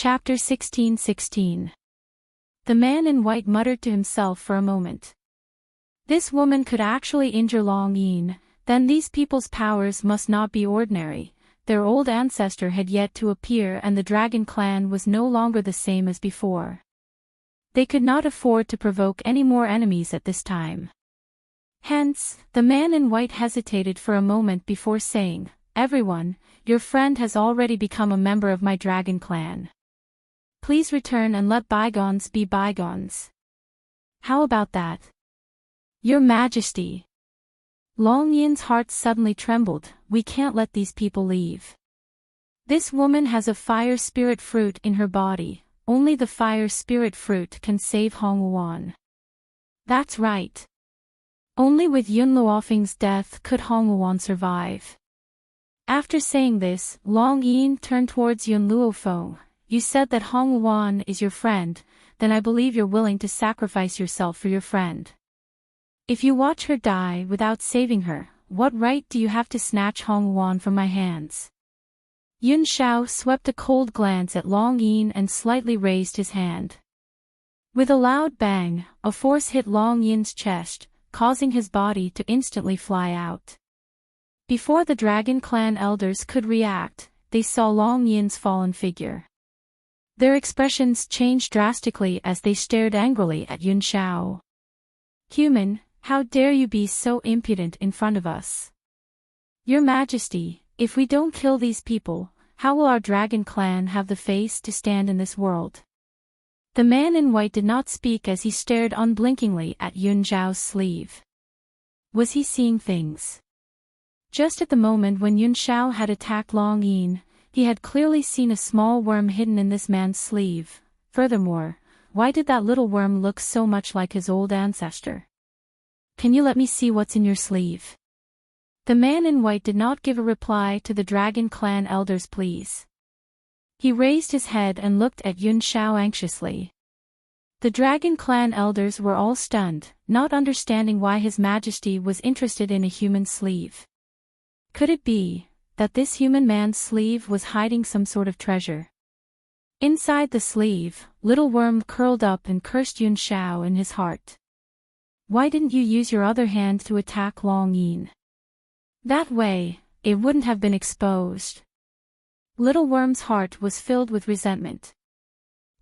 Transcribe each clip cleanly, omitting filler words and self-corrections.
Chapter 16:16. The man in white muttered to himself for a moment. This woman could actually injure Long Yin, then these people's powers must not be ordinary. Their old ancestor had yet to appear and the dragon clan was no longer the same as before. They could not afford to provoke any more enemies at this time. Hence, the man in white hesitated for a moment before saying, "Everyone, your friend has already become a member of my dragon clan. Please return and let bygones be bygones." "How about that?" "Your Majesty." Long Yin's heart suddenly trembled. "We can't let these people leave. This woman has a fire spirit fruit in her body. Only the fire spirit fruit can save Hong Wuan." "That's right. Only with Yun Luofeng's death could Hong Wuan survive." After saying this, Long Yin turned towards Yun Luofeng. "You said that Hong Wuan is your friend, then I believe you're willing to sacrifice yourself for your friend. If you watch her die without saving her, what right do you have to snatch Hong Wuan from my hands?" Yun Shao swept a cold glance at Long Yin and slightly raised his hand. With a loud bang, a force hit Long Yin's chest, causing his body to instantly fly out. Before the Dragon Clan elders could react, they saw Long Yin's fallen figure. Their expressions changed drastically as they stared angrily at Yun Shao. "Human, how dare you be so impudent in front of us? Your Majesty, if we don't kill these people, how will our dragon clan have the face to stand in this world?" The man in white did not speak as he stared unblinkingly at Yun Zhao's sleeve. Was he seeing things? Just at the moment when Yun Shao had attacked Long Yin, he had clearly seen a small worm hidden in this man's sleeve. Furthermore, why did that little worm look so much like his old ancestor? "Can you let me see what's in your sleeve?" The man in white did not give a reply to the Dragon Clan elders' pleas. He raised his head and looked at Yun Shao anxiously. The Dragon Clan elders were all stunned, not understanding why His Majesty was interested in a human sleeve. Could it be that this human man's sleeve was hiding some sort of treasure? Inside the sleeve, Little Worm curled up and cursed Yun Shao in his heart. "Why didn't you use your other hand to attack Long Yin? That way, it wouldn't have been exposed." Little Worm's heart was filled with resentment.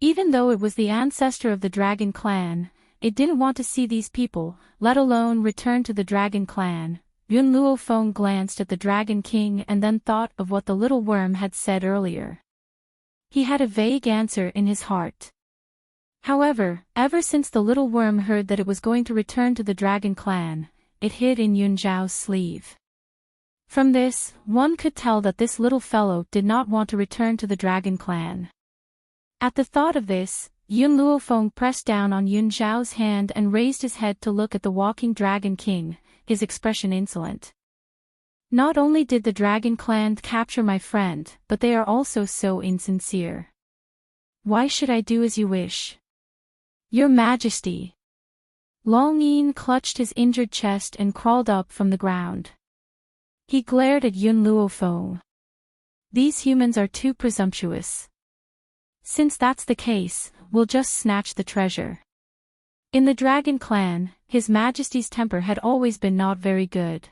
Even though it was the ancestor of the Dragon Clan, it didn't want to see these people, let alone return to the Dragon Clan. Yun Luofeng glanced at the Dragon King and then thought of what the little worm had said earlier. He had a vague answer in his heart. However, ever since the little worm heard that it was going to return to the Dragon Clan, it hid in Yun Zhao's sleeve. From this, one could tell that this little fellow did not want to return to the Dragon Clan. At the thought of this, Yun Luofeng pressed down on Yun Zhao's hand and raised his head to look at the walking Dragon King, his expression insolent. "Not only did the Dragon Clan capture my friend, but they are also so insincere. Why should I do as you wish?" "Your Majesty." Long Yin clutched his injured chest and crawled up from the ground. He glared at Yun Luofeng. "These humans are too presumptuous. Since that's the case, we'll just snatch the treasure." In the Dragon Clan, His Majesty's temper had always been not very good.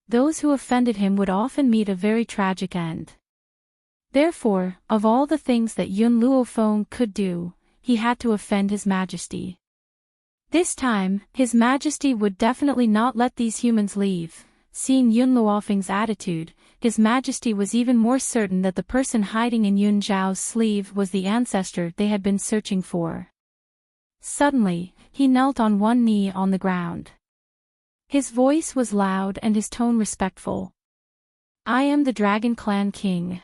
Those who offended him would often meet a very tragic end. Therefore, of all the things that Yun Luofeng could do, he had to offend His Majesty. This time, His Majesty would definitely not let these humans leave. Seeing Yun Luofeng's attitude, His Majesty was even more certain that the person hiding in Yun Zhao's sleeve was the ancestor they had been searching for. Suddenly, he knelt on one knee on the ground. His voice was loud and his tone respectful. "I am the Dragon Clan King.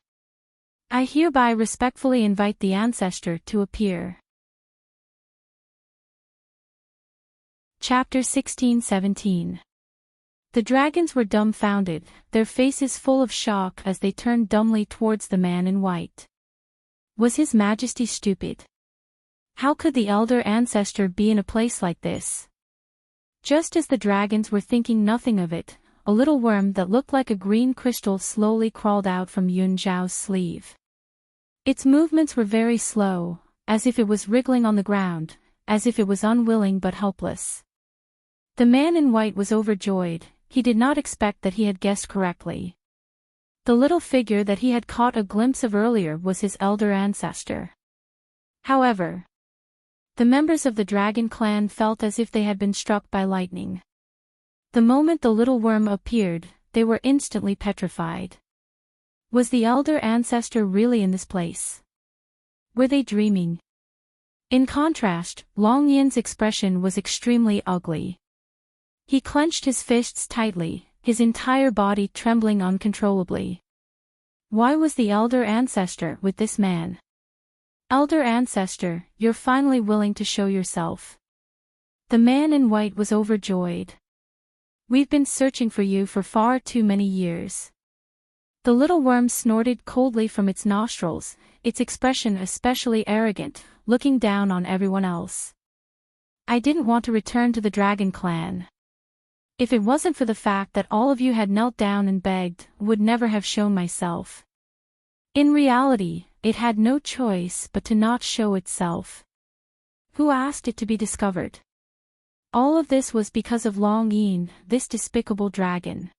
I hereby respectfully invite the ancestor to appear." Chapter 16:17. The dragons were dumbfounded, their faces full of shock as they turned dumbly towards the man in white. Was His Majesty stupid? How could the elder ancestor be in a place like this? Just as the dragons were thinking nothing of it, a little worm that looked like a green crystal slowly crawled out from Yun Zhao's sleeve. Its movements were very slow, as if it was wriggling on the ground, as if it was unwilling but helpless. The man in white was overjoyed. He did not expect that he had guessed correctly. The little figure that he had caught a glimpse of earlier was his elder ancestor. However, the members of the dragon clan felt as if they had been struck by lightning. The moment the little worm appeared, they were instantly petrified. Was the elder ancestor really in this place? Were they dreaming? In contrast, Long Yin's expression was extremely ugly. He clenched his fists tightly, his entire body trembling uncontrollably. Why was the elder ancestor with this man? Elder ancestor, you're finally willing to show yourself. The man in white was overjoyed. We've been searching for you for far too many years. The little worm snorted coldly from its nostrils, its expression especially arrogant, looking down on everyone else. I didn't want to return to the dragon clan. If it wasn't for the fact that all of you had knelt down and begged, would never have shown myself. In reality, it had no choice but to not show itself. Who asked it to be discovered? All of this was because of Long Yin, this despicable dragon.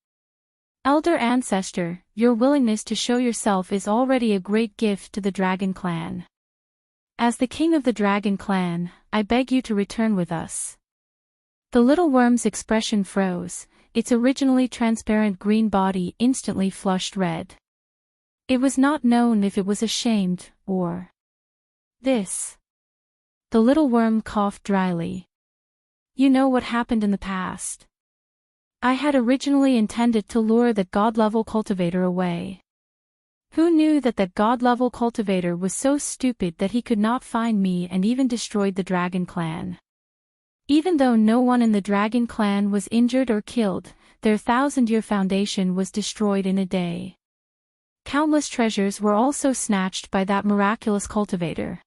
Elder ancestor, your willingness to show yourself is already a great gift to the dragon clan. As the king of the dragon clan, I beg you to return with us. The little worm's expression froze, its originally transparent green body instantly flushed red. It was not known if it was ashamed, or this. The little worm coughed dryly. You know what happened in the past. I had originally intended to lure that god-level cultivator away. Who knew that god-level cultivator was so stupid that he could not find me and even destroyed the dragon clan? Even though no one in the dragon clan was injured or killed, their 1,000-year foundation was destroyed in a day. Countless treasures were also snatched by that miraculous cultivator.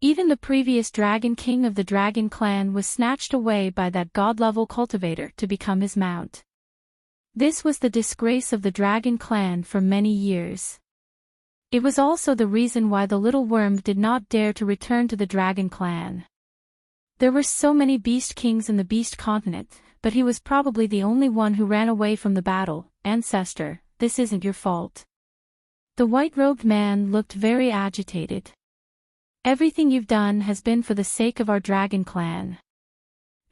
Even the previous dragon king of the dragon clan was snatched away by that god-level cultivator to become his mount. This was the disgrace of the dragon clan for many years. It was also the reason why the little worm did not dare to return to the dragon clan. There were so many beast kings in the beast continent, but he was probably the only one who ran away from the battle. Ancestor, this isn't your fault. The white-robed man looked very agitated. Everything you've done has been for the sake of our dragon clan.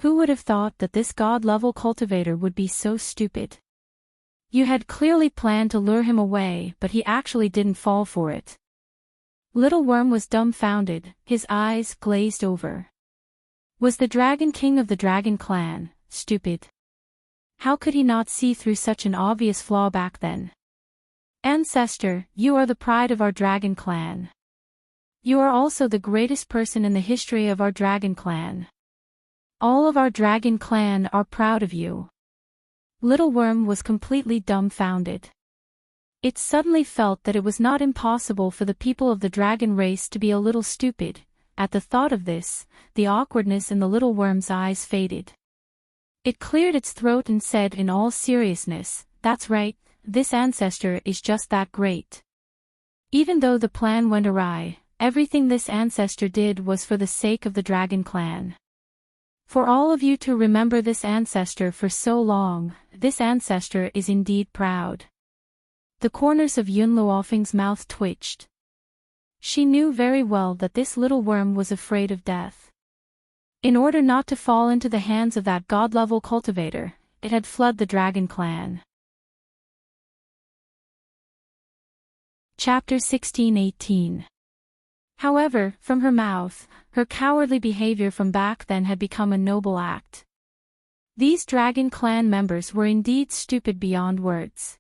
Who would have thought that this god-level cultivator would be so stupid? You had clearly planned to lure him away, but he actually didn't fall for it. Little Worm was dumbfounded, his eyes glazed over. Was the Dragon King of the Dragon Clan stupid? How could he not see through such an obvious flaw back then? Ancestor, you are the pride of our Dragon Clan. You are also the greatest person in the history of our Dragon Clan. All of our Dragon Clan are proud of you. Little Worm was completely dumbfounded. It suddenly felt that it was not impossible for the people of the dragon race to be a little stupid. At the thought of this, the awkwardness in the little worm's eyes faded. It cleared its throat and said in all seriousness, "That's right, this ancestor is just that great." Even though the plan went awry, everything this ancestor did was for the sake of the Dragon Clan. For all of you to remember this ancestor for so long, this ancestor is indeed proud. The corners of Yun Luofeng's mouth twitched. She knew very well that this little worm was afraid of death. In order not to fall into the hands of that god-level cultivator, it had fled the Dragon Clan. Chapter 16-18. However, from her mouth, her cowardly behavior from back then had become a noble act. These Dragon Clan members were indeed stupid beyond words.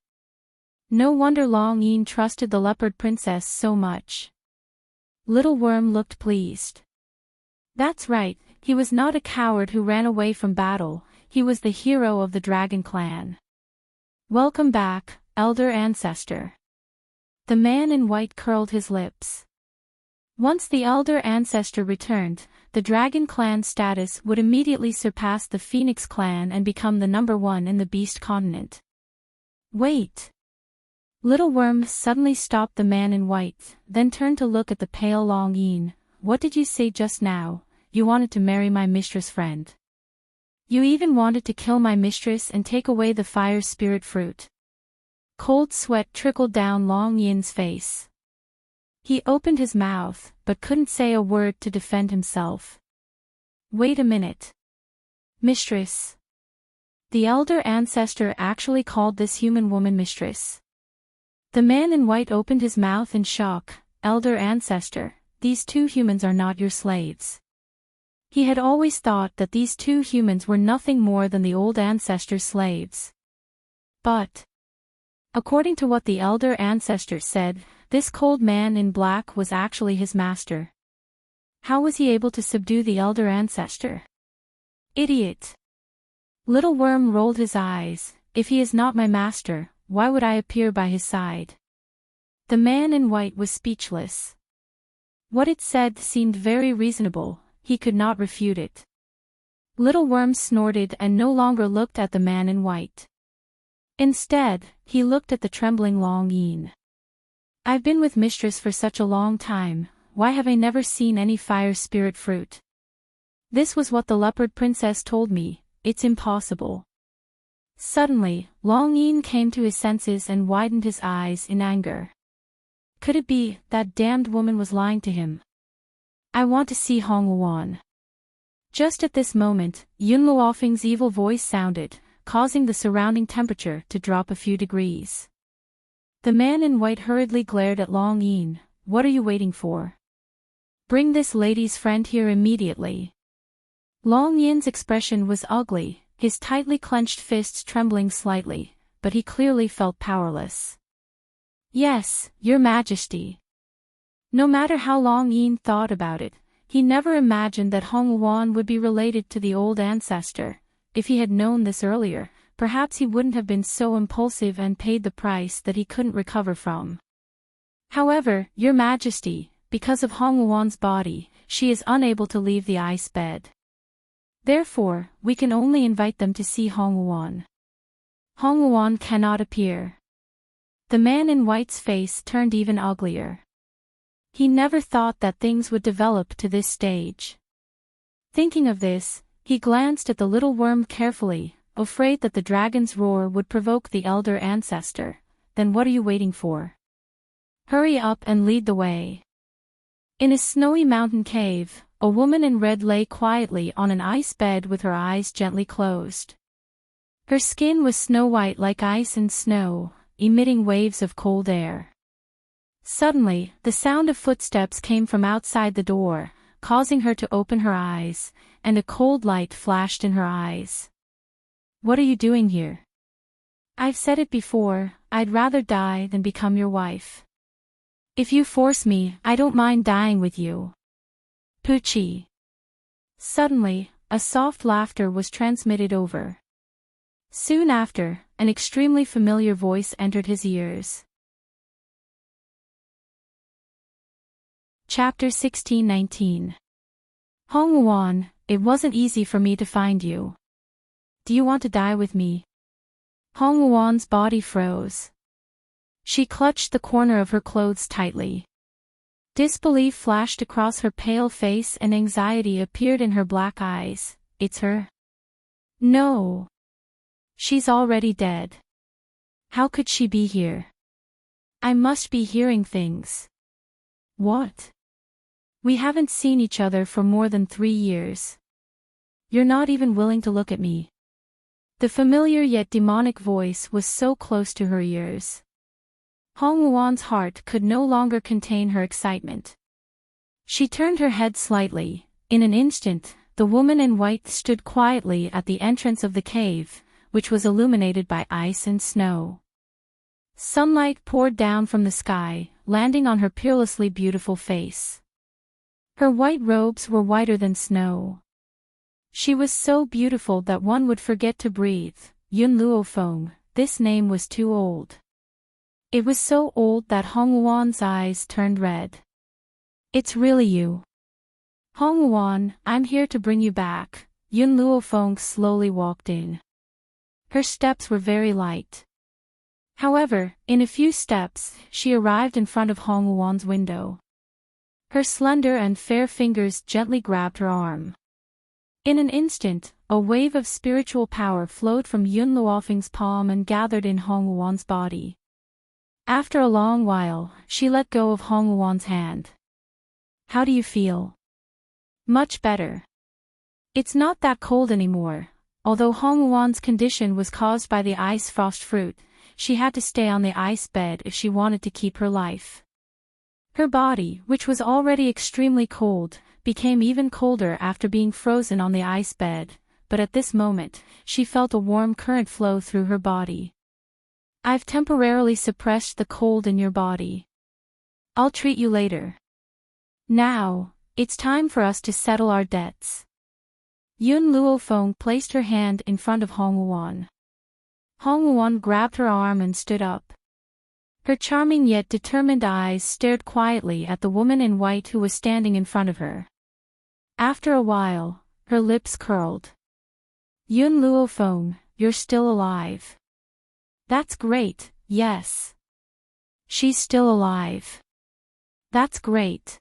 No wonder Long Yin trusted the Leopard Princess so much. Little Worm looked pleased. That's right, he was not a coward who ran away from battle, he was the hero of the Dragon Clan. Welcome back, Elder Ancestor. The man in white curled his lips. Once the Elder Ancestor returned, the Dragon Clan status would immediately surpass the Phoenix Clan and become the #1 in the Beast Continent. Wait! Little Worm suddenly stopped the man in white, then turned to look at the pale Long Yin. What did you say just now? You wanted to marry my mistress friend. You even wanted to kill my mistress and take away the fire spirit fruit. Cold sweat trickled down Long Yin's face. He opened his mouth, but couldn't say a word to defend himself. Wait a minute. Mistress. The elder ancestor actually called this human woman mistress. The man in white opened his mouth in shock. Elder ancestor, these two humans are not your slaves. He had always thought that these two humans were nothing more than the old ancestor's slaves. But, according to what the elder ancestor said, this cold man in black was actually his master. How was he able to subdue the elder ancestor? Idiot. Little Worm rolled his eyes. If he is not my master, why would I appear by his side? The man in white was speechless. What it said seemed very reasonable, he could not refute it. Little Worm snorted and no longer looked at the man in white. Instead, he looked at the trembling Long Yin. I've been with mistress for such a long time, why have I never seen any fire spirit fruit? This was what the leopard princess told me, it's impossible. Suddenly, Long Yin came to his senses and widened his eyes in anger. Could it be that damned woman was lying to him? I want to see Hong Luan. Just at this moment, Yun Luofeng's evil voice sounded, causing the surrounding temperature to drop a few degrees. The man in white hurriedly glared at Long Yin. What are you waiting for? Bring this lady's friend here immediately. Long Yin's expression was ugly, his tightly clenched fists trembling slightly, but he clearly felt powerless. Yes, Your Majesty. No matter how Long Yin thought about it, he never imagined that Hong Luan would be related to the old ancestor. If he had known this earlier, perhaps he wouldn't have been so impulsive and paid the price that he couldn't recover from. However, Your Majesty, because of Hong Luan's body, she is unable to leave the ice bed. Therefore, we can only invite them to see Hong Luan. Hong Luan cannot appear. The man in white's face turned even uglier. He never thought that things would develop to this stage. Thinking of this, he glanced at the little worm carefully, afraid that the dragon's roar would provoke the elder ancestor. Then what are you waiting for? Hurry up and lead the way. In a snowy mountain cave, a woman in red lay quietly on an ice bed with her eyes gently closed. Her skin was snow-white like ice and snow, emitting waves of cold air. Suddenly, the sound of footsteps came from outside the door, causing her to open her eyes, and a cold light flashed in her eyes. What are you doing here? I've said it before, I'd rather die than become your wife. If you force me, I don't mind dying with you. Poochie. Suddenly, a soft laughter was transmitted over. Soon after, an extremely familiar voice entered his ears. Chapter 16-19. Hong Luan, it wasn't easy for me to find you. Do you want to die with me? Hong Luan's body froze. She clutched the corner of her clothes tightly. Disbelief flashed across her pale face and anxiety appeared in her black eyes. It's her? No. She's already dead. How could she be here? I must be hearing things. What? We haven't seen each other for more than 3 years. You're not even willing to look at me. The familiar yet demonic voice was so close to her ears. Hong Luan's heart could no longer contain her excitement. She turned her head slightly. In an instant, the woman in white stood quietly at the entrance of the cave, which was illuminated by ice and snow. Sunlight poured down from the sky, landing on her peerlessly beautiful face. Her white robes were whiter than snow. She was so beautiful that one would forget to breathe. Yun Luofeng, this name was too old. It was so old that Hong Luan's eyes turned red. It's really you. Hong Luan, I'm here to bring you back. Yun Luofeng slowly walked in. Her steps were very light. However, in a few steps, she arrived in front of Hong Wuan's window. Her slender and fair fingers gently grabbed her arm. In an instant, a wave of spiritual power flowed from Yun Luofeng's palm and gathered in Hong Wuan's body. After a long while, she let go of Hong Wuan's hand. "How do you feel?" "Much better. It's not that cold anymore." Although Hong Wuan's condition was caused by the ice frost fruit, she had to stay on the ice bed if she wanted to keep her life. Her body, which was already extremely cold, became even colder after being frozen on the ice bed, but at this moment, she felt a warm current flow through her body. "I've temporarily suppressed the cold in your body. I'll treat you later. Now, it's time for us to settle our debts." Yun Luofeng placed her hand in front of Hong Wuan. Hong Wuan grabbed her arm and stood up. Her charming yet determined eyes stared quietly at the woman in white who was standing in front of her. After a while, her lips curled. "Yun Luofeng, you're still alive." "That's great, yes. She's still alive." "That's great."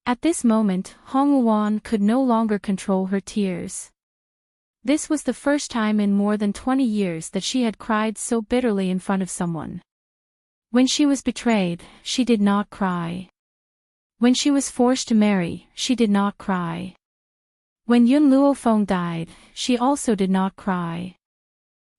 At this moment, Hong Wuan could no longer control her tears. This was the first time in more than 20 years that she had cried so bitterly in front of someone. When she was betrayed, she did not cry. When she was forced to marry, she did not cry. When Yun Luofeng died, she also did not cry.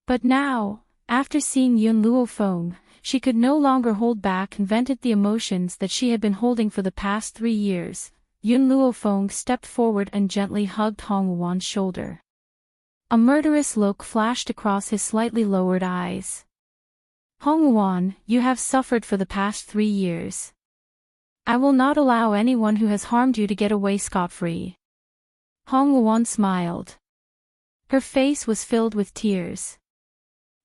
But now, after seeing Yun Luofeng, she could no longer hold back and vented the emotions that she had been holding for the past 3 years. Yun Luofeng stepped forward and gently hugged Hong Wuan's shoulder. A murderous look flashed across his slightly lowered eyes. "Hong Wuan, you have suffered for the past 3 years. I will not allow anyone who has harmed you to get away scot-free." Hong Wuan smiled. Her face was filled with tears.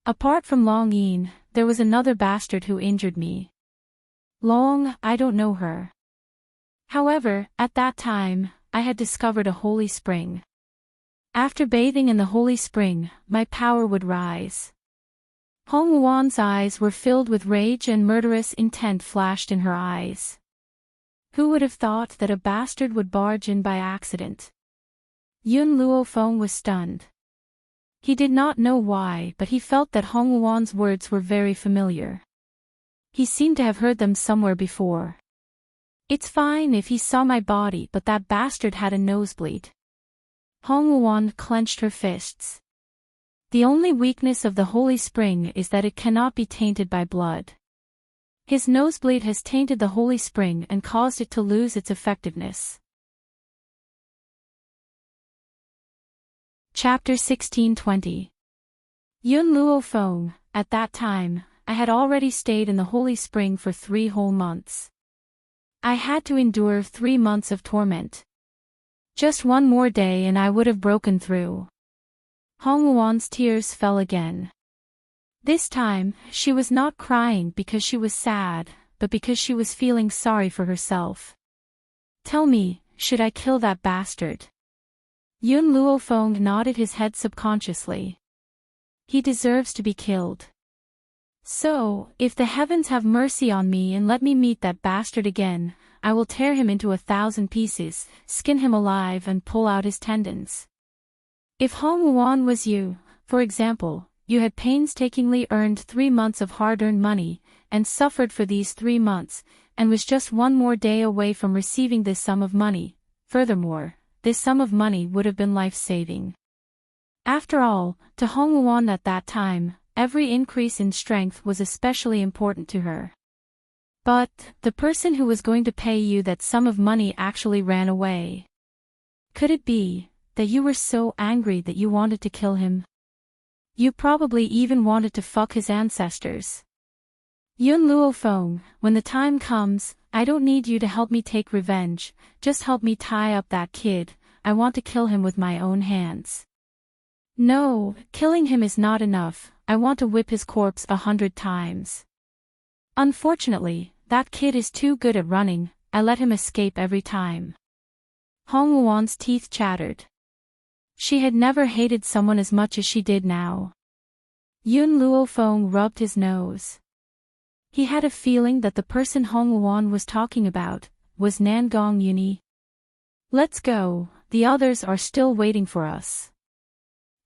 "Apart from Long Yin, there was another bastard who injured me. Long, I don't know her. However, at that time, I had discovered a holy spring. After bathing in the holy spring, my power would rise." Hong Wuan's eyes were filled with rage and murderous intent flashed in her eyes. Who would have thought that a bastard would barge in by accident? Yun Luofeng was stunned. He did not know why, but he felt that Hong Wuan's words were very familiar. He seemed to have heard them somewhere before. "It's fine if he saw my body, but that bastard had a nosebleed." Hong Wuan clenched her fists. The only weakness of the holy spring is that it cannot be tainted by blood. His nosebleed has tainted the holy spring and caused it to lose its effectiveness. Chapter 16:20. Yun Luofeng, at that time, I had already stayed in the holy spring for 3 whole months. I had to endure 3 months of torment. Just one more day and I would have broken through. Hong Wuan's tears fell again. This time, she was not crying because she was sad, but because she was feeling sorry for herself. "Tell me, should I kill that bastard?" Yun Luofeng nodded his head subconsciously. "He deserves to be killed. So, if the heavens have mercy on me and let me meet that bastard again, I will tear him into 1,000 pieces, skin him alive and pull out his tendons." If Hong Wuan was you, for example, you had painstakingly earned 3 months of hard-earned money, and suffered for these 3 months, and was just one more day away from receiving this sum of money. Furthermore, this sum of money would have been life-saving. After all, to Hong Wuan at that time, every increase in strength was especially important to her. But, the person who was going to pay you that sum of money actually ran away. Could it be that you were so angry that you wanted to kill him? You probably even wanted to fuck his ancestors. Yun Luofeng, when the time comes, I don't need you to help me take revenge, just help me tie up that kid. I want to kill him with my own hands. No, killing him is not enough, I want to whip his corpse 100 times. Unfortunately, that kid is too good at running, I let him escape every time. Hong Wuan's teeth chattered. She had never hated someone as much as she did now. Yun Luofeng rubbed his nose. He had a feeling that the person Hong Luan was talking about was Nangong Yuni. Let's go, the others are still waiting for us.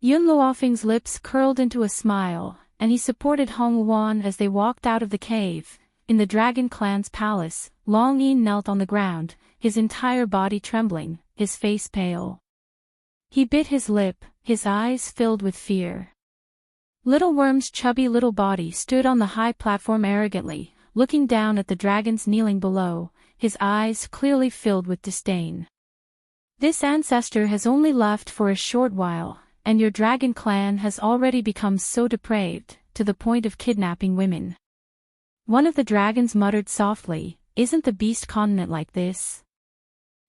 Yun Luofeng's lips curled into a smile, and he supported Hong Luan as they walked out of the cave. In the Dragon Clan's palace, Long Yin knelt on the ground, his entire body trembling, his face pale. He bit his lip, his eyes filled with fear. Little Worm's chubby little body stood on the high platform arrogantly, looking down at the dragons kneeling below, his eyes clearly filled with disdain. This ancestor has only left for a short while, and your dragon clan has already become so depraved, to the point of kidnapping women. One of the dragons muttered softly, "Isn't the beast continent like this?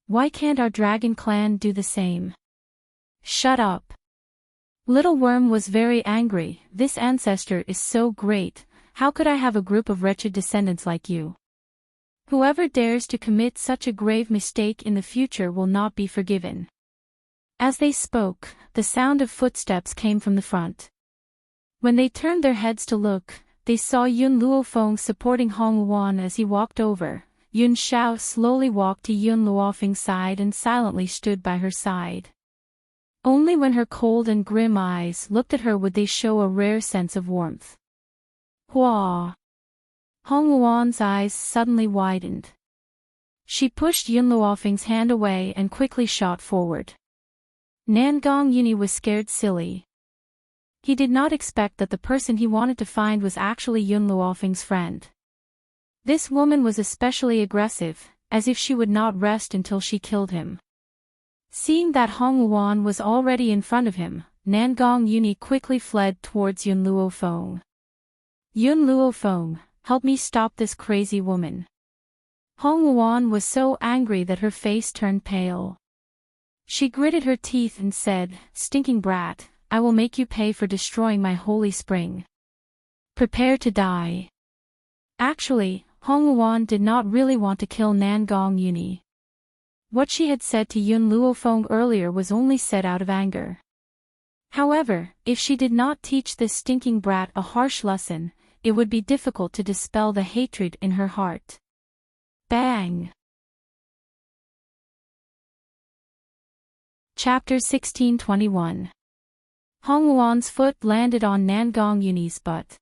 Why can't our dragon clan do the same?" "Shut up." Little Worm was very angry. "This ancestor is so great, how could I have a group of wretched descendants like you? Whoever dares to commit such a grave mistake in the future will not be forgiven." As they spoke, the sound of footsteps came from the front. When they turned their heads to look, they saw Yun Luofeng supporting Hong Luan as he walked over. Yun Xiao slowly walked to Yun Luofeng's side and silently stood by her side. Only when her cold and grim eyes looked at her would they show a rare sense of warmth. Hua! Hong Luan's eyes suddenly widened. She pushed Yun Luofeng's hand away and quickly shot forward. Nangong Yuni was scared silly. He did not expect that the person he wanted to find was actually Yun Luofeng's friend. This woman was especially aggressive, as if she would not rest until she killed him. Seeing that Hong Luan was already in front of him, Nangong Yuni quickly fled towards Yun Luofeng. "Yun Luofeng, help me stop this crazy woman." Hong Luan was so angry that her face turned pale. She gritted her teeth and said, "Stinking brat, I will make you pay for destroying my holy spring. Prepare to die." Actually, Hong Luan did not really want to kill Nangong Yuni. What she had said to Yun Luofeng earlier was only said out of anger. However, if she did not teach this stinking brat a harsh lesson, it would be difficult to dispel the hatred in her heart. Bang! Chapter 1621. Hong Luan's foot landed on Nangong Yuni's butt.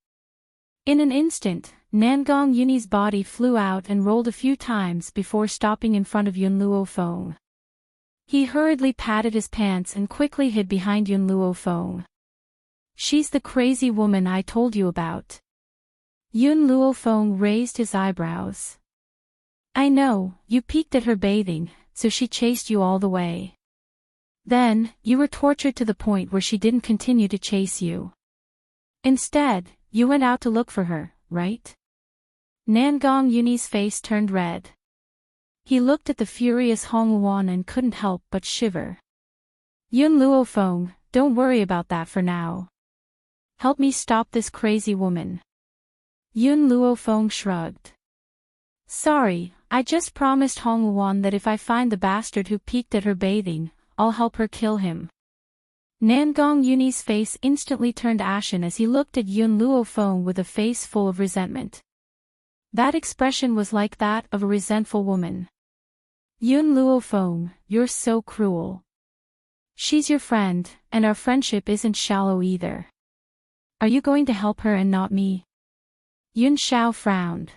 In an instant, Nangong Yuni's body flew out and rolled a few times before stopping in front of Yun Luofeng. He hurriedly patted his pants and quickly hid behind Yun Luofeng. "She's the crazy woman I told you about." Yun Luofeng raised his eyebrows. "I know, you peeked at her bathing, so she chased you all the way. Then, you were tortured to the point where she didn't continue to chase you. Instead, you went out to look for her, right?" Nangong Yuni's face turned red. He looked at the furious Hong Luan and couldn't help but shiver. "Yun Luofeng, don't worry about that for now. Help me stop this crazy woman." Yun Luofeng shrugged. "Sorry, I just promised Hong Luan that if I find the bastard who peeked at her bathing, I'll help her kill him." Nangong Yuni's face instantly turned ashen as he looked at Yun Luofeng with a face full of resentment. That expression was like that of a resentful woman. "Yun Luofeng, you're so cruel. She's your friend, and our friendship isn't shallow either. Are you going to help her and not me?" Yun Xiao frowned.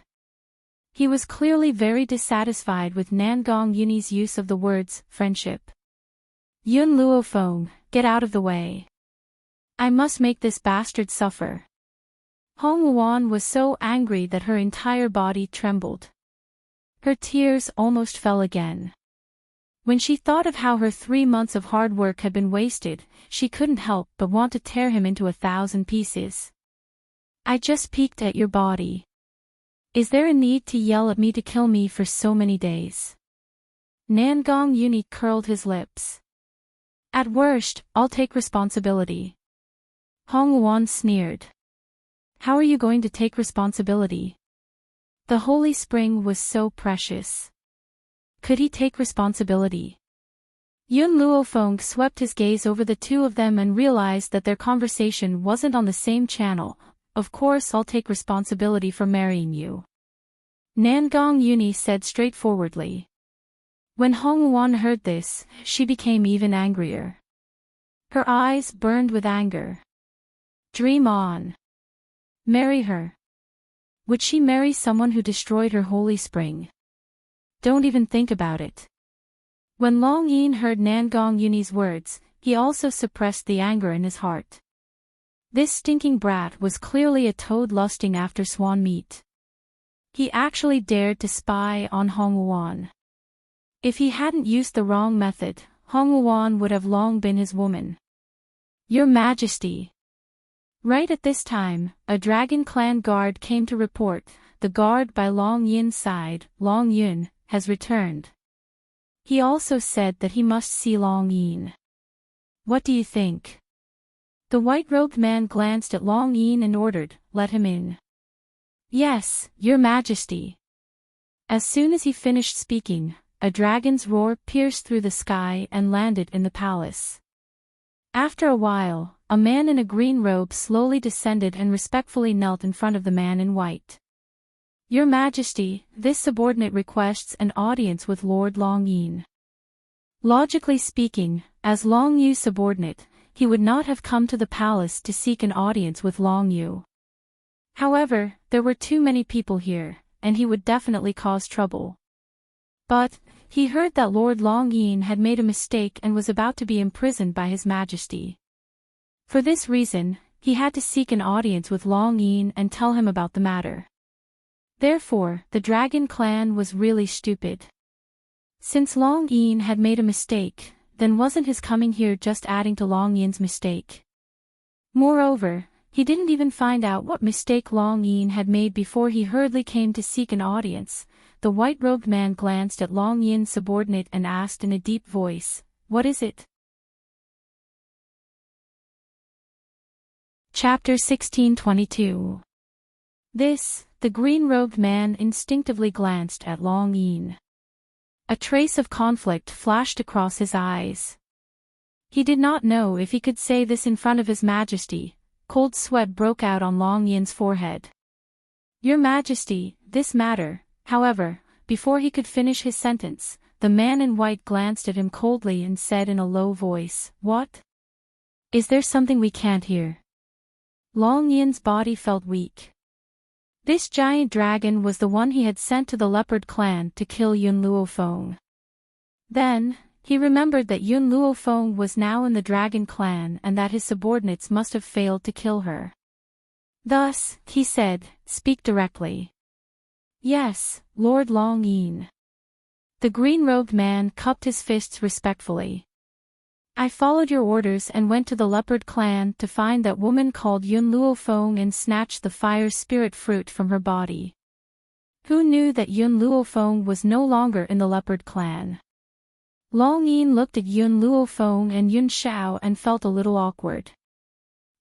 He was clearly very dissatisfied with Nangong Yuni's use of the words, friendship. "Yun Luofeng, get out of the way. I must make this bastard suffer." Hong Luan was so angry that her entire body trembled. Her tears almost fell again. When she thought of how her 3 months of hard work had been wasted, she couldn't help but want to tear him into 1,000 pieces. "I just peeked at your body. Is there a need to yell at me to kill me for so many days?" Nangong Yuni curled his lips. "At worst, I'll take responsibility." Hong Luan sneered. "How are you going to take responsibility? The holy spring was so precious. Could he take responsibility?" Yun Luofeng swept his gaze over the two of them and realized that their conversation wasn't on the same channel. Of course I'll take responsibility for marrying you, Nangong Yuni said straightforwardly. When Hong Wuan heard this, she became even angrier. Her eyes burned with anger. Dream on. Marry her. Would she marry someone who destroyed her holy spring? Don't even think about it. When Long Yin heard Nangong Yuni's words, he also suppressed the anger in his heart. This stinking brat was clearly a toad lusting after swan meat. He actually dared to spy on Hong Wuan. If he hadn't used the wrong method, Hong Wuan would have long been his woman. Your Majesty. Right at this time, a Dragon Clan guard came to report. The guard by Long Yin's side, Long Yun, has returned. He also said that he must see Long Yin. What do you think? The white-robed man glanced at Long Yin and ordered, let him in. Yes, Your Majesty. As soon as he finished speaking, a dragon's roar pierced through the sky and landed in the palace. After a while, a man in a green robe slowly descended and respectfully knelt in front of the man in white. Your Majesty, this subordinate requests an audience with Lord Long Yin. Logically speaking, as Long Yu's subordinate, he would not have come to the palace to seek an audience with Long Yu. However, there were too many people here, and he would definitely cause trouble. But, he heard that Lord Long Yin had made a mistake and was about to be imprisoned by His Majesty. For this reason, he had to seek an audience with Long Yin and tell him about the matter. Therefore, the Dragon Clan was really stupid. Since Long Yin had made a mistake, then wasn't his coming here just adding to Long Yin's mistake? Moreover, he didn't even find out what mistake Long Yin had made before he hurriedly came to seek an audience. The white-robed man glanced at Long Yin's subordinate and asked in a deep voice, "What is it?" Chapter 1622. The green-robed man instinctively glanced at Long Yin. A trace of conflict flashed across his eyes. He did not know if he could say this in front of His Majesty. Cold sweat broke out on Long Yin's forehead. Your Majesty, this matter, however, before he could finish his sentence, the man in white glanced at him coldly and said in a low voice, "What? Is there something we can't hear?" Long Yin's body felt weak. This giant dragon was the one he had sent to the leopard clan to kill Yun Luofeng. Then, he remembered that Yun Luofeng was now in the dragon clan and that his subordinates must have failed to kill her. Thus, he said, "Speak directly." "Yes, Lord Long Yin." The green-robed man cupped his fists respectfully. "I followed your orders and went to the leopard clan to find that woman called Yun Luofeng and snatched the fire spirit fruit from her body." Who knew that Yun Luofeng was no longer in the leopard clan? Long Yin looked at Yun Luofeng and Yun Shao and felt a little awkward.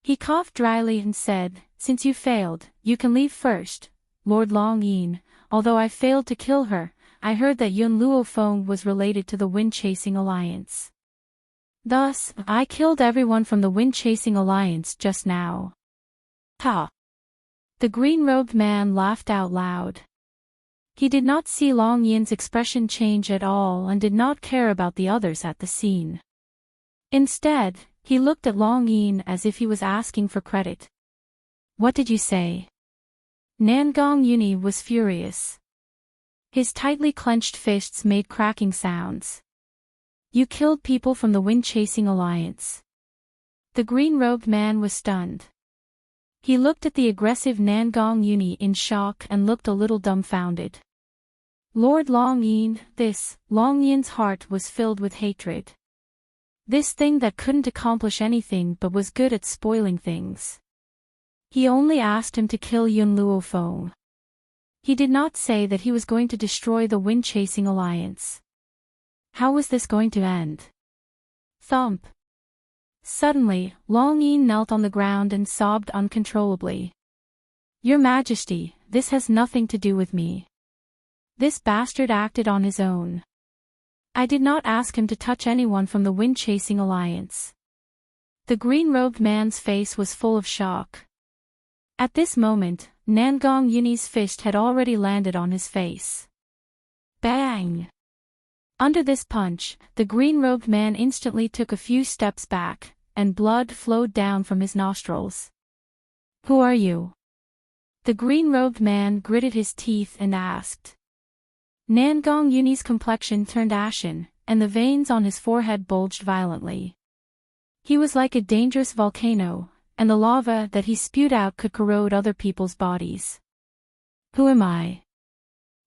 He coughed dryly and said, "Since you failed, you can leave first, Lord Long Yin. Although I failed to kill her, I heard that Yun Luofeng was related to the Wind-Chasing Alliance. Thus, I killed everyone from the Wind-Chasing Alliance just now." Ha! The green-robed man laughed out loud. He did not see Long Yin's expression change at all and did not care about the others at the scene. Instead, he looked at Long Yin as if he was asking for credit. "What did you say?" Nangong Yuni was furious. His tightly clenched fists made cracking sounds. "You killed people from the Wind-Chasing Alliance." The green-robed man was stunned. He looked at the aggressive Nangong Yuni in shock and looked a little dumbfounded. Lord Long Yin, Long Yin's heart was filled with hatred. This thing that couldn't accomplish anything but was good at spoiling things. He only asked him to kill Yun Luofeng. He did not say that he was going to destroy the Wind-Chasing Alliance. How was this going to end? Thump. Suddenly, Long Yin knelt on the ground and sobbed uncontrollably. "Your Majesty, this has nothing to do with me. This bastard acted on his own." I did not ask him to touch anyone from the wind-chasing alliance. The green-robed man's face was full of shock. At this moment, Nangong Yuni's fist had already landed on his face. Bang! Under this punch, the green-robed man instantly took a few steps back, and blood flowed down from his nostrils. Who are you? The green-robed man gritted his teeth and asked. Nangong Yuni's complexion turned ashen, and the veins on his forehead bulged violently. He was like a dangerous volcano, and the lava that he spewed out could corrode other people's bodies. Who am I?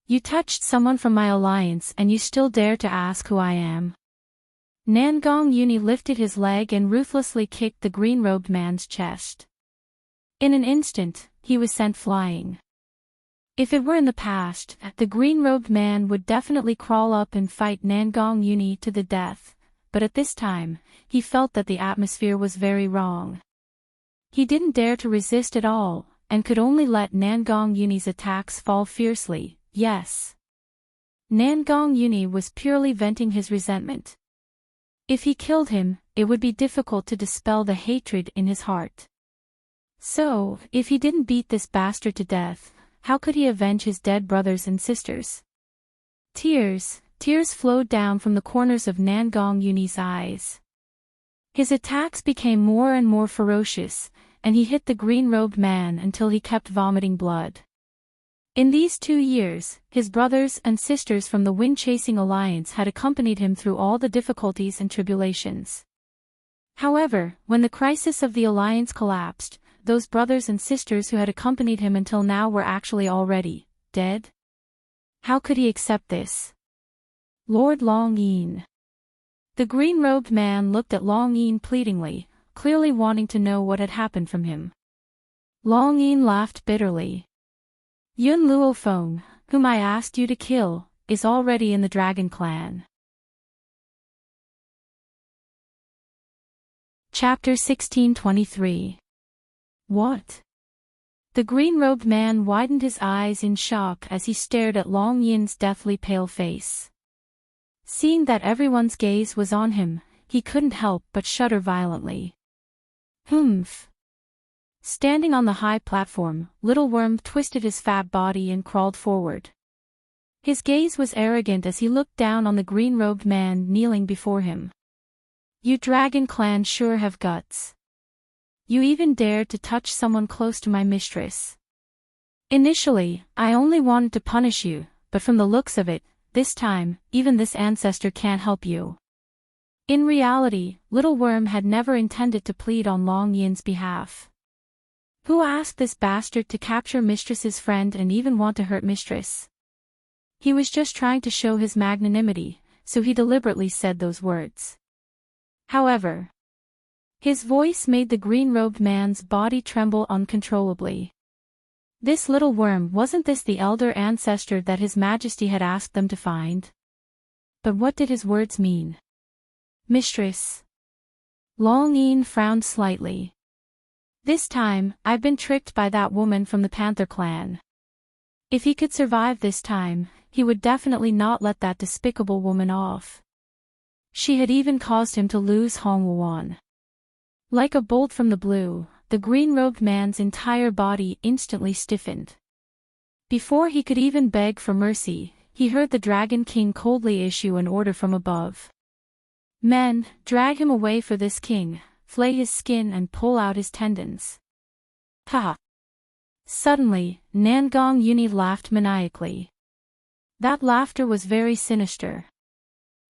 You touched someone from my alliance and you still dare to ask who I am? Nangong Yuni lifted his leg and ruthlessly kicked the green-robed man's chest. In an instant, he was sent flying. If it were in the past, the green-robed man would definitely crawl up and fight Nangong Yuni to the death, but at this time, he felt that the atmosphere was very wrong. He didn't dare to resist at all, and could only let Nangong Yuni's attacks fall fiercely. Yes. Nangong Yuni was purely venting his resentment. If he killed him, it would be difficult to dispel the hatred in his heart. So, if he didn't beat this bastard to death, how could he avenge his dead brothers and sisters? Tears flowed down from the corners of Nangong Yuni's eyes. His attacks became more and more ferocious, and he hit the green-robed man until he kept vomiting blood. In these 2 years, his brothers and sisters from the wind-chasing alliance had accompanied him through all the difficulties and tribulations. However, when the crisis of the alliance collapsed, those brothers and sisters who had accompanied him until now were actually already dead. How could he accept this? Lord Long Yin. The green-robed man looked at Long Yin pleadingly, clearly wanting to know what had happened from him. Long Yin laughed bitterly. Yun Luofeng, whom I asked you to kill, is already in the Dragon Clan. Chapter 1623. What? The green-robed man widened his eyes in shock as he stared at Long Yin's deathly pale face. Seeing that everyone's gaze was on him, he couldn't help but shudder violently. Humph. Standing on the high platform, Little Worm twisted his fat body and crawled forward. His gaze was arrogant as he looked down on the green-robed man kneeling before him. You Dragon Clan sure have guts. You even dared to touch someone close to my mistress. Initially, I only wanted to punish you, but from the looks of it, this time, even this ancestor can't help you. In reality, Little Worm had never intended to plead on Long Yin's behalf. Who asked this bastard to capture mistress's friend and even want to hurt mistress? He was just trying to show his magnanimity, so he deliberately said those words. However, his voice made the green-robed man's body tremble uncontrollably. This Little Worm, wasn't this the elder ancestor that His Majesty had asked them to find? But what did his words mean? Mistress. Long Yin frowned slightly. This time, I've been tricked by that woman from the Panther Clan. If he could survive this time, he would definitely not let that despicable woman off. She had even caused him to lose Hongwuan. Like a bolt from the blue, the green-robed man's entire body instantly stiffened. Before he could even beg for mercy, he heard the Dragon King coldly issue an order from above. Men, drag him away for this king, flay his skin and pull out his tendons. Ha! Suddenly, Nangong Yuni laughed maniacally. That laughter was very sinister.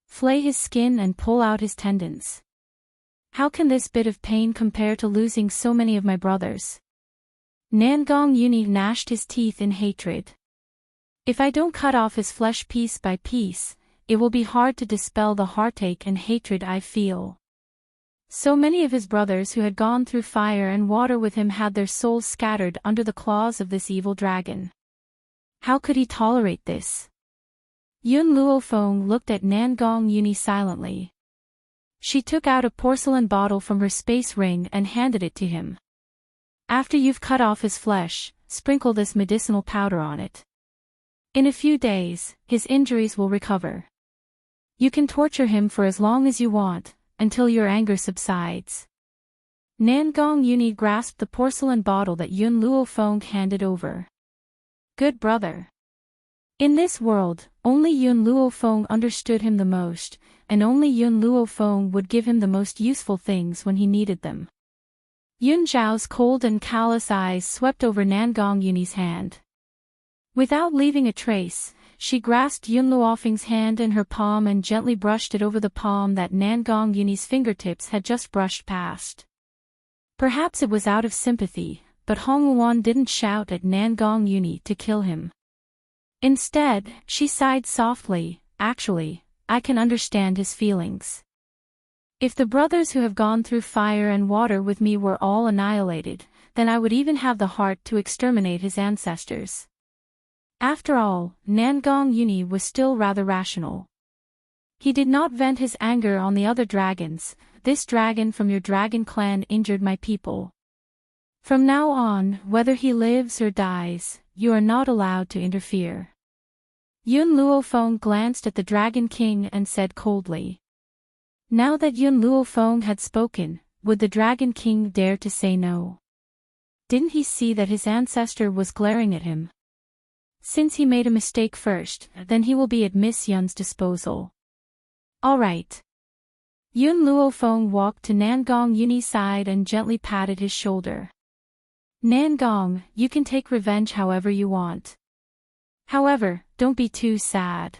Flay his skin and pull out his tendons. How can this bit of pain compare to losing so many of my brothers? Nangong Yuni gnashed his teeth in hatred. If I don't cut off his flesh piece by piece, it will be hard to dispel the heartache and hatred I feel. So many of his brothers who had gone through fire and water with him had their souls scattered under the claws of this evil dragon. How could he tolerate this? Yun Luofeng looked at Nangong Yuni silently. She took out a porcelain bottle from her space ring and handed it to him. After you've cut off his flesh, sprinkle this medicinal powder on it. In a few days, his injuries will recover. You can torture him for as long as you want, until your anger subsides. Nangong Yuni grasped the porcelain bottle that Yun Luofeng handed over. Good brother. In this world, only Yun Luofeng understood him the most, and only Yun Luofeng would give him the most useful things when he needed them. Yun Zhao's cold and callous eyes swept over Nangong Yuni's hand. Without leaving a trace, she grasped Yun Luofeng's hand in her palm and gently brushed it over the palm that Nangong Yuni's fingertips had just brushed past. Perhaps it was out of sympathy, but Hong Wuan didn't shout at Nangong Yuni to kill him. Instead, she sighed softly. Actually, I can understand his feelings. If the brothers who have gone through fire and water with me were all annihilated, then I would even have the heart to exterminate his ancestors. After all, Nangong Yuni was still rather rational. He did not vent his anger on the other dragons. This dragon from your dragon clan injured my people. From now on, whether he lives or dies, you are not allowed to interfere. Yun Luofeng glanced at the Dragon King and said coldly. Now that Yun Luofeng had spoken, would the Dragon King dare to say no? Didn't he see that his ancestor was glaring at him? Since he made a mistake first, then he will be at Miss Yun's disposal. All right. Yun Luofeng walked to Nangong Yuni's side and gently patted his shoulder. Nangong, you can take revenge however you want. However, don't be too sad.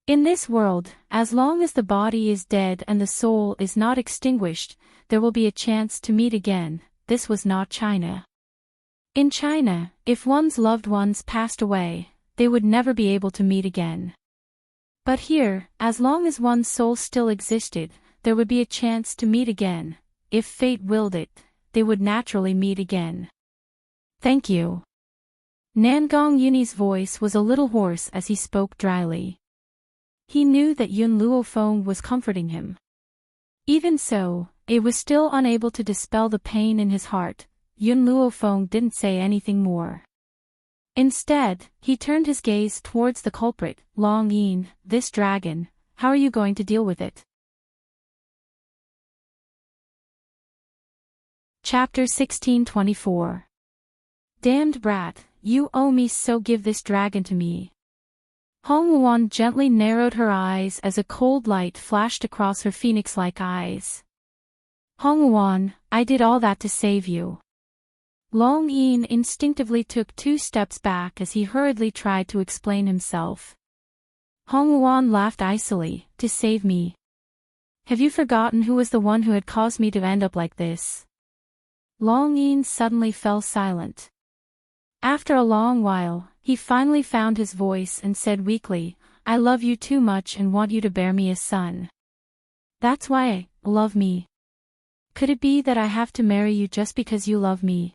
In this world, as long as the body is dead and the soul is not extinguished, there will be a chance to meet again. This was not China. In China, if one's loved ones passed away, they would never be able to meet again. But here, as long as one's soul still existed, there would be a chance to meet again. If fate willed it, they would naturally meet again. Thank you. Nangong Yuni's voice was a little hoarse as he spoke dryly. He knew that Yun Luofeng was comforting him. Even so, it was still unable to dispel the pain in his heart. Yun Luofeng didn't say anything more. Instead, he turned his gaze towards the culprit, Long Yin, this dragon. How are you going to deal with it? Chapter 1624. Damned brat, you owe me, so give this dragon to me. Hong Wuan gently narrowed her eyes as a cold light flashed across her phoenix-like eyes. Hong Wuan, I did all that to save you. Long Yin instinctively took 2 steps back as he hurriedly tried to explain himself. Hong Wuan laughed icily. To save me? Have you forgotten who was the one who had caused me to end up like this? Long Yin suddenly fell silent. After a long while, he finally found his voice and said weakly, I love you too much and want you to bear me a son. That's why, love me. Could it be that I have to marry you just because you love me?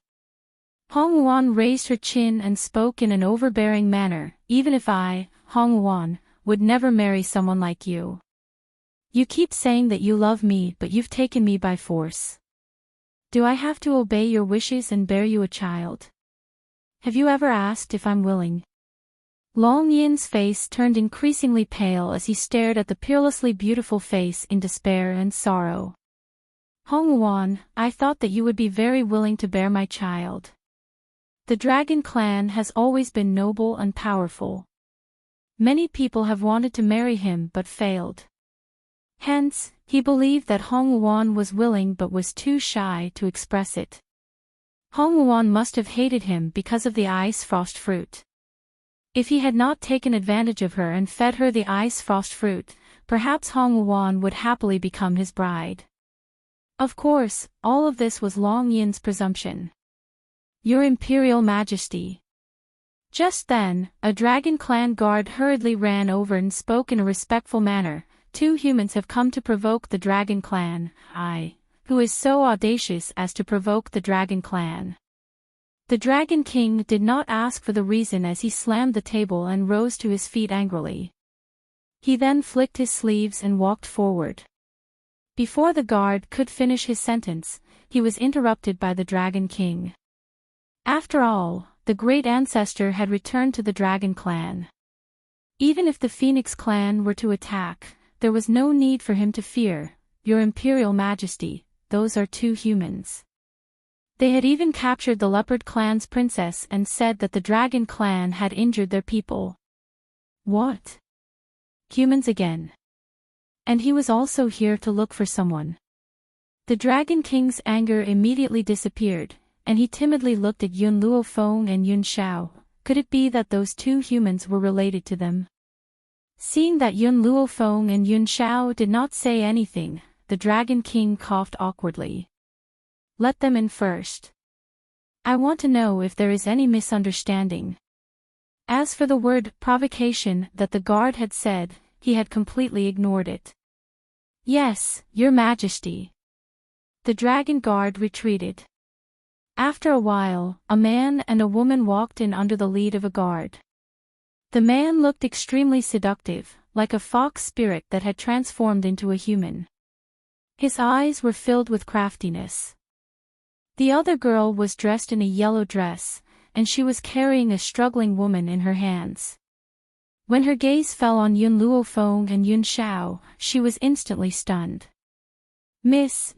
Hong Wuan raised her chin and spoke in an overbearing manner. Even if I, Hong Wuan, would never marry someone like you. You keep saying that you love me, but you've taken me by force. Do I have to obey your wishes and bear you a child? Have you ever asked if I'm willing? Long Yin's face turned increasingly pale as he stared at the peerlessly beautiful face in despair and sorrow. Hong Wuan, I thought that you would be very willing to bear my child. The Dragon Clan has always been noble and powerful. Many people have wanted to marry him but failed. Hence, he believed that Hong Wuan was willing but was too shy to express it. Hong Wuan must have hated him because of the ice frost fruit. If he had not taken advantage of her and fed her the ice frost fruit, perhaps Hong Wuan would happily become his bride. Of course, all of this was Long Yin's presumption. Your Imperial Majesty. Just then, a Dragon Clan guard hurriedly ran over and spoke in a respectful manner. 2 humans have come to provoke the Dragon Clan. Who is so audacious as to provoke the Dragon Clan? The Dragon King did not ask for the reason as he slammed the table and rose to his feet angrily. He then flicked his sleeves and walked forward. Before the guard could finish his sentence, he was interrupted by the Dragon King. After all, the great ancestor had returned to the Dragon Clan. Even if the Phoenix Clan were to attack, there was no need for him to fear. Your Imperial Majesty, those are 2 humans. They had even captured the Leopard Clan's princess and said that the Dragon Clan had injured their people. What? Humans again. And he was also here to look for someone. The Dragon King's anger immediately disappeared, and he timidly looked at Yun Luofeng and Yun Xiao. Could it be that those 2 humans were related to them? Seeing that Yun Luofeng and Yun Xiao did not say anything, the Dragon King coughed awkwardly. Let them in first. I want to know if there is any misunderstanding. As for the word provocation that the guard had said, he had completely ignored it. Yes, Your Majesty. The dragon guard retreated. After a while, a man and a woman walked in under the lead of a guard. The man looked extremely seductive, like a fox spirit that had transformed into a human. His eyes were filled with craftiness. The other girl was dressed in a yellow dress, and she was carrying a struggling woman in her hands. When her gaze fell on Yun Luofeng and Yun Xiao, she was instantly stunned. Miss,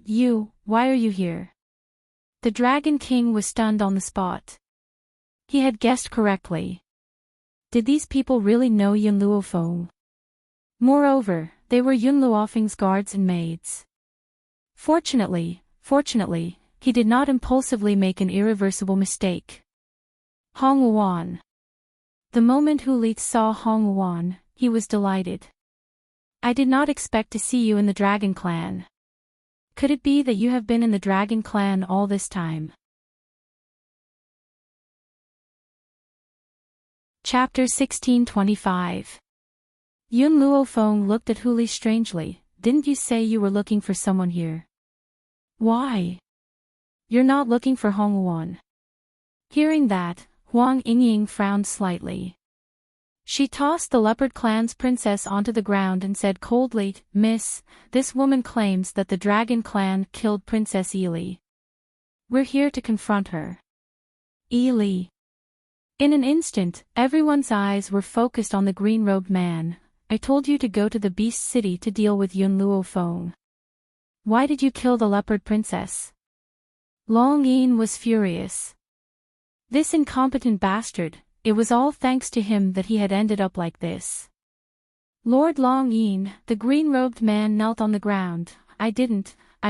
why are you here? The Dragon King was stunned on the spot. He had guessed correctly. Did these people really know Yun Luofeng? Moreover, they were Yun Luofeng's guards and maids. Fortunately, he did not impulsively make an irreversible mistake. Hong Wuan. The moment Hu Li saw Hong Wuan, he was delighted. I did not expect to see you in the Dragon Clan. Could it be that you have been in the Dragon Clan all this time? Chapter 1625. Yun Luofeng looked at Hu Li strangely. Didn't you say you were looking for someone here? Why? You're not looking for Hong Wuan. Hearing that, Huang Yingying frowned slightly. She tossed the Leopard Clan's princess onto the ground and said coldly, Miss, this woman claims that the Dragon Clan killed Princess Yi. We're here to confront her. Yi. In an instant, everyone's eyes were focused on the green-robed man. I told you to go to the Beast City to deal with Yun Luofeng. Why did you kill the Leopard Princess? Long Yin was furious. This incompetent bastard, it was all thanks to him that he had ended up like this. Lord Long Yin, the green-robed man knelt on the ground. I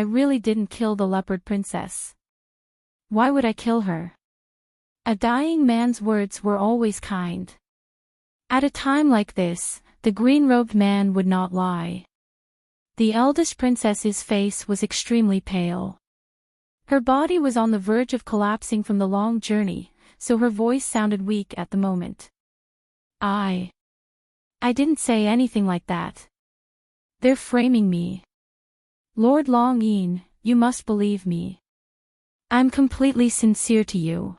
really didn't kill the Leopard Princess. Why would I kill her? A dying man's words were always kind. At a time like this, the green-robed man would not lie. The eldest princess's face was extremely pale. Her body was on the verge of collapsing from the long journey, so her voice sounded weak at the moment. I didn't say anything like that. They're framing me. Lord Long Yin, you must believe me. I'm completely sincere to you.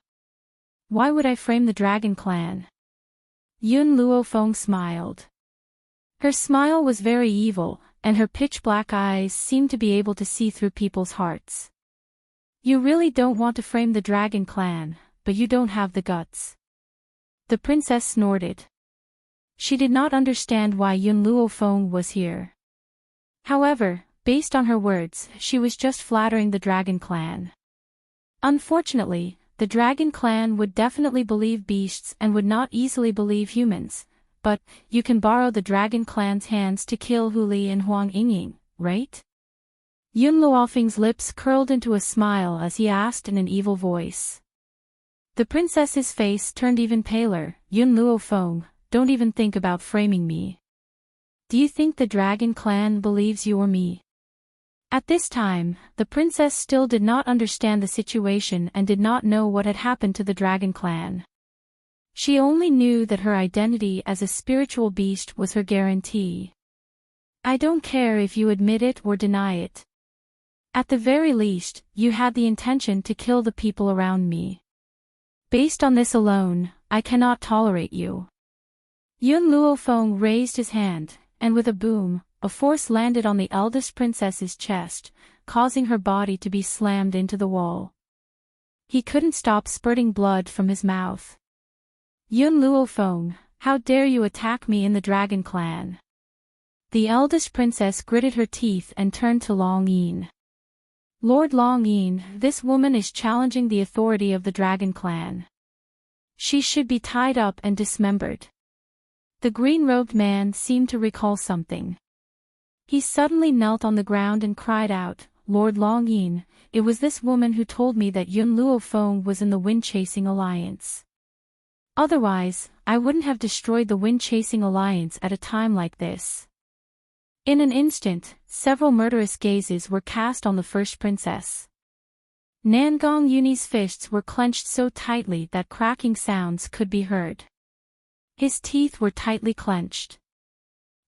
Why would I frame the Dragon Clan? Yun Luofeng smiled. Her smile was very evil, and her pitch-black eyes seemed to be able to see through people's hearts. You really don't want to frame the Dragon Clan, but you don't have the guts. The princess snorted. She did not understand why Yun Luofeng was here. However, based on her words, she was just flattering the Dragon Clan. Unfortunately, the Dragon Clan would definitely believe beasts and would not easily believe humans, but you can borrow the Dragon Clan's hands to kill Hu Li and Huang Yingying, right? Yun Luofeng's lips curled into a smile as he asked in an evil voice. The princess's face turned even paler. Yun Luofeng, don't even think about framing me. Do you think the Dragon Clan believes you or me? At this time, the princess still did not understand the situation and did not know what had happened to the Dragon Clan. She only knew that her identity as a spiritual beast was her guarantee. I don't care if you admit it or deny it. At the very least, you had the intention to kill the people around me. Based on this alone, I cannot tolerate you. Yun Luofeng raised his hand, and with a boom, a force landed on the eldest princess's chest, causing her body to be slammed into the wall. He couldn't stop spurting blood from his mouth. Yun Luofeng, how dare you attack me in the Dragon Clan? The eldest princess gritted her teeth and turned to Long Yin. Lord Long Yin, this woman is challenging the authority of the dragon clan. She should be tied up and dismembered. The green-robed man seemed to recall something. He suddenly knelt on the ground and cried out, Lord Long Yin, it was this woman who told me that Yun Luo Feng was in the Wind-Chasing Alliance. Otherwise, I wouldn't have destroyed the Wind-Chasing Alliance at a time like this. In an instant, several murderous gazes were cast on the first princess. Nangong Yuni's fists were clenched so tightly that cracking sounds could be heard. His teeth were tightly clenched.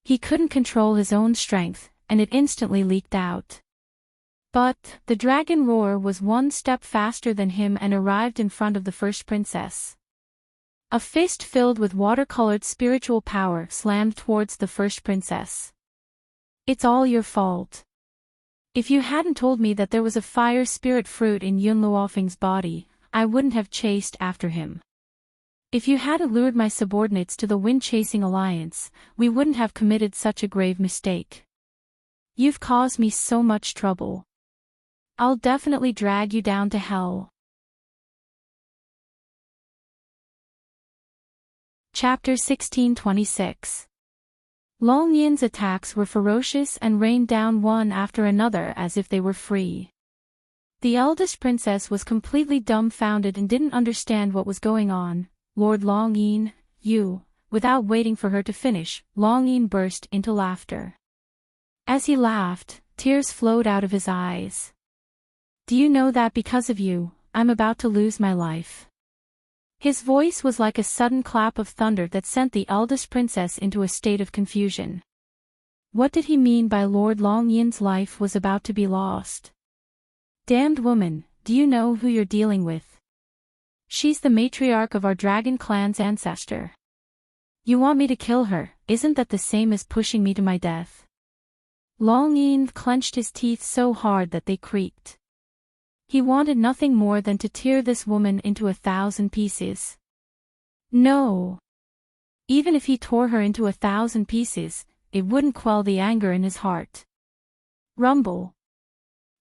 He couldn't control his own strength, and it instantly leaked out. But, the dragon roar was one step faster than him and arrived in front of the first princess. A fist filled with watercolored spiritual power slammed towards the first princess. It's all your fault. If you hadn't told me that there was a fire spirit fruit in Yun Luofeng's body, I wouldn't have chased after him. If you hadn't lured my subordinates to the Wind-Chasing Alliance, we wouldn't have committed such a grave mistake. You've caused me so much trouble. I'll definitely drag you down to hell. Chapter 1626. Long Yin's attacks were ferocious and rained down one after another as if they were free. The eldest princess was completely dumbfounded and didn't understand what was going on. Lord Long Yin, you, without waiting for her to finish, Long Yin burst into laughter. As he laughed, tears flowed out of his eyes. Do you know that because of you, I'm about to lose my life? His voice was like a sudden clap of thunder that sent the eldest princess into a state of confusion. What did he mean by Lord Long Yin's life was about to be lost? Damned woman, do you know who you're dealing with? She's the matriarch of our dragon clan's ancestor. You want me to kill her, isn't that the same as pushing me to my death? Long Yin clenched his teeth so hard that they creaked. He wanted nothing more than to tear this woman into 1,000 pieces. No. Even if he tore her into 1,000 pieces, it wouldn't quell the anger in his heart. Rumble.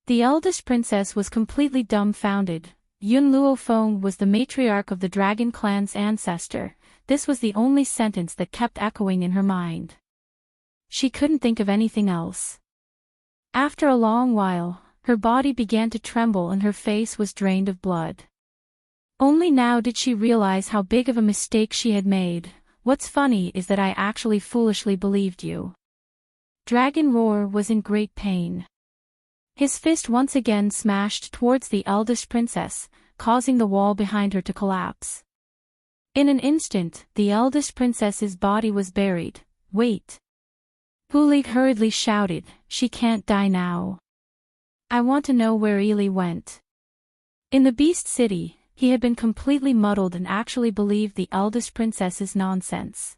The eldest princess was completely dumbfounded. Yun Luo Feng was the matriarch of the dragon clan's ancestor. This was the only sentence that kept echoing in her mind. She couldn't think of anything else. After a long while, her body began to tremble and her face was drained of blood. Only now did she realize how big of a mistake she had made. What's funny is that I actually foolishly believed you. Dragon Roar was in great pain. His fist once again smashed towards the eldest princess, causing the wall behind her to collapse. In an instant, the eldest princess's body was buried. Wait. Hulig hurriedly shouted, she can't die now. I want to know where Ili went. In the Beast City, he had been completely muddled and actually believed the eldest princess's nonsense.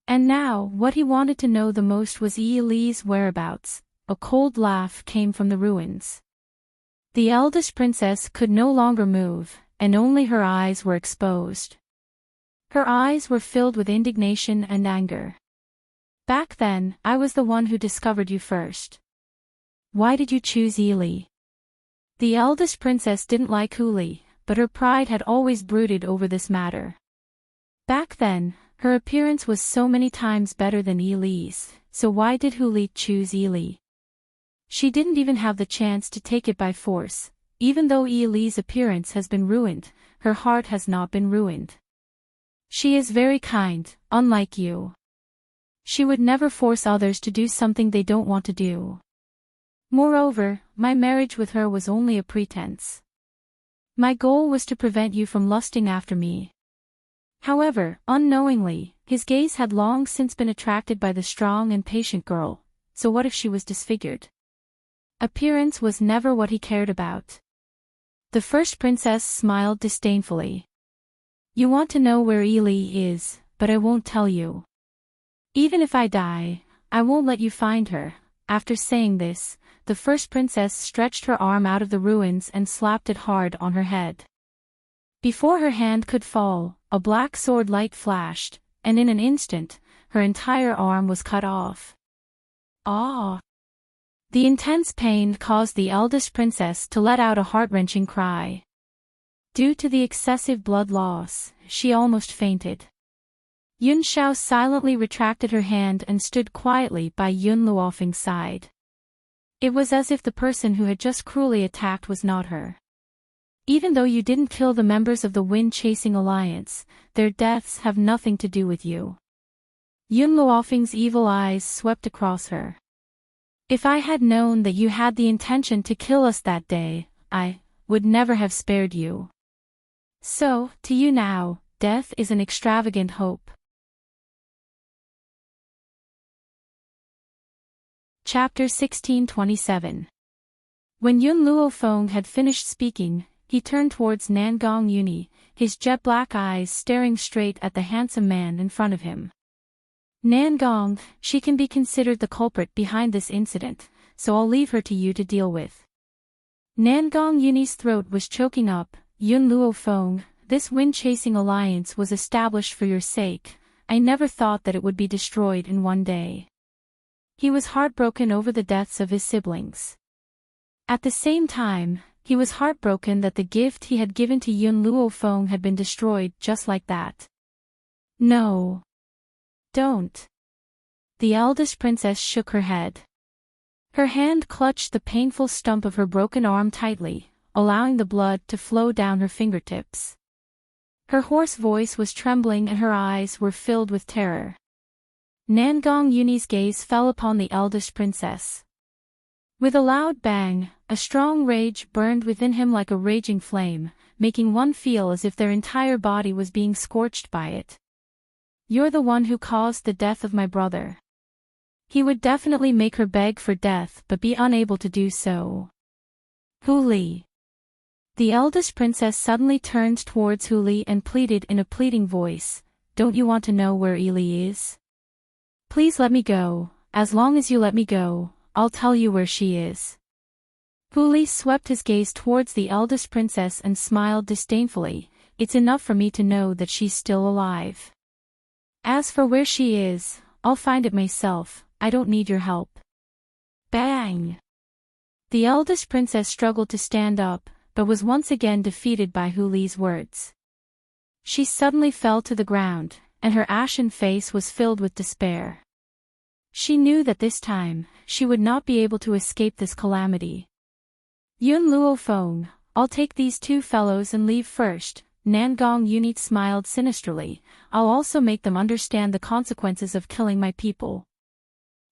And now, what he wanted to know the most was Ili's whereabouts. A cold laugh came from the ruins. The eldest princess could no longer move, and only her eyes were exposed. Her eyes were filled with indignation and anger. Back then, I was the one who discovered you first. Why did you choose Ili? The eldest princess didn't like Huli, but her pride had always brooded over this matter. Back then, her appearance was so many times better than Ili's, so why did Huli choose Ili? She didn't even have the chance to take it by force. Even though Ili's appearance has been ruined, her heart has not been ruined. She is very kind, unlike you. She would never force others to do something they don't want to do. Moreover, my marriage with her was only a pretense. My goal was to prevent you from lusting after me. However, unknowingly, his gaze had long since been attracted by the strong and patient girl, so what if she was disfigured? Appearance was never what he cared about. The first princess smiled disdainfully. You want to know where Ili is, but I won't tell you. Even if I die, I won't let you find her. After saying this, the first princess stretched her arm out of the ruins and slapped it hard on her head. Before her hand could fall, a black sword light flashed, and in an instant, her entire arm was cut off. Ah! The intense pain caused the eldest princess to let out a heart-wrenching cry. Due to the excessive blood loss, she almost fainted. Yun Xiao silently retracted her hand and stood quietly by Yun Luofeng's side. It was as if the person who had just cruelly attacked was not her. Even though you didn't kill the members of the Wind-Chasing Alliance, their deaths have nothing to do with you. Yun Luofeng's evil eyes swept across her. If I had known that you had the intention to kill us that day, I would never have spared you. So, to you now, death is an extravagant hope. Chapter 1627. When Yun Luofeng had finished speaking, he turned towards Nangong Yuni, his jet-black eyes staring straight at the handsome man in front of him. Nangong, she can be considered the culprit behind this incident, so I'll leave her to you to deal with. Nangong Yuni's throat was choking up. Yun Luofeng, this Wind-Chasing Alliance was established for your sake. I never thought that it would be destroyed in one day. He was heartbroken over the deaths of his siblings. At the same time, he was heartbroken that the gift he had given to Yun Luofeng had been destroyed just like that. No. Don't. The eldest princess shook her head. Her hand clutched the painful stump of her broken arm tightly, allowing the blood to flow down her fingertips. Her hoarse voice was trembling and her eyes were filled with terror. Nangong Yuni's gaze fell upon the eldest princess. With a loud bang, a strong rage burned within him like a raging flame, making one feel as if their entire body was being scorched by it. You're the one who caused the death of my brother. He would definitely make her beg for death but be unable to do so. Hu Li. The eldest princess suddenly turned towards Hu Li and pleaded in a pleading voice, don't you want to know where Li is? Please let me go. As long as you let me go, I'll tell you where she is. Hu Li swept his gaze towards the eldest princess and smiled disdainfully, it's enough for me to know that she's still alive. As for where she is, I'll find it myself, I don't need your help. Bang! The eldest princess struggled to stand up, but was once again defeated by Hu Li's words. She suddenly fell to the ground, and her ashen face was filled with despair. She knew that this time, she would not be able to escape this calamity. Yun Luofeng, I'll take these two fellows and leave first. Nangong Yuni smiled sinisterly, I'll also make them understand the consequences of killing my people.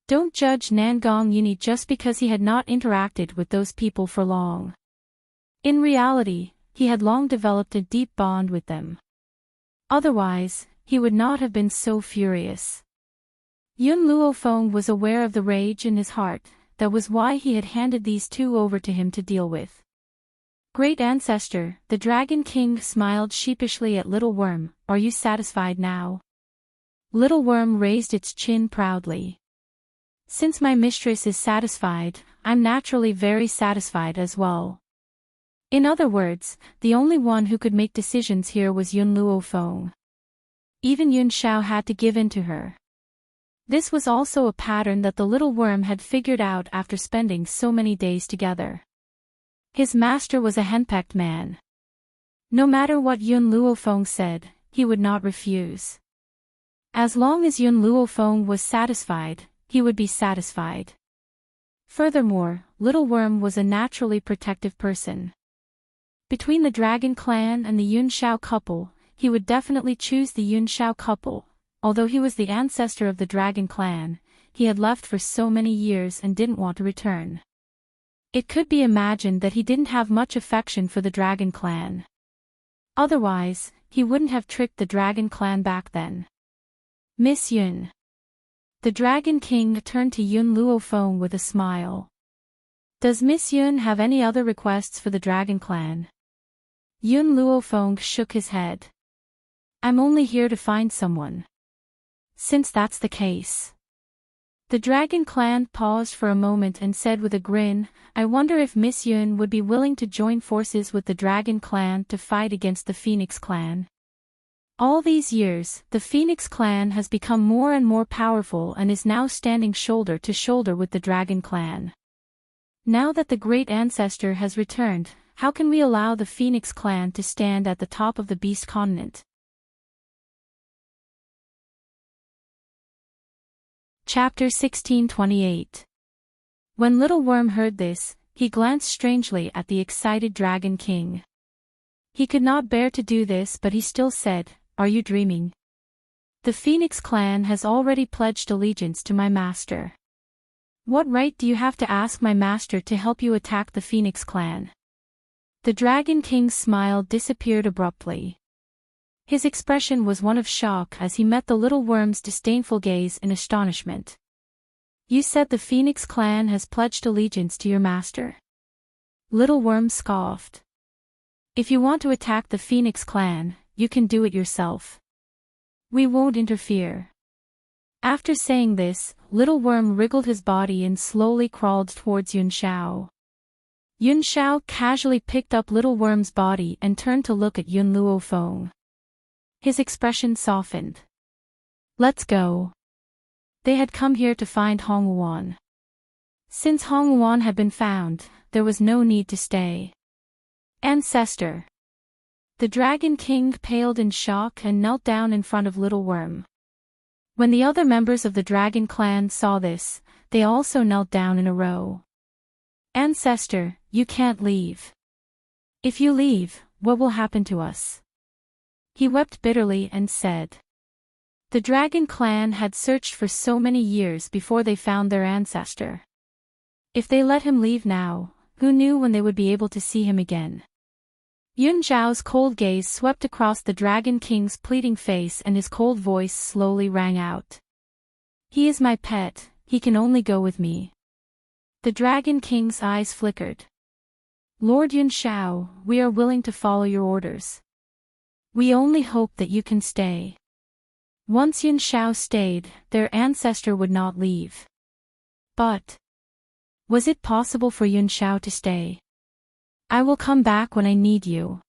Don't judge Nangong Yuni just because he had not interacted with those people for long. In reality, he had long developed a deep bond with them. Otherwise, he would not have been so furious. Yun Luofeng was aware of the rage in his heart, that was why he had handed these two over to him to deal with. Great Ancestor, the Dragon King smiled sheepishly at Little Worm, are you satisfied now? Little Worm raised its chin proudly. Since my mistress is satisfied, I'm naturally very satisfied as well. In other words, the only one who could make decisions here was Yun Luofeng. Even Yun Xiao had to give in to her. This was also a pattern that the Little Worm had figured out after spending so many days together. His master was a henpecked man. No matter what Yun Luofeng said, he would not refuse. As long as Yun Luofeng was satisfied, he would be satisfied. Furthermore, Little Worm was a naturally protective person. Between the Dragon Clan and the Yun Xiao couple, he would definitely choose the Yun Xiao couple. Although he was the ancestor of the Dragon Clan, he had left for so many years and didn't want to return. It could be imagined that he didn't have much affection for the Dragon Clan. Otherwise, he wouldn't have tricked the Dragon Clan back then. Miss Yun. The Dragon King turned to Yun Luofeng with a smile. Does Miss Yun have any other requests for the Dragon Clan? Yun Luofeng shook his head. I'm only here to find someone. Since that's the case. The Dragon Clan paused for a moment and said with a grin, I wonder if Miss Yun would be willing to join forces with the Dragon Clan to fight against the Phoenix Clan. All these years, the Phoenix clan has become more and more powerful and is now standing shoulder to shoulder with the Dragon clan. Now that the great ancestor has returned, how can we allow the Phoenix clan to stand at the top of the Beast continent? Chapter 1628. When Little Worm heard this, he glanced strangely at the excited Dragon King. He could not bear to do this, but he still said, "Are you dreaming? The Phoenix clan has already pledged allegiance to my master. What right do you have to ask my master to help you attack the Phoenix clan?" The Dragon King's smile disappeared abruptly. His expression was one of shock as he met the little worm's disdainful gaze in astonishment. "You said the Phoenix clan has pledged allegiance to your master?" Little Worm scoffed. "If you want to attack the Phoenix clan, you can do it yourself. We won't interfere." After saying this, Little Worm wriggled his body and slowly crawled towards Yun Xiao. Yun Xiao casually picked up Little Worm's body and turned to look at Yun Luo Feng. His expression softened. "Let's go." They had come here to find Hong Wuan. Since Hong Wuan had been found, there was no need to stay. "Ancestor." The Dragon King paled in shock and knelt down in front of Little Worm. When the other members of the Dragon clan saw this, they also knelt down in a row. "Ancestor, you can't leave. If you leave, what will happen to us?" He wept bitterly and said. The Dragon clan had searched for so many years before they found their ancestor. If they let him leave now, who knew when they would be able to see him again? Yun Zhao's cold gaze swept across the Dragon King's pleading face and his cold voice slowly rang out. "He is my pet, he can only go with me." The Dragon King's eyes flickered. "Lord Yun Xiao, we are willing to follow your orders. We only hope that you can stay." Once Yun Xiao stayed, their ancestor would not leave. But was it possible for Yun Xiao to stay? "I will come back when I need you."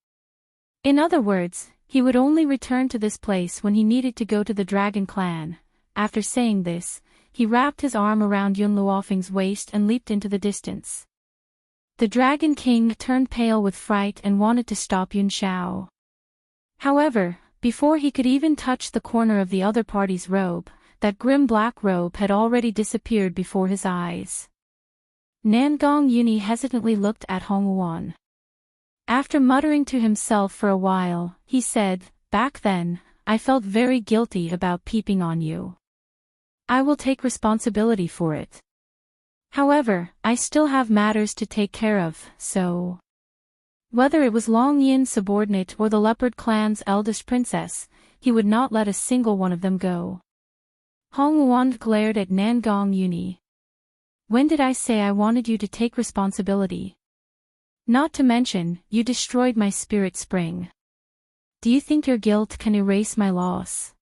In other words, he would only return to this place when he needed to go to the Dragon clan. After saying this, he wrapped his arm around Yun Luofeng's waist and leaped into the distance. The Dragon King turned pale with fright and wanted to stop Yun Xiao. However, before he could even touch the corner of the other party's robe, that grim black robe had already disappeared before his eyes. Nangong Yuni hesitantly looked at Hong Wuan. After muttering to himself for a while, he said, "Back then, I felt very guilty about peeping on you. I will take responsibility for it. However, I still have matters to take care of, so..." Whether it was Long Yin's subordinate or the Leopard clan's eldest princess, he would not let a single one of them go. Hong Wuan glared at Nangong Yuni. "When did I say I wanted you to take responsibility? Not to mention, you destroyed my spirit spring. Do you think your guilt can erase my loss?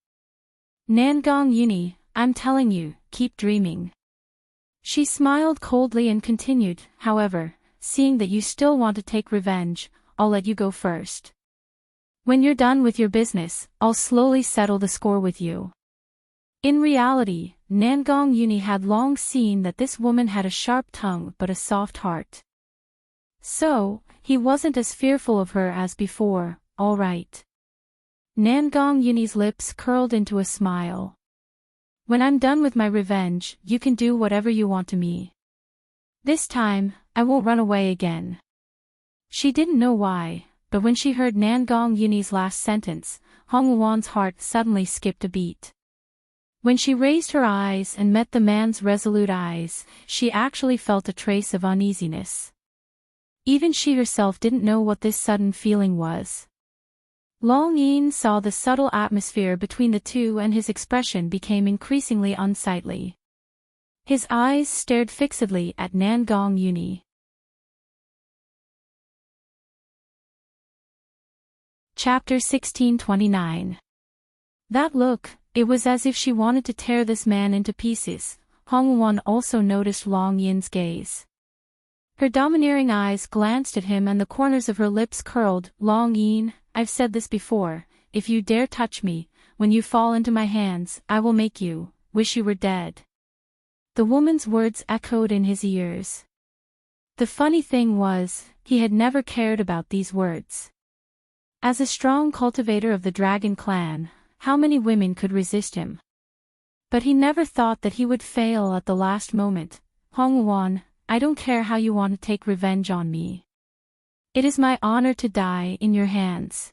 Nangong Yuni, I'm telling you, keep dreaming." She smiled coldly and continued, "However, seeing that you still want to take revenge, I'll let you go first. When you're done with your business, I'll slowly settle the score with you." In reality, Nangong Yuni had long seen that this woman had a sharp tongue but a soft heart. So, he wasn't as fearful of her as before. "All right." Nangong Yuni's lips curled into a smile. "When I'm done with my revenge, you can do whatever you want to me. This time, I won't run away again." She didn't know why, but when she heard Nangong Yuni's last sentence, Hong Wuan's heart suddenly skipped a beat. When she raised her eyes and met the man's resolute eyes, she actually felt a trace of uneasiness. Even she herself didn't know what this sudden feeling was. Long Yin saw the subtle atmosphere between the two and his expression became increasingly unsightly. His eyes stared fixedly at Nangong Yuni. Chapter 1629. That look, it was as if she wanted to tear this man into pieces. Hong Wuan also noticed Long Yin's gaze. Her domineering eyes glanced at him and the corners of her lips curled. "Long Yin, I've said this before, if you dare touch me, when you fall into my hands, I will make you wish you were dead." The woman's words echoed in his ears. The funny thing was, he had never cared about these words. As a strong cultivator of the dragon clan, how many women could resist him? But he never thought that he would fail at the last moment. "Hong Wan, I don't care how you want to take revenge on me. It is my honor to die in your hands."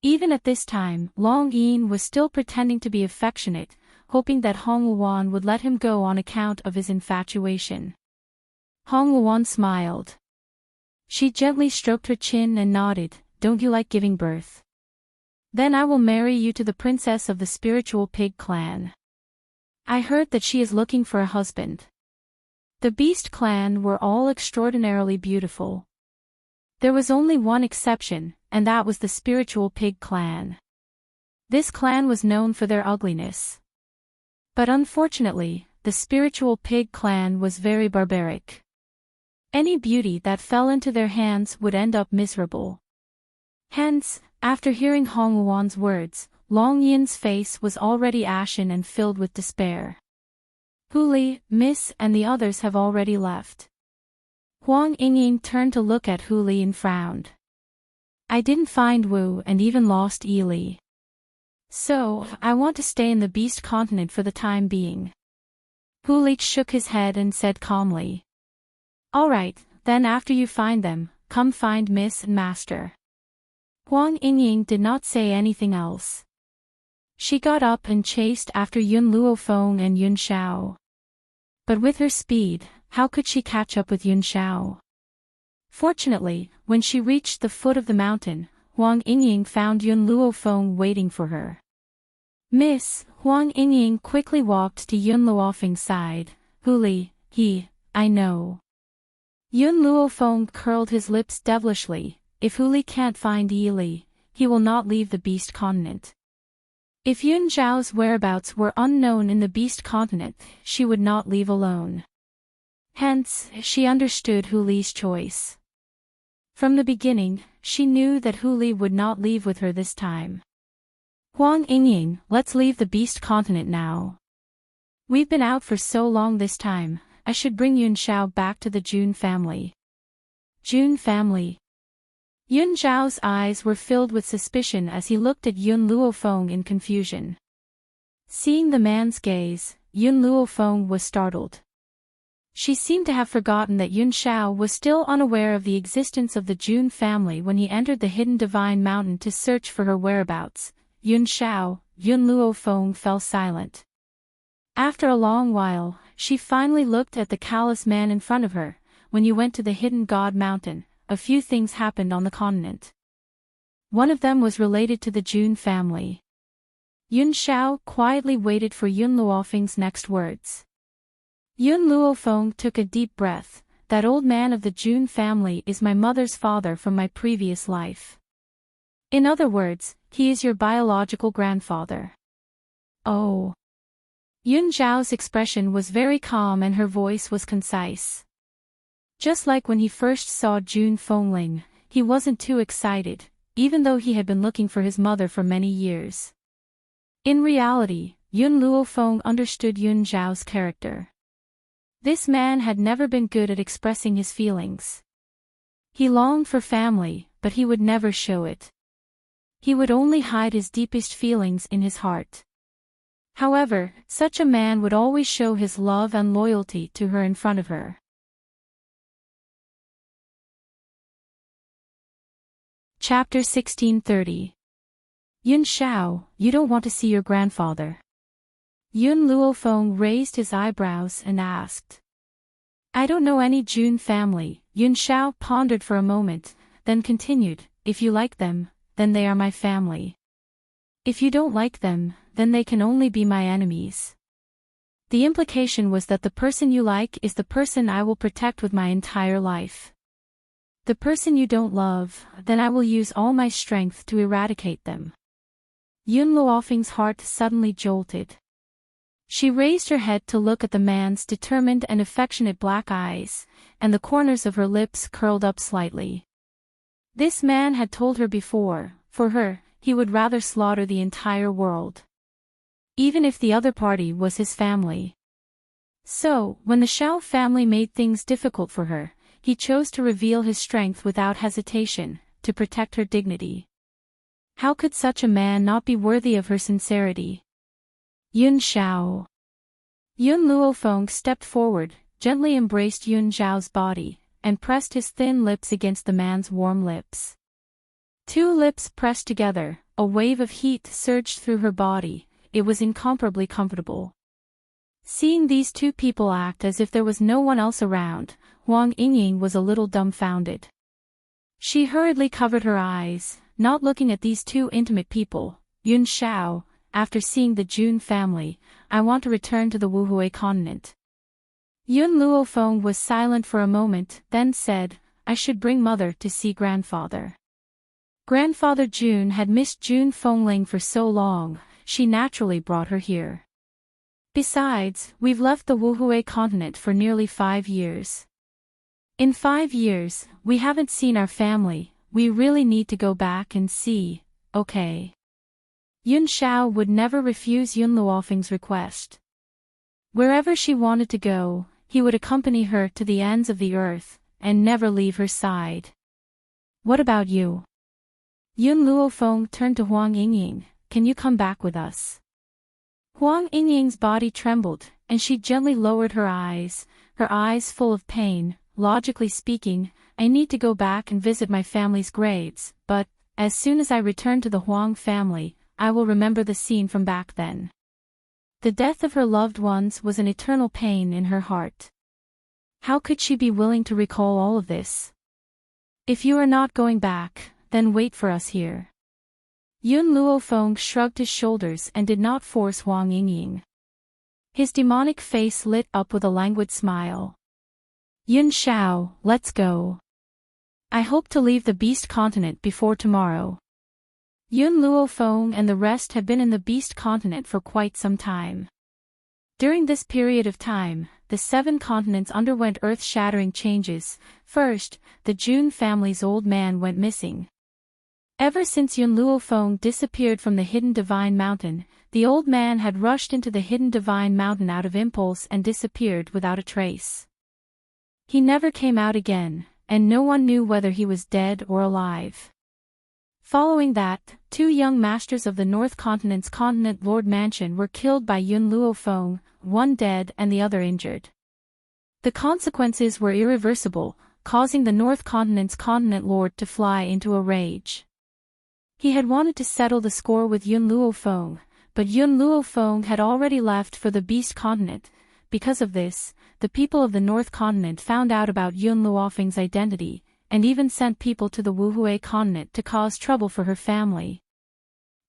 Even at this time, Long Yin was still pretending to be affectionate, hoping that Hong Wan would let him go on account of his infatuation. Hong Wan smiled. She gently stroked her chin and nodded. "Don't you like giving birth? Then I will marry you to the princess of the spiritual pig clan. I heard that she is looking for a husband." The beast clan were all extraordinarily beautiful. There was only one exception, and that was the spiritual pig clan. This clan was known for their ugliness. But unfortunately, the spiritual pig clan was very barbaric. Any beauty that fell into their hands would end up miserable. Hence, after hearing Hong Wan's words, Long Yin's face was already ashen and filled with despair. "Huli, Miss, and the others have already left." Huang Yingying turned to look at Huli and frowned. "I didn't find Wu and even lost Yili. So, I want to stay in the beast continent for the time being." Huli shook his head and said calmly. "All right, then after you find them, come find Miss and Master." Huang Yingying did not say anything else. She got up and chased after Yun Luofeng and Yun Xiao. But with her speed, how could she catch up with Yun Xiao? Fortunately, when she reached the foot of the mountain, Huang Yingying found Yun Luofeng waiting for her. "Miss," Huang Yingying quickly walked to Yun Luofeng's side. "Huli, I know." Yun Luofeng curled his lips devilishly. "If Huli can't find Yili, he will not leave the beast continent." If Yun Zhao's whereabouts were unknown in the beast continent, she would not leave alone. Hence, she understood Huli's choice. From the beginning, she knew that Huli would not leave with her this time. "Huang Yingying, let's leave the beast continent now. We've been out for so long this time, I should bring Yun Xiao back to the Jun family." Jun family. Yun Zhao's eyes were filled with suspicion as he looked at Yun Luofeng in confusion. Seeing the man's gaze, Yun Luofeng was startled. She seemed to have forgotten that Yun Xiao was still unaware of the existence of the Jun family when he entered the hidden divine mountain to search for her whereabouts. Yun Luofeng fell silent. After a long while, she finally looked at the callous man in front of her. "When you went to the hidden god mountain, a few things happened on the continent. One of them was related to the Jun family." Yun Xiao quietly waited for Yun Luofeng's next words. Yun Luofeng took a deep breath. "That old man of the Jun family is my mother's father from my previous life. In other words, he is your biological grandfather." "Oh." Yun Zhao's expression was very calm and her voice was concise. Just like when he first saw Jun Fengling, he wasn't too excited, even though he had been looking for his mother for many years. In reality, Yun Luofeng understood Yun Zhao's character. This man had never been good at expressing his feelings. He longed for family, but he would never show it. He would only hide his deepest feelings in his heart. However, such a man would always show his love and loyalty to her in front of her. Chapter 1630. Yun Xiao, you don't want to see your grandfather? Yun Luofeng raised his eyebrows and asked. I don't know any Jun family. Yun Xiao pondered for a moment, then continued, if you like them, then they are my family. If you don't like them, then they can only be my enemies. The implication was that the person you like is the person I will protect with my entire life. The person you don't love, then I will use all my strength to eradicate them. Yun Luofeng's heart suddenly jolted. She raised her head to look at the man's determined and affectionate black eyes, and the corners of her lips curled up slightly. This man had told her before, for her, he would rather slaughter the entire world. Even if the other party was his family. So, when the Shao family made things difficult for her, he chose to reveal his strength without hesitation, to protect her dignity. How could such a man not be worthy of her sincerity? Yun Xiao. Yun Luofeng stepped forward, gently embraced Yun Xiao's body, and pressed his thin lips against the man's warm lips. Two lips pressed together, a wave of heat surged through her body. It was incomparably comfortable. Seeing these two people act as if there was no one else around, Huang Yingying was a little dumbfounded. She hurriedly covered her eyes, not looking at these two intimate people. Yun Xiao, after seeing the Jun family, I want to return to the Wuhui continent. Yun Luofeng was silent for a moment, then said, I should bring mother to see grandfather. Grandfather Jun had missed Jun Fengling for so long, she naturally brought her here. Besides, we've left the Wuhui continent for nearly 5 years. In 5 years, we haven't seen our family, we really need to go back and see, okay? Yun Xiao would never refuse Yun Luofeng's request. Wherever she wanted to go, he would accompany her to the ends of the earth, and never leave her side. What about you? Yun Luofeng turned to Huang Yingying, can you come back with us? Huang Yingying's body trembled, and she gently lowered her eyes full of pain. Logically speaking, I need to go back and visit my family's graves, but, as soon as I return to the Huang family, I will remember the scene from back then. The death of her loved ones was an eternal pain in her heart. How could she be willing to recall all of this? If you are not going back, then wait for us here. Yun Luofeng shrugged his shoulders and did not force Huang Yingying. His demonic face lit up with a languid smile. Yun Xiao, let's go. I hope to leave the Beast Continent before tomorrow. Yun Luofeng and the rest have been in the Beast Continent for quite some time. During this period of time, the 7 continents underwent earth-shattering changes. First, the Jun family's old man went missing. Ever since Yun Luofeng disappeared from the Hidden Divine Mountain, the old man had rushed into the Hidden Divine Mountain out of impulse and disappeared without a trace. He never came out again, and no one knew whether he was dead or alive. Following that, 2 young masters of the North Continent's Continent Lord Mansion were killed by Yun Luofeng, one dead and the other injured. The consequences were irreversible, causing the North Continent's Continent Lord to fly into a rage. He had wanted to settle the score with Yun Luofeng, but Yun Luofeng had already left for the Beast Continent. Because of this, the people of the North Continent found out about Yun Luofeng's identity, and even sent people to the Wuhui Continent to cause trouble for her family.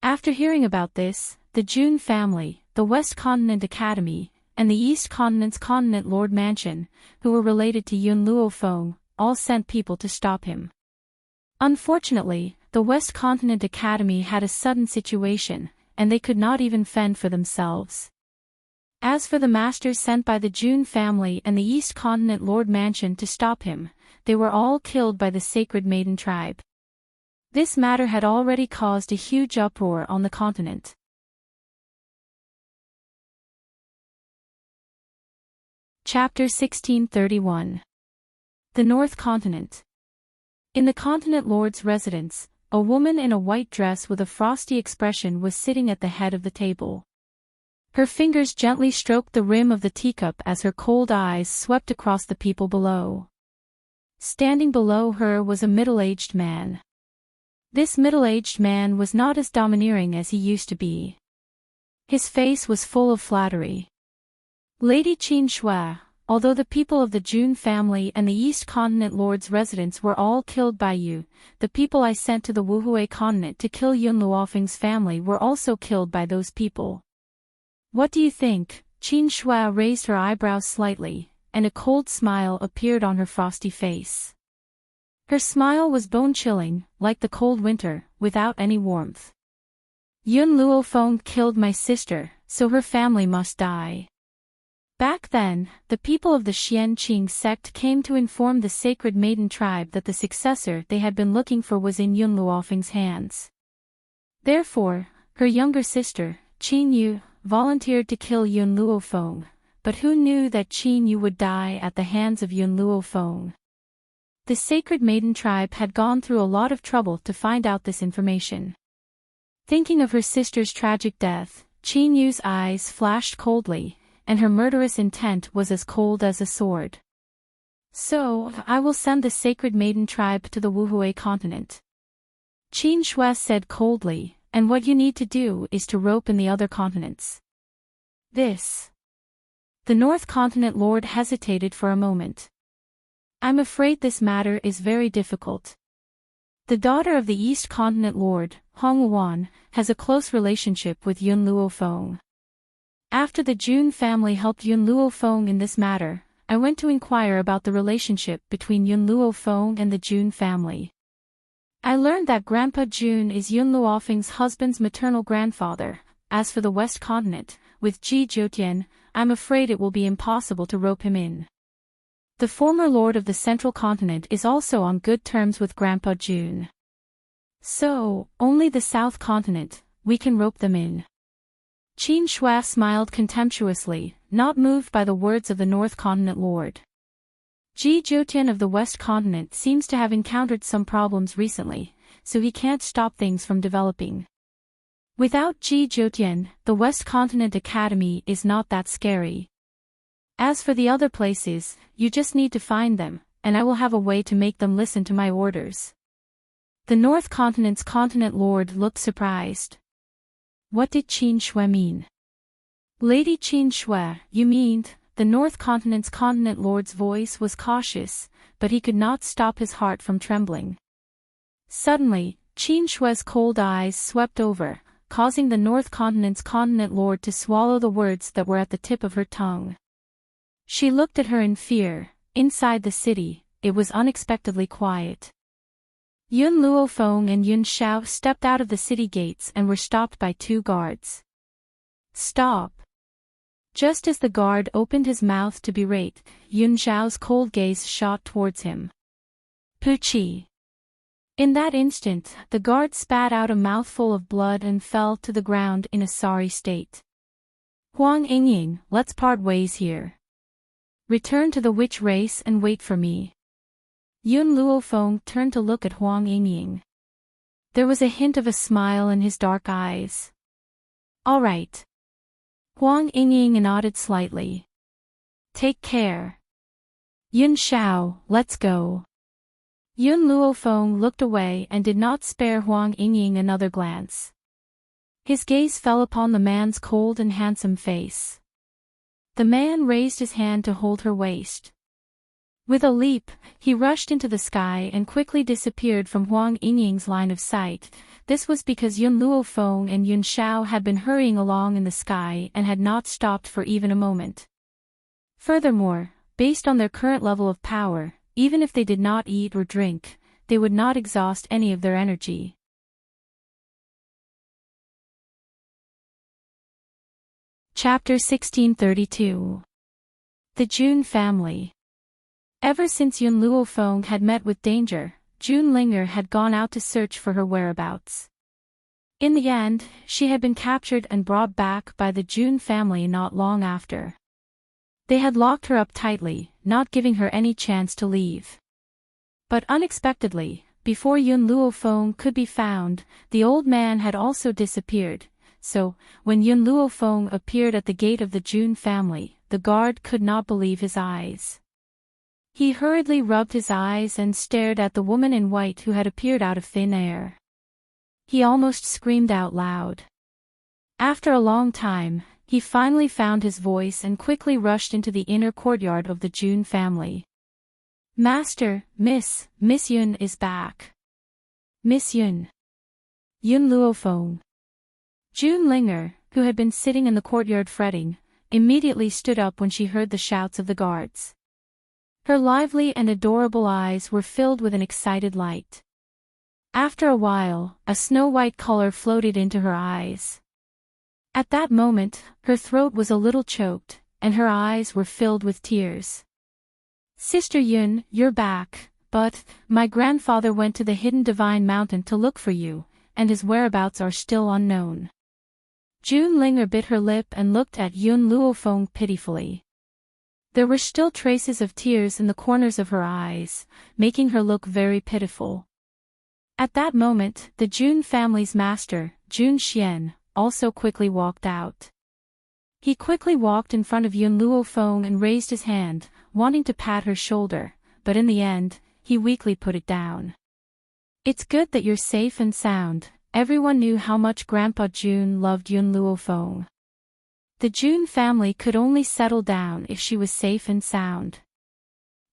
After hearing about this, the Jun family, the West Continent Academy, and the East Continent's Continent Lord Mansion, who were related to Yun Luofeng, all sent people to stop him. Unfortunately, the West Continent Academy had a sudden situation, and they could not even fend for themselves. As for the masters sent by the Jun family and the East Continent Lord Mansion to stop him, they were all killed by the Sacred Maiden tribe. This matter had already caused a huge uproar on the continent. Chapter 1631. The North Continent. In the Continent Lord's residence, a woman in a white dress with a frosty expression was sitting at the head of the table. Her fingers gently stroked the rim of the teacup as her cold eyes swept across the people below. Standing below her was a middle-aged man. This middle-aged man was not as domineering as he used to be. His face was full of flattery. Lady Qin Shui, although the people of the Jun family and the East Continent Lord's residents were all killed by you, the people I sent to the Wuhui Continent to kill Yun Luofeng's family were also killed by those people. What do you think? Qin Shui raised her eyebrows slightly, and a cold smile appeared on her frosty face. Her smile was bone-chilling, like the cold winter, without any warmth. Yun Luofeng killed my sister, so her family must die. Back then, the people of the Xianqing sect came to inform the Sacred Maiden tribe that the successor they had been looking for was in Yun Luofeng's hands. Therefore, her younger sister, Qin Yu, volunteered to kill Yun Luofeng, but who knew that Qin Yu would die at the hands of Yun Luofeng? The sacred maiden tribe had gone through a lot of trouble to find out this information. Thinking of her sister's tragic death, Qin Yu's eyes flashed coldly, and her murderous intent was as cold as a sword. So, I will send the sacred maiden tribe to the Wuhui continent. Qin Shui said coldly, and what you need to do is to rope in the other continents. This. The North Continent Lord hesitated for a moment. I'm afraid this matter is very difficult. The daughter of the East Continent Lord, Hong Wan, has a close relationship with Yun Luofeng. After the Jun family helped Yun Luofeng in this matter, I went to inquire about the relationship between Yun Luofeng and the Jun family. I learned that Grandpa Jun is Yun Luofeng's husband's maternal grandfather. As for the West Continent, with Ji Jiutian, I'm afraid it will be impossible to rope him in. The former lord of the Central Continent is also on good terms with Grandpa Jun. So, only the South Continent, we can rope them in. Qin Shui smiled contemptuously, not moved by the words of the North Continent Lord. Ji Jiutian of the West Continent seems to have encountered some problems recently, so he can't stop things from developing. Without Ji Jiutian, the West Continent Academy is not that scary. As for the other places, you just need to find them, and I will have a way to make them listen to my orders. The North Continent's Continent Lord looked surprised. What did Qin Shui mean? Lady Qin Shui, you mean, the North Continent's Continent Lord's voice was cautious, but he could not stop his heart from trembling. Suddenly, Qin Shui's cold eyes swept over, causing the North Continent's Continent Lord to swallow the words that were at the tip of her tongue. She looked at her in fear. Inside the city, it was unexpectedly quiet. Yun Luofeng and Yun Xiao stepped out of the city gates and were stopped by two guards. Stop! Just as the guard opened his mouth to berate, Yun Xiao's cold gaze shot towards him. Puchi! In that instant, the guard spat out a mouthful of blood and fell to the ground in a sorry state. Huang Yingying, let's part ways here. Return to the witch race and wait for me. Yun Luofeng turned to look at Huang Yingying. There was a hint of a smile in his dark eyes. All right. Huang Yingying nodded slightly. Take care. Yun Xiao, let's go. Yun Luofeng looked away and did not spare Huang Yingying another glance. His gaze fell upon the man's cold and handsome face. The man raised his hand to hold her waist. With a leap, he rushed into the sky and quickly disappeared from Huang Yingying's line of sight. This was because Yun Luofeng and Yun Xiao had been hurrying along in the sky and had not stopped for even a moment. Furthermore, based on their current level of power, even if they did not eat or drink, they would not exhaust any of their energy. Chapter 1632. The Jun Family. Ever since Yun Luofeng had met with danger, Jun Linger had gone out to search for her whereabouts. In the end, she had been captured and brought back by the Jun family not long after. They had locked her up tightly, not giving her any chance to leave. But unexpectedly, before Yun Luofeng could be found, the old man had also disappeared. So, when Yun Luofeng appeared at the gate of the Jun family, the guard could not believe his eyes. He hurriedly rubbed his eyes and stared at the woman in white who had appeared out of thin air. He almost screamed out loud. After a long time, he finally found his voice and quickly rushed into the inner courtyard of the Jun family. Master, Miss Yun is back. Miss Yun. Yun Luofeng. Jun Linger, who had been sitting in the courtyard fretting, immediately stood up when she heard the shouts of the guards. Her lively and adorable eyes were filled with an excited light. After a while, a snow-white color floated into her eyes. At that moment, her throat was a little choked, and her eyes were filled with tears. Sister Yun, you're back, but my grandfather went to the hidden divine mountain to look for you, and his whereabouts are still unknown. June Linger bit her lip and looked at Yun Luofeng pitifully. There were still traces of tears in the corners of her eyes, making her look very pitiful. At that moment, the Jun family's master, Jun Xian, also quickly walked out. He quickly walked in front of Yun Luofeng and raised his hand, wanting to pat her shoulder, but in the end, he weakly put it down. It's good that you're safe and sound. Everyone knew how much Grandpa Jun loved Yun Luofeng. The Jun family could only settle down if she was safe and sound.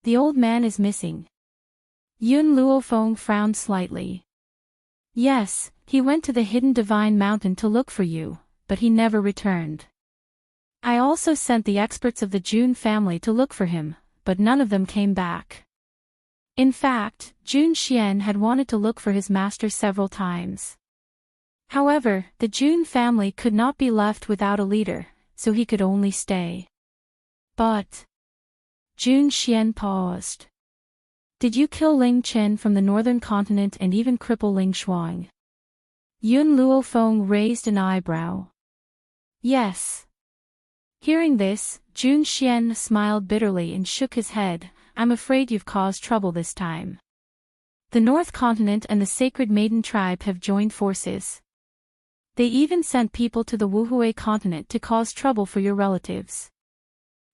The old man is missing. Yun Luofeng frowned slightly. Yes, he went to the hidden divine mountain to look for you, but he never returned. I also sent the experts of the Jun family to look for him, but none of them came back. In fact, Jun Xian had wanted to look for his master several times. However, the Jun family could not be left without a leader, so he could only stay. But Jun Xian paused. Did you kill Ling Chen from the northern continent and even cripple Ling Shuang? Yun Luofeng raised an eyebrow. Yes. Hearing this, Jun Xian smiled bitterly and shook his head. I'm afraid you've caused trouble this time. The North Continent and the Sacred Maiden Tribe have joined forces. They even sent people to the Wuhui continent to cause trouble for your relatives.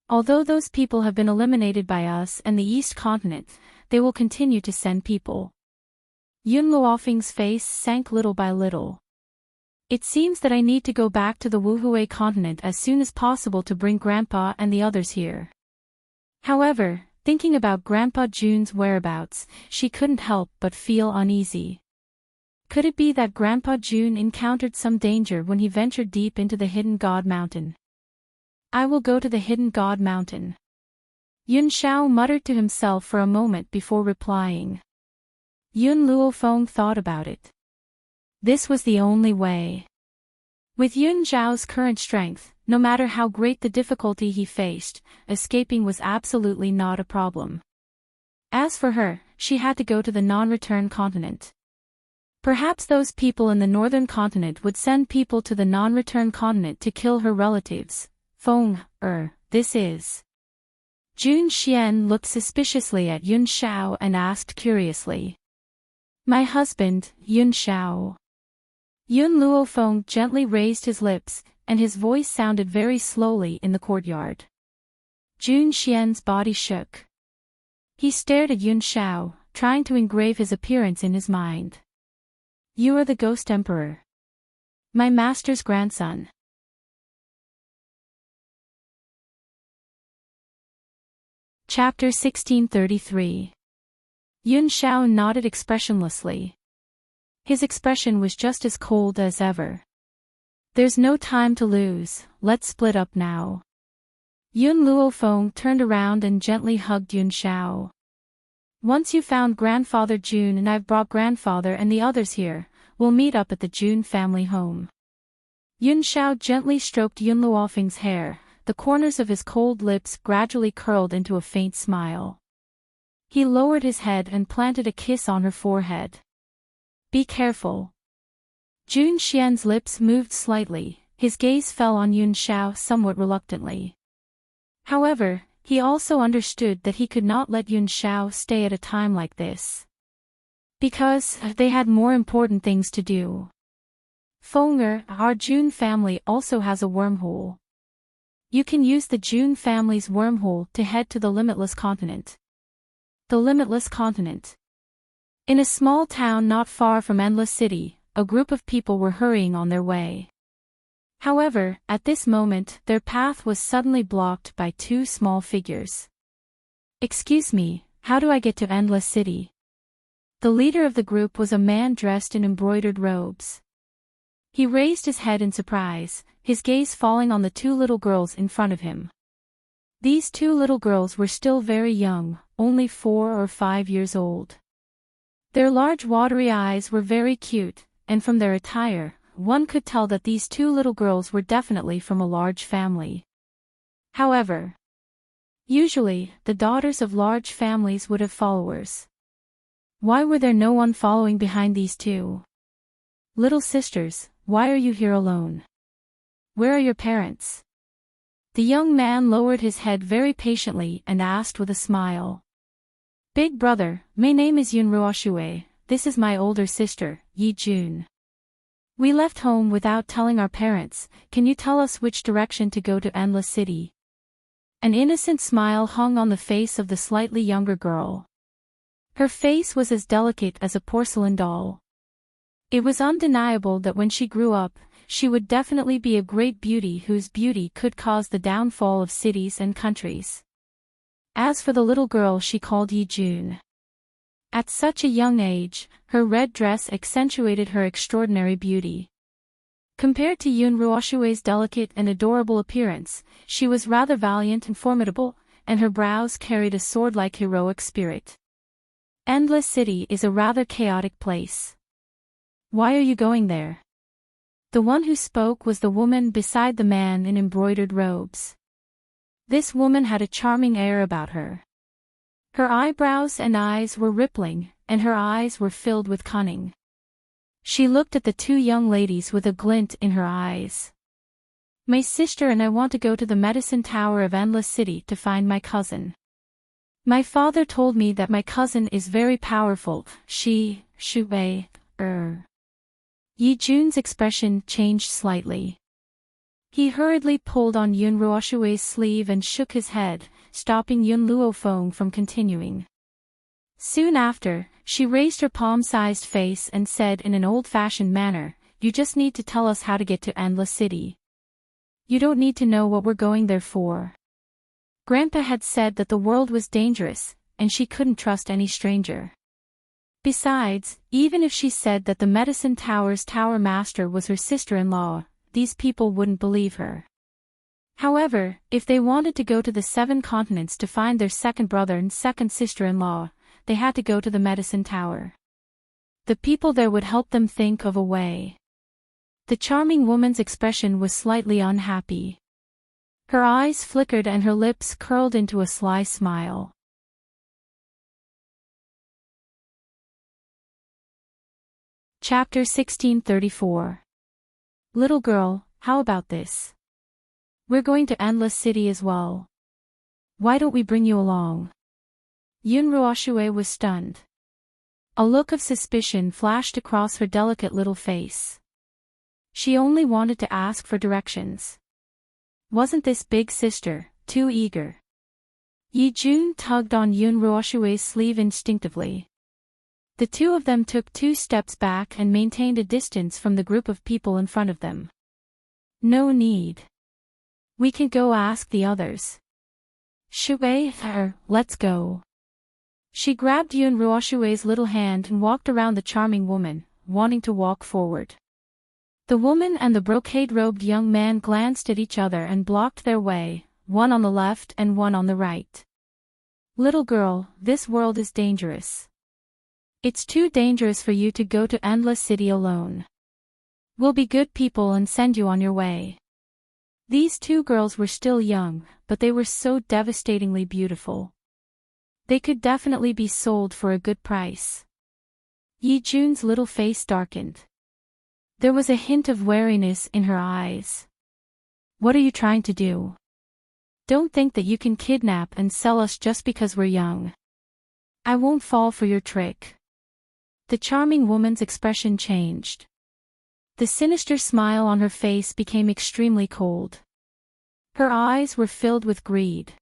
Although those people have been eliminated by us and the East Continent, they will continue to send people. Yun Luofeng's face sank little by little. It seems that I need to go back to the Wuhui continent as soon as possible to bring Grandpa and the others here. However, thinking about Grandpa Jun's whereabouts, she couldn't help but feel uneasy. Could it be that Grandpa Jun encountered some danger when he ventured deep into the Hidden God Mountain? I will go to the Hidden God Mountain. Yun Shao muttered to himself for a moment before replying. Yun Luofeng thought about it. This was the only way. With Yun Zhao's current strength, no matter how great the difficulty he faced, escaping was absolutely not a problem. As for her, she had to go to the non-return continent. Perhaps those people in the northern continent would send people to the non-return continent to kill her relatives. This is. Jun Xian looked suspiciously at Yun Shao and asked curiously. My husband, Yun Shao. Yun Luofeng gently raised his lips, and his voice sounded very slowly in the courtyard. Jun Xian's body shook. He stared at Yun Shao, trying to engrave his appearance in his mind. You are the Ghost Emperor. My master's grandson. Chapter 1633. Yun Shao nodded expressionlessly. His expression was just as cold as ever. There's no time to lose, let's split up now. Yun Luofeng turned around and gently hugged Yun Shao. Once you found Grandfather Jun and I've brought Grandfather and the others here, we'll meet up at the Jun family home. Yun Shao gently stroked Yun Luofeng's hair, the corners of his cold lips gradually curled into a faint smile. He lowered his head and planted a kiss on her forehead. Be careful. Jun Xian's lips moved slightly, his gaze fell on Yun Shao somewhat reluctantly. However, he also understood that he could not let Yun Shao stay at a time like this. Because they had more important things to do. Our Jun family also has a wormhole. You can use the Jun family's wormhole to head to the Limitless Continent. The Limitless Continent. In a small town not far from Endless City, a group of people were hurrying on their way. However, at this moment, their path was suddenly blocked by two small figures. Excuse me, how do I get to Endless City? The leader of the group was a man dressed in embroidered robes. He raised his head in surprise, his gaze falling on the two little girls in front of him. These two little girls were still very young, only 4 or 5 years old. Their large watery eyes were very cute, and from their attire, one could tell that these two little girls were definitely from a large family. However, usually, the daughters of large families would have followers. Why were there no one following behind these two? Little sisters, why are you here alone? Where are your parents? The young man lowered his head very patiently and asked with a smile. Big brother, my name is Yun Ruoshue, this is my older sister, Yi Jun. We left home without telling our parents, can you tell us which direction to go to Endless City? An innocent smile hung on the face of the slightly younger girl. Her face was as delicate as a porcelain doll. It was undeniable that when she grew up, she would definitely be a great beauty whose beauty could cause the downfall of cities and countries. As for the little girl she called Yi Jun. At such a young age, her red dress accentuated her extraordinary beauty. Compared to Yun Ruoshue's delicate and adorable appearance, she was rather valiant and formidable, and her brows carried a sword-like heroic spirit. Endless City is a rather chaotic place. Why are you going there? The one who spoke was the woman beside the man in embroidered robes. This woman had a charming air about her. Her eyebrows and eyes were rippling, and her eyes were filled with cunning. She looked at the two young ladies with a glint in her eyes. My sister and I want to go to the medicine tower of Endless City to find my cousin. My father told me that my cousin is very powerful, Yi Jun's expression changed slightly. He hurriedly pulled on Yun Ruoshue's sleeve and shook his head, stopping Yun Luofeng from continuing. Soon after, she raised her palm-sized face and said in an old-fashioned manner, you just need to tell us how to get to Endless City. You don't need to know what we're going there for. Grandpa had said that the world was dangerous, and she couldn't trust any stranger. Besides, even if she said that the Medicine Tower's tower master was her sister-in-law, these people wouldn't believe her. However, if they wanted to go to the 7 continents to find their second brother and second sister-in-law, they had to go to the Medicine Tower. The people there would help them think of a way. The charming woman's expression was slightly unhappy. Her eyes flickered and her lips curled into a sly smile. Chapter 1634. Little girl, how about this? We're going to Endless City as well. Why don't we bring you along? Yun Ruoshue was stunned. A look of suspicion flashed across her delicate little face. She only wanted to ask for directions. Wasn't this big sister too eager? Yi Jun tugged on Yun Ruoshue's sleeve instinctively. The two of them took 2 steps back and maintained a distance from the group of people in front of them. No need. We can go ask the others. Let's go. She grabbed Yun Ruoshue's little hand and walked around the charming woman, wanting to walk forward. The woman and the brocade-robed young man glanced at each other and blocked their way, one on the left and one on the right. Little girl, this world is dangerous. It's too dangerous for you to go to Endless City alone. We'll be good people and send you on your way. These 2 girls were still young, but they were so devastatingly beautiful. They could definitely be sold for a good price. Yi Jun's little face darkened. There was a hint of wariness in her eyes. What are you trying to do? Don't think that you can kidnap and sell us just because we're young. I won't fall for your trick. The charming woman's expression changed. The sinister smile on her face became extremely cold. Her eyes were filled with greed.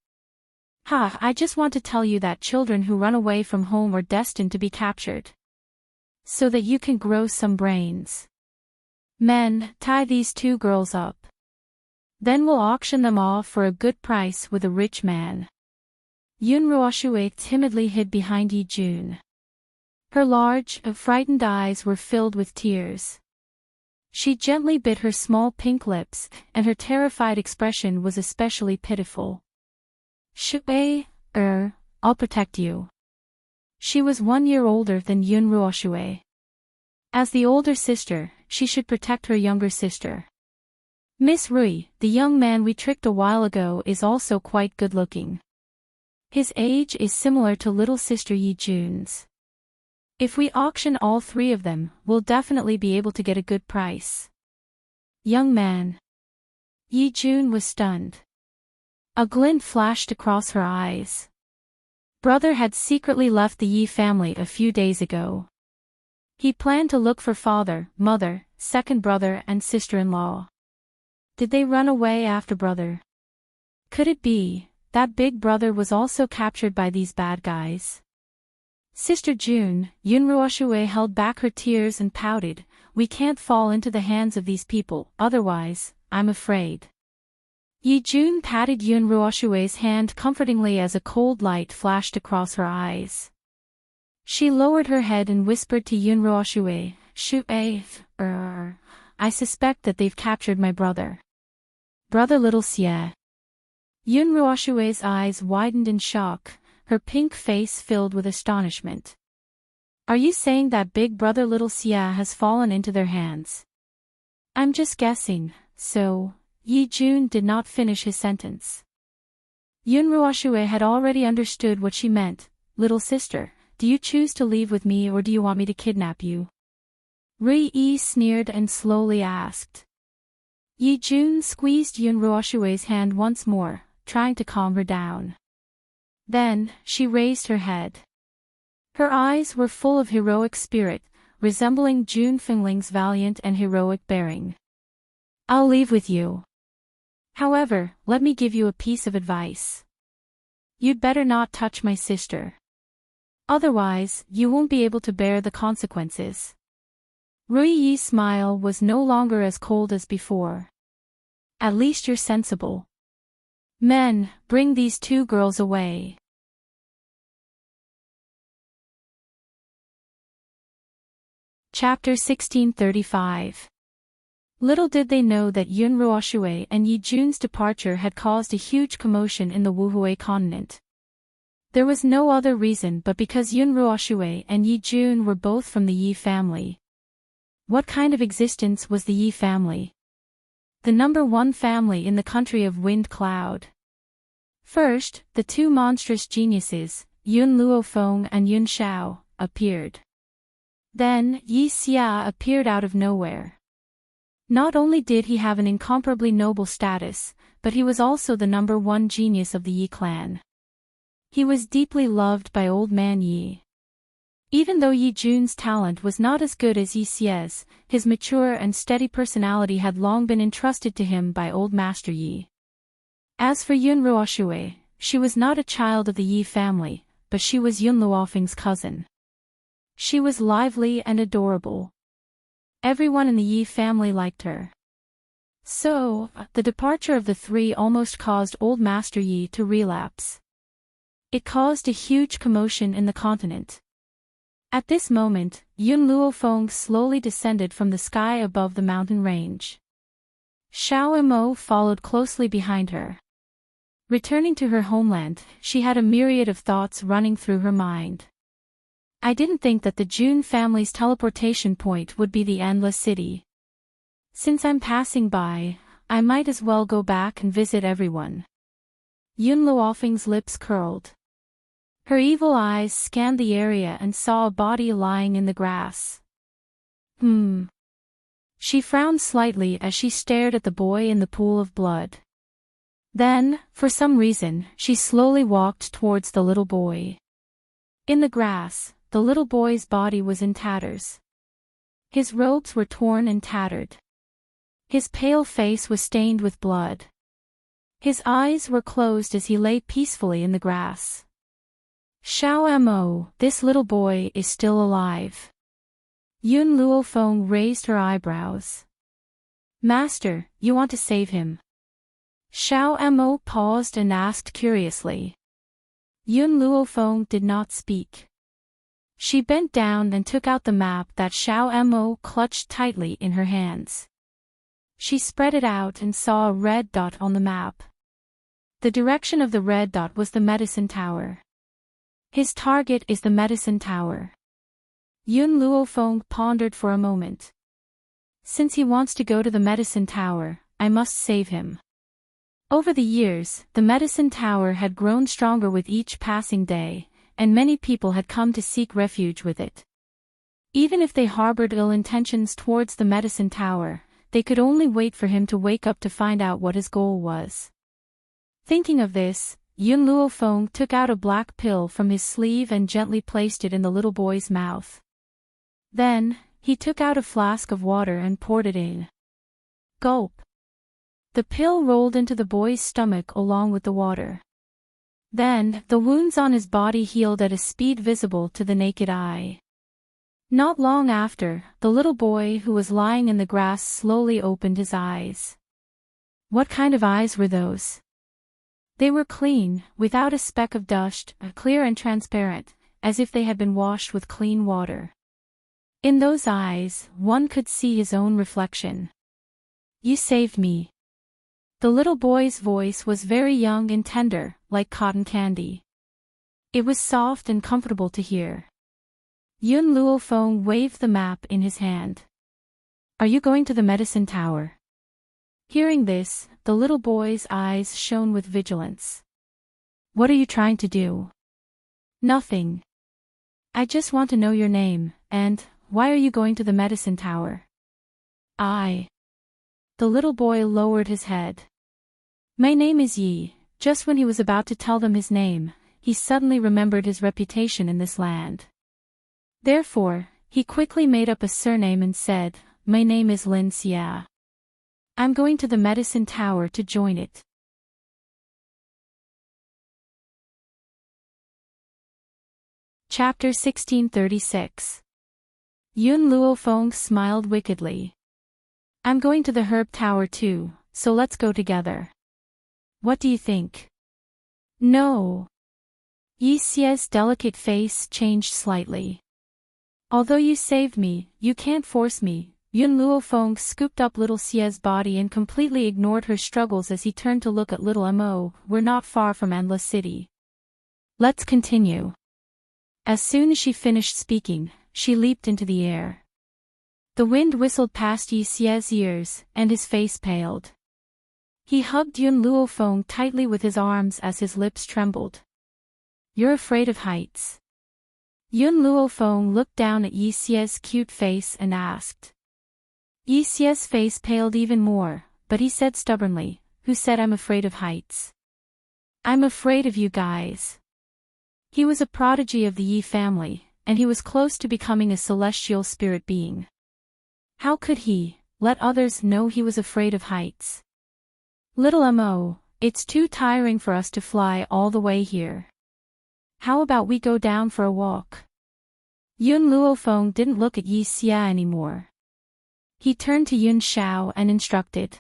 I just want to tell you that children who run away from home are destined to be captured. So that you can grow some brains. Men, tie these 2 girls up. Then we'll auction them off for a good price with a rich man. Yun Ruoshue timidly hid behind Yi Jun. Her large, frightened eyes were filled with tears. She gently bit her small pink lips, and her terrified expression was especially pitiful. I'll protect you. She was 1 year older than Yun Ruoshue. As the older sister, she should protect her younger sister. Miss Rui, the young man we tricked a while ago, is also quite good-looking. His age is similar to little sister Yi Jun's. If we auction all three of them, we'll definitely be able to get a good price. Young man. Yi Jun was stunned. A glint flashed across her eyes. Brother had secretly left the Yi family a few days ago. He planned to look for father, mother, second brother and sister-in-law. Did they run away after brother? Could it be that big brother was also captured by these bad guys? Sister June, Yunruoshue held back her tears and pouted, "We can't fall into the hands of these people, otherwise, I'm afraid." Yi Jun patted Yunruoshue's hand comfortingly as a cold light flashed across her eyes. She lowered her head and whispered to Yunruoshue, I suspect that they've captured my brother. Brother Little Xie. Yunruoshue's eyes widened in shock, her pink face filled with astonishment. Are you saying that big brother Little Xie has fallen into their hands? I'm just guessing, so... Yi Jun did not finish his sentence. Yunruoshue had already understood what she meant. Little sister, do you choose to leave with me or do you want me to kidnap you? Rui Yi sneered and slowly asked. Yi Jun squeezed Yunruoshue's hand once more, trying to calm her down. Then, she raised her head. Her eyes were full of heroic spirit, resembling Jun Fingling's valiant and heroic bearing. I'll leave with you. However, let me give you a piece of advice. You'd better not touch my sister. Otherwise, you won't be able to bear the consequences. Rui Yi's smile was no longer as cold as before. At least you're sensible. Men, bring these two girls away. Chapter 1635. Little did they know that Yunruoshue and Yi Jun's departure had caused a huge commotion in the Wuhui continent. There was no other reason but because Yunruoshue and Yi Jun were both from the Yi family. What kind of existence was the Yi family? The number one family in the country of Wind Cloud. First, the two monstrous geniuses, Yun Luofeng and Yun Shao, appeared. Then, Yi Xia appeared out of nowhere. Not only did he have an incomparably noble status, but he was also the number one genius of the Yi clan. He was deeply loved by Old Man Yi. Even though Yi Jun's talent was not as good as Yi Xie's, his mature and steady personality had long been entrusted to him by Old Master Yi. As for Yunruoshue, she was not a child of the Yi family, but she was Yun Luofeng's cousin. She was lively and adorable. Everyone in the Yi family liked her. So, the departure of the three almost caused Old Master Yi to relapse. It caused a huge commotion in the continent. At this moment, Yun Luofeng slowly descended from the sky above the mountain range. Xiao Mo followed closely behind her. Returning to her homeland, she had a myriad of thoughts running through her mind. I didn't think that the Jun family's teleportation point would be the Endless City. Since I'm passing by, I might as well go back and visit everyone. Yun Luofeng's lips curled. Her evil eyes scanned the area and saw a body lying in the grass. She frowned slightly as she stared at the boy in the pool of blood. Then, for some reason, she slowly walked towards the little boy. In the grass, the little boy's body was in tatters. His robes were torn and tattered. His pale face was stained with blood. His eyes were closed as he lay peacefully in the grass. Xiao Mo, this little boy is still alive. Yun Luofeng raised her eyebrows. Master, you want to save him? Xiao Mo paused and asked curiously. Yun Luofeng did not speak. She bent down and took out the map that Xiao Mo clutched tightly in her hands. She spread it out and saw a red dot on the map. The direction of the red dot was the medicine tower. His target is the medicine tower. Yun Luofeng pondered for a moment. Since he wants to go to the medicine tower, I must save him. Over the years, the medicine tower had grown stronger with each passing day, and many people had come to seek refuge with it. Even if they harbored ill intentions towards the medicine tower, they could only wait for him to wake up to find out what his goal was. Thinking of this, Yun Luofeng took out a black pill from his sleeve and gently placed it in the little boy's mouth. Then, he took out a flask of water and poured it in. Gulp. The pill rolled into the boy's stomach along with the water. Then, the wounds on his body healed at a speed visible to the naked eye. Not long after, the little boy who was lying in the grass slowly opened his eyes. What kind of eyes were those? They were clean, without a speck of dust, clear and transparent, as if they had been washed with clean water. In those eyes, one could see his own reflection. You saved me. The little boy's voice was very young and tender, like cotton candy. It was soft and comfortable to hear. Yun Luofeng waved the map in his hand. Are you going to the medicine tower? Hearing this, the little boy's eyes shone with vigilance. What are you trying to do? Nothing. I just want to know your name, and why are you going to the medicine tower? The little boy lowered his head. My name is Yi. Just when he was about to tell them his name, he suddenly remembered his reputation in this land. Therefore, he quickly made up a surname and said, My name is Lin Xia. I'm going to the medicine tower to join it. Chapter 1636. Yun Luofeng smiled wickedly. I'm going to the herb tower too, so let's go together. What do you think? No. Yi Xia's delicate face changed slightly. Although you saved me, you can't force me. Yun Luofeng scooped up little Xia's body and completely ignored her struggles as he turned to look at little Mo. We're not far from Endless City. Let's continue. As soon as she finished speaking, she leaped into the air. The wind whistled past Yi Xia's ears, and his face paled. He hugged Yun Luofeng tightly with his arms as his lips trembled. You're afraid of heights. Yun Luofeng looked down at Yi Xia's cute face and asked. Yi Xia's face paled even more, but he said stubbornly, Who said I'm afraid of heights? I'm afraid of you guys. He was a prodigy of the Yi family, and he was close to becoming a celestial spirit being. How could he let others know he was afraid of heights? Little Mo, it's too tiring for us to fly all the way here. How about we go down for a walk? Yun Luofeng didn't look at Yi Xia anymore. He turned to Yun Xiao and instructed.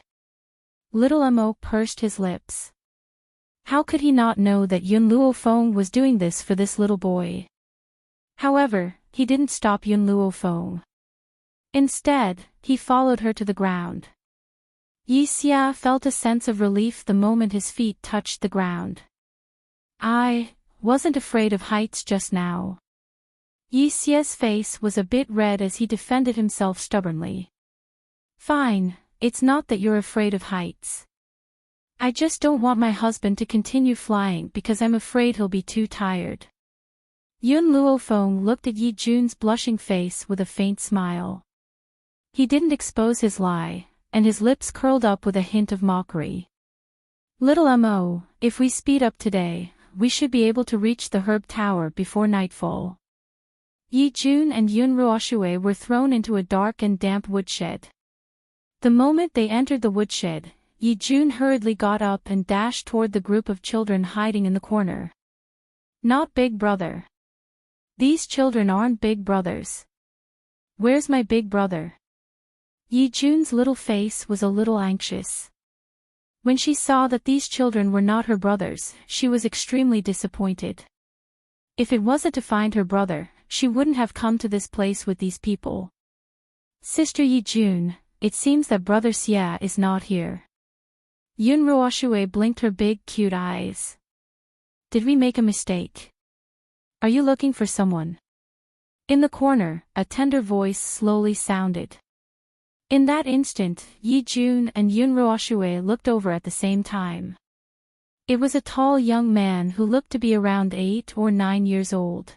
Little Mo pursed his lips. How could he not know that Yun Luofeng was doing this for this little boy? However, he didn't stop Yun Luofeng. Instead, he followed her to the ground. Yi Xia felt a sense of relief the moment his feet touched the ground. I wasn't afraid of heights just now. Yi Xia's face was a bit red as he defended himself stubbornly. Fine, it's not that you're afraid of heights. I just don't want my husband to continue flying because I'm afraid he'll be too tired. Yun Luofeng looked at Yi Jun's blushing face with a faint smile. He didn't expose his lie, and his lips curled up with a hint of mockery. Little Mo, if we speed up today, we should be able to reach the herb tower before nightfall. Yi Jun and Yun Ruoxue were thrown into a dark and damp woodshed. The moment they entered the woodshed, Yi Jun hurriedly got up and dashed toward the group of children hiding in the corner. Not Big Brother. These children aren't big brothers. Where's my big brother? Yi Jun's little face was a little anxious. When she saw that these children were not her brothers, she was extremely disappointed. If it wasn't to find her brother, she wouldn't have come to this place with these people. Sister Yi Jun, it seems that Brother Xia is not here. Yun Ruoxue blinked her big cute eyes. Did we make a mistake? Are you looking for someone? In the corner, a tender voice slowly sounded. In that instant, Yi Jun and Yun Ruoxue looked over at the same time. It was a tall young man who looked to be around 8 or 9 years old.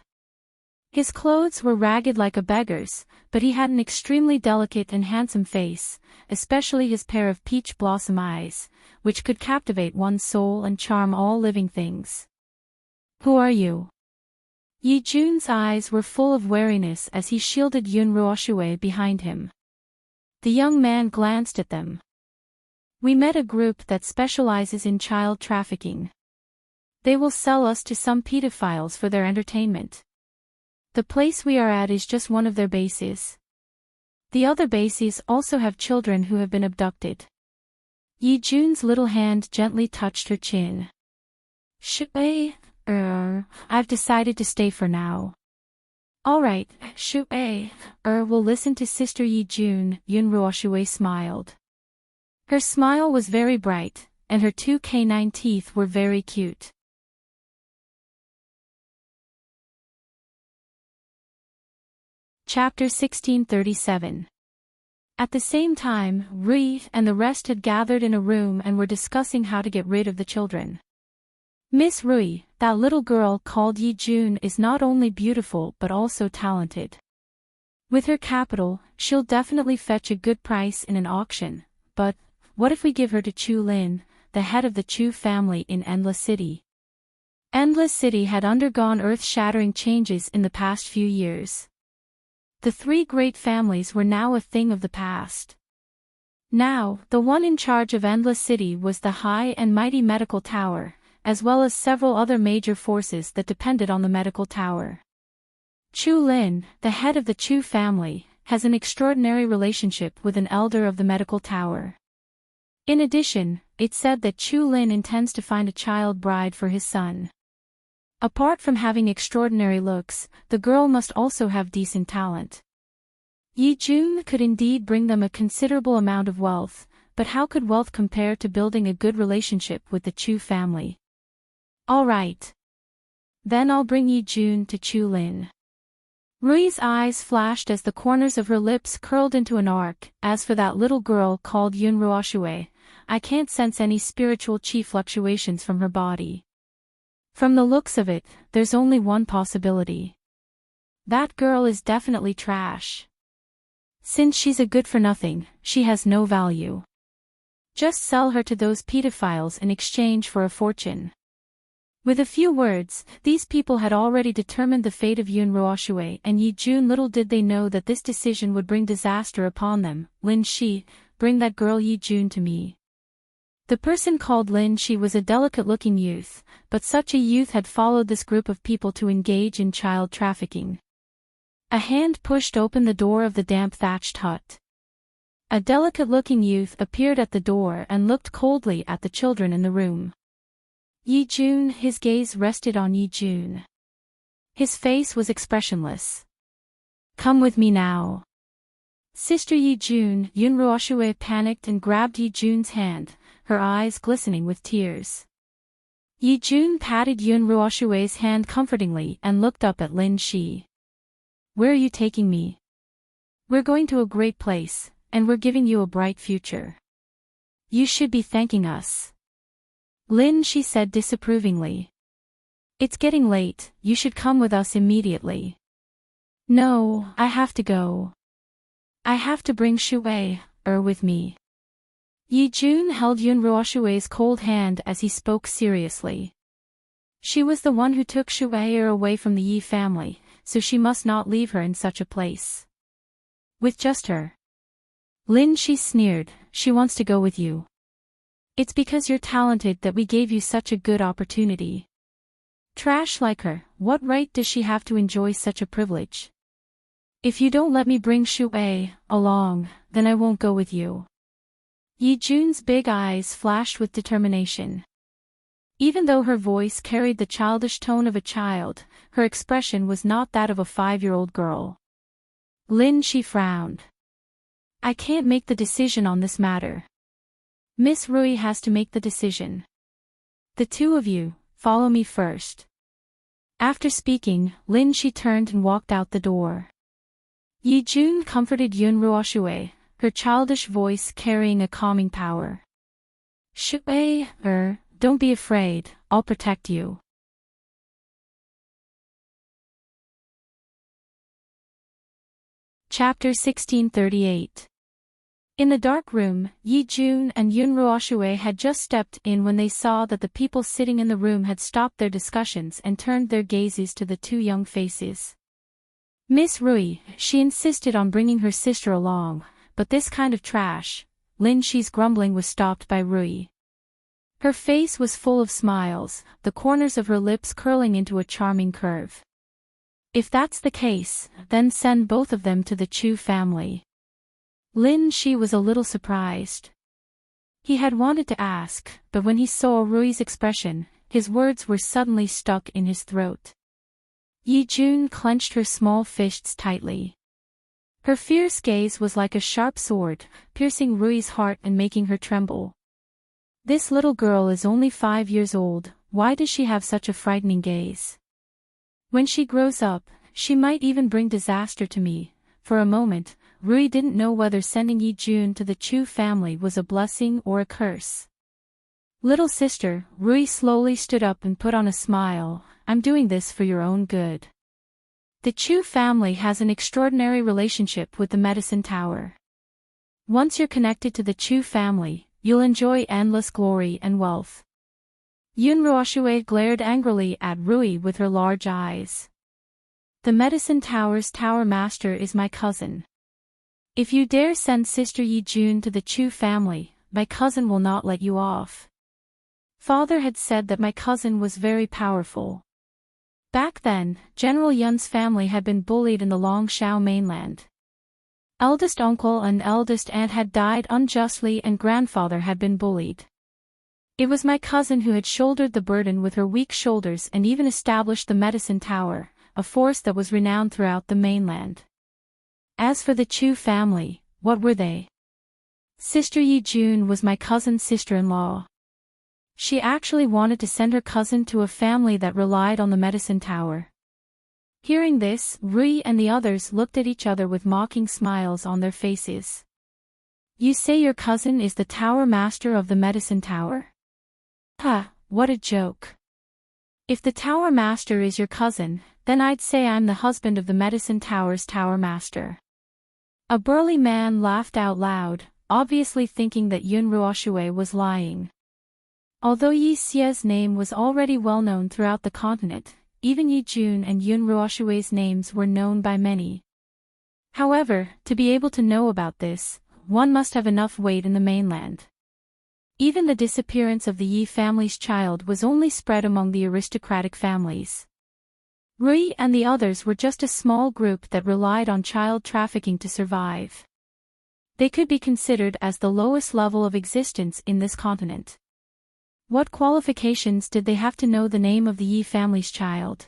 His clothes were ragged like a beggar's, but he had an extremely delicate and handsome face, especially his pair of peach blossom eyes, which could captivate one's soul and charm all living things. "Who are you?" Yi Jun's eyes were full of wariness as he shielded Yun Ruoshue behind him. The young man glanced at them. "We met a group that specializes in child trafficking. They will sell us to some pedophiles for their entertainment. The place we are at is just one of their bases. The other bases also have children who have been abducted." Yi Jun's little hand gently touched her chin. I've decided to stay for now." "All right, we'll listen to Sister Yi Jun," Yun Ruoshue smiled. Her smile was very bright, and her two canine teeth were very cute. Chapter 1637. At the same time, Rui and the rest had gathered in a room and were discussing how to get rid of the children. "Miss Rui, that little girl called Yi Jun is not only beautiful but also talented. With her capital, she'll definitely fetch a good price in an auction, but what if we give her to Chu Lin, the head of the Chu family in Endless City?" Endless City had undergone earth-shattering changes in the past few years. The three great families were now a thing of the past. Now, the one in charge of Endless City was the high and mighty medical tower, as well as several other major forces that depended on the medical tower. Chu Lin, the head of the Chu family, has an extraordinary relationship with an elder of the medical tower. In addition, it's said that Chu Lin intends to find a child bride for his son. Apart from having extraordinary looks, the girl must also have decent talent. Yi Jun could indeed bring them a considerable amount of wealth, but how could wealth compare to building a good relationship with the Chu family? "All right. Then I'll bring Yi Jun to Chu Lin." Rui's eyes flashed as the corners of her lips curled into an arc. "As for that little girl called Yun Ruoshue, I can't sense any spiritual chi fluctuations from her body. From the looks of it, there's only one possibility. That girl is definitely trash. Since she's a good-for-nothing, she has no value. Just sell her to those pedophiles in exchange for a fortune." With a few words, these people had already determined the fate of Yun Ruoshue and Yi Jun. Little did they know that this decision would bring disaster upon them. "Lin Shi, bring that girl Yi Jun to me." The person called Lin Shi was a delicate-looking youth, but such a youth had followed this group of people to engage in child trafficking. A hand pushed open the door of the damp thatched hut. A delicate-looking youth appeared at the door and looked coldly at the children in the room. Yi Jun, his gaze rested on Yi Jun. His face was expressionless. "Come with me now." Sister Yi Jun, Yun Ruoshue panicked and grabbed Yi Jun's hand, her eyes glistening with tears. Yi Jun patted Yun Ruoshue's hand comfortingly and looked up at Lin Shi. "Where are you taking me?" "We're going to a great place, and we're giving you a bright future. You should be thanking us." Lin Shi said disapprovingly. "It's getting late, you should come with us immediately." "No, I have to go. I have to bring Shuei with me." Yi Jun held Yun Ruoshue's cold hand as he spoke seriously. She was the one who took Shuei away from the Yi family, so she must not leave her in such a place. With just her. Lin Shi sneered, "She wants to go with you. It's because you're talented that we gave you such a good opportunity. Trash like her, what right does she have to enjoy such a privilege? If you don't let me bring Shuei along, then I won't go with you." Yi Jun's big eyes flashed with determination. Even though her voice carried the childish tone of a child, her expression was not that of a 5-year-old girl. Lin Shi frowned. "I can't make the decision on this matter. Miss Rui has to make the decision. The two of you, follow me first." After speaking, Lin Shi turned and walked out the door. Yi Jun comforted Yun Ruoshue, her childish voice carrying a calming power. "Shuei, don't be afraid, I'll protect you." Chapter 1638. In the dark room, Yi Jun and Yun Ruoshue had just stepped in when they saw that the people sitting in the room had stopped their discussions and turned their gazes to the two young faces. Miss Rui, she insisted on bringing her sister along, but this kind of trash, Lin Shi's grumbling was stopped by Rui. Her face was full of smiles, the corners of her lips curling into a charming curve. If that's the case, then send both of them to the Chu family. Lin Shi was a little surprised. He had wanted to ask, but when he saw Rui's expression, his words were suddenly stuck in his throat. Yi Jun clenched her small fists tightly. Her fierce gaze was like a sharp sword, piercing Rui's heart and making her tremble. This little girl is only 5 years old, why does she have such a frightening gaze? When she grows up, she might even bring disaster to me. For a moment, Rui didn't know whether sending Yi Jun to the Chu family was a blessing or a curse. Little sister, Rui slowly stood up and put on a smile, I'm doing this for your own good. The Chu family has an extraordinary relationship with the medicine tower. Once you're connected to the Chu family, you'll enjoy endless glory and wealth. Yun Ruoshue glared angrily at Rui with her large eyes. The medicine tower's tower master is my cousin. If you dare send Sister Yi Jun to the Chu family, my cousin will not let you off. Father had said that my cousin was very powerful. Back then, General Yun's family had been bullied in the Longshao mainland. Eldest uncle and eldest aunt had died unjustly and grandfather had been bullied. It was my cousin who had shouldered the burden with her weak shoulders and even established the medicine tower, a force that was renowned throughout the mainland. As for the Chu family, what were they? Sister Yi Jun was my cousin's sister-in-law. She actually wanted to send her cousin to a family that relied on the medicine tower. Hearing this, Rui and the others looked at each other with mocking smiles on their faces. You say your cousin is the tower master of the medicine tower? Ha, what a joke. If the tower master is your cousin, then I'd say I'm the husband of the medicine tower's tower master. A burly man laughed out loud, obviously thinking that Yun Ruoshue was lying. Although Yi Xie's name was already well known throughout the continent, even Yi Jun and Yun Ruoshue's names were known by many. However, to be able to know about this, one must have enough weight in the mainland. Even the disappearance of the Yi family's child was only spread among the aristocratic families. Rui and the others were just a small group that relied on child trafficking to survive. They could be considered as the lowest level of existence in this continent. What qualifications did they have to know the name of the Yi family's child?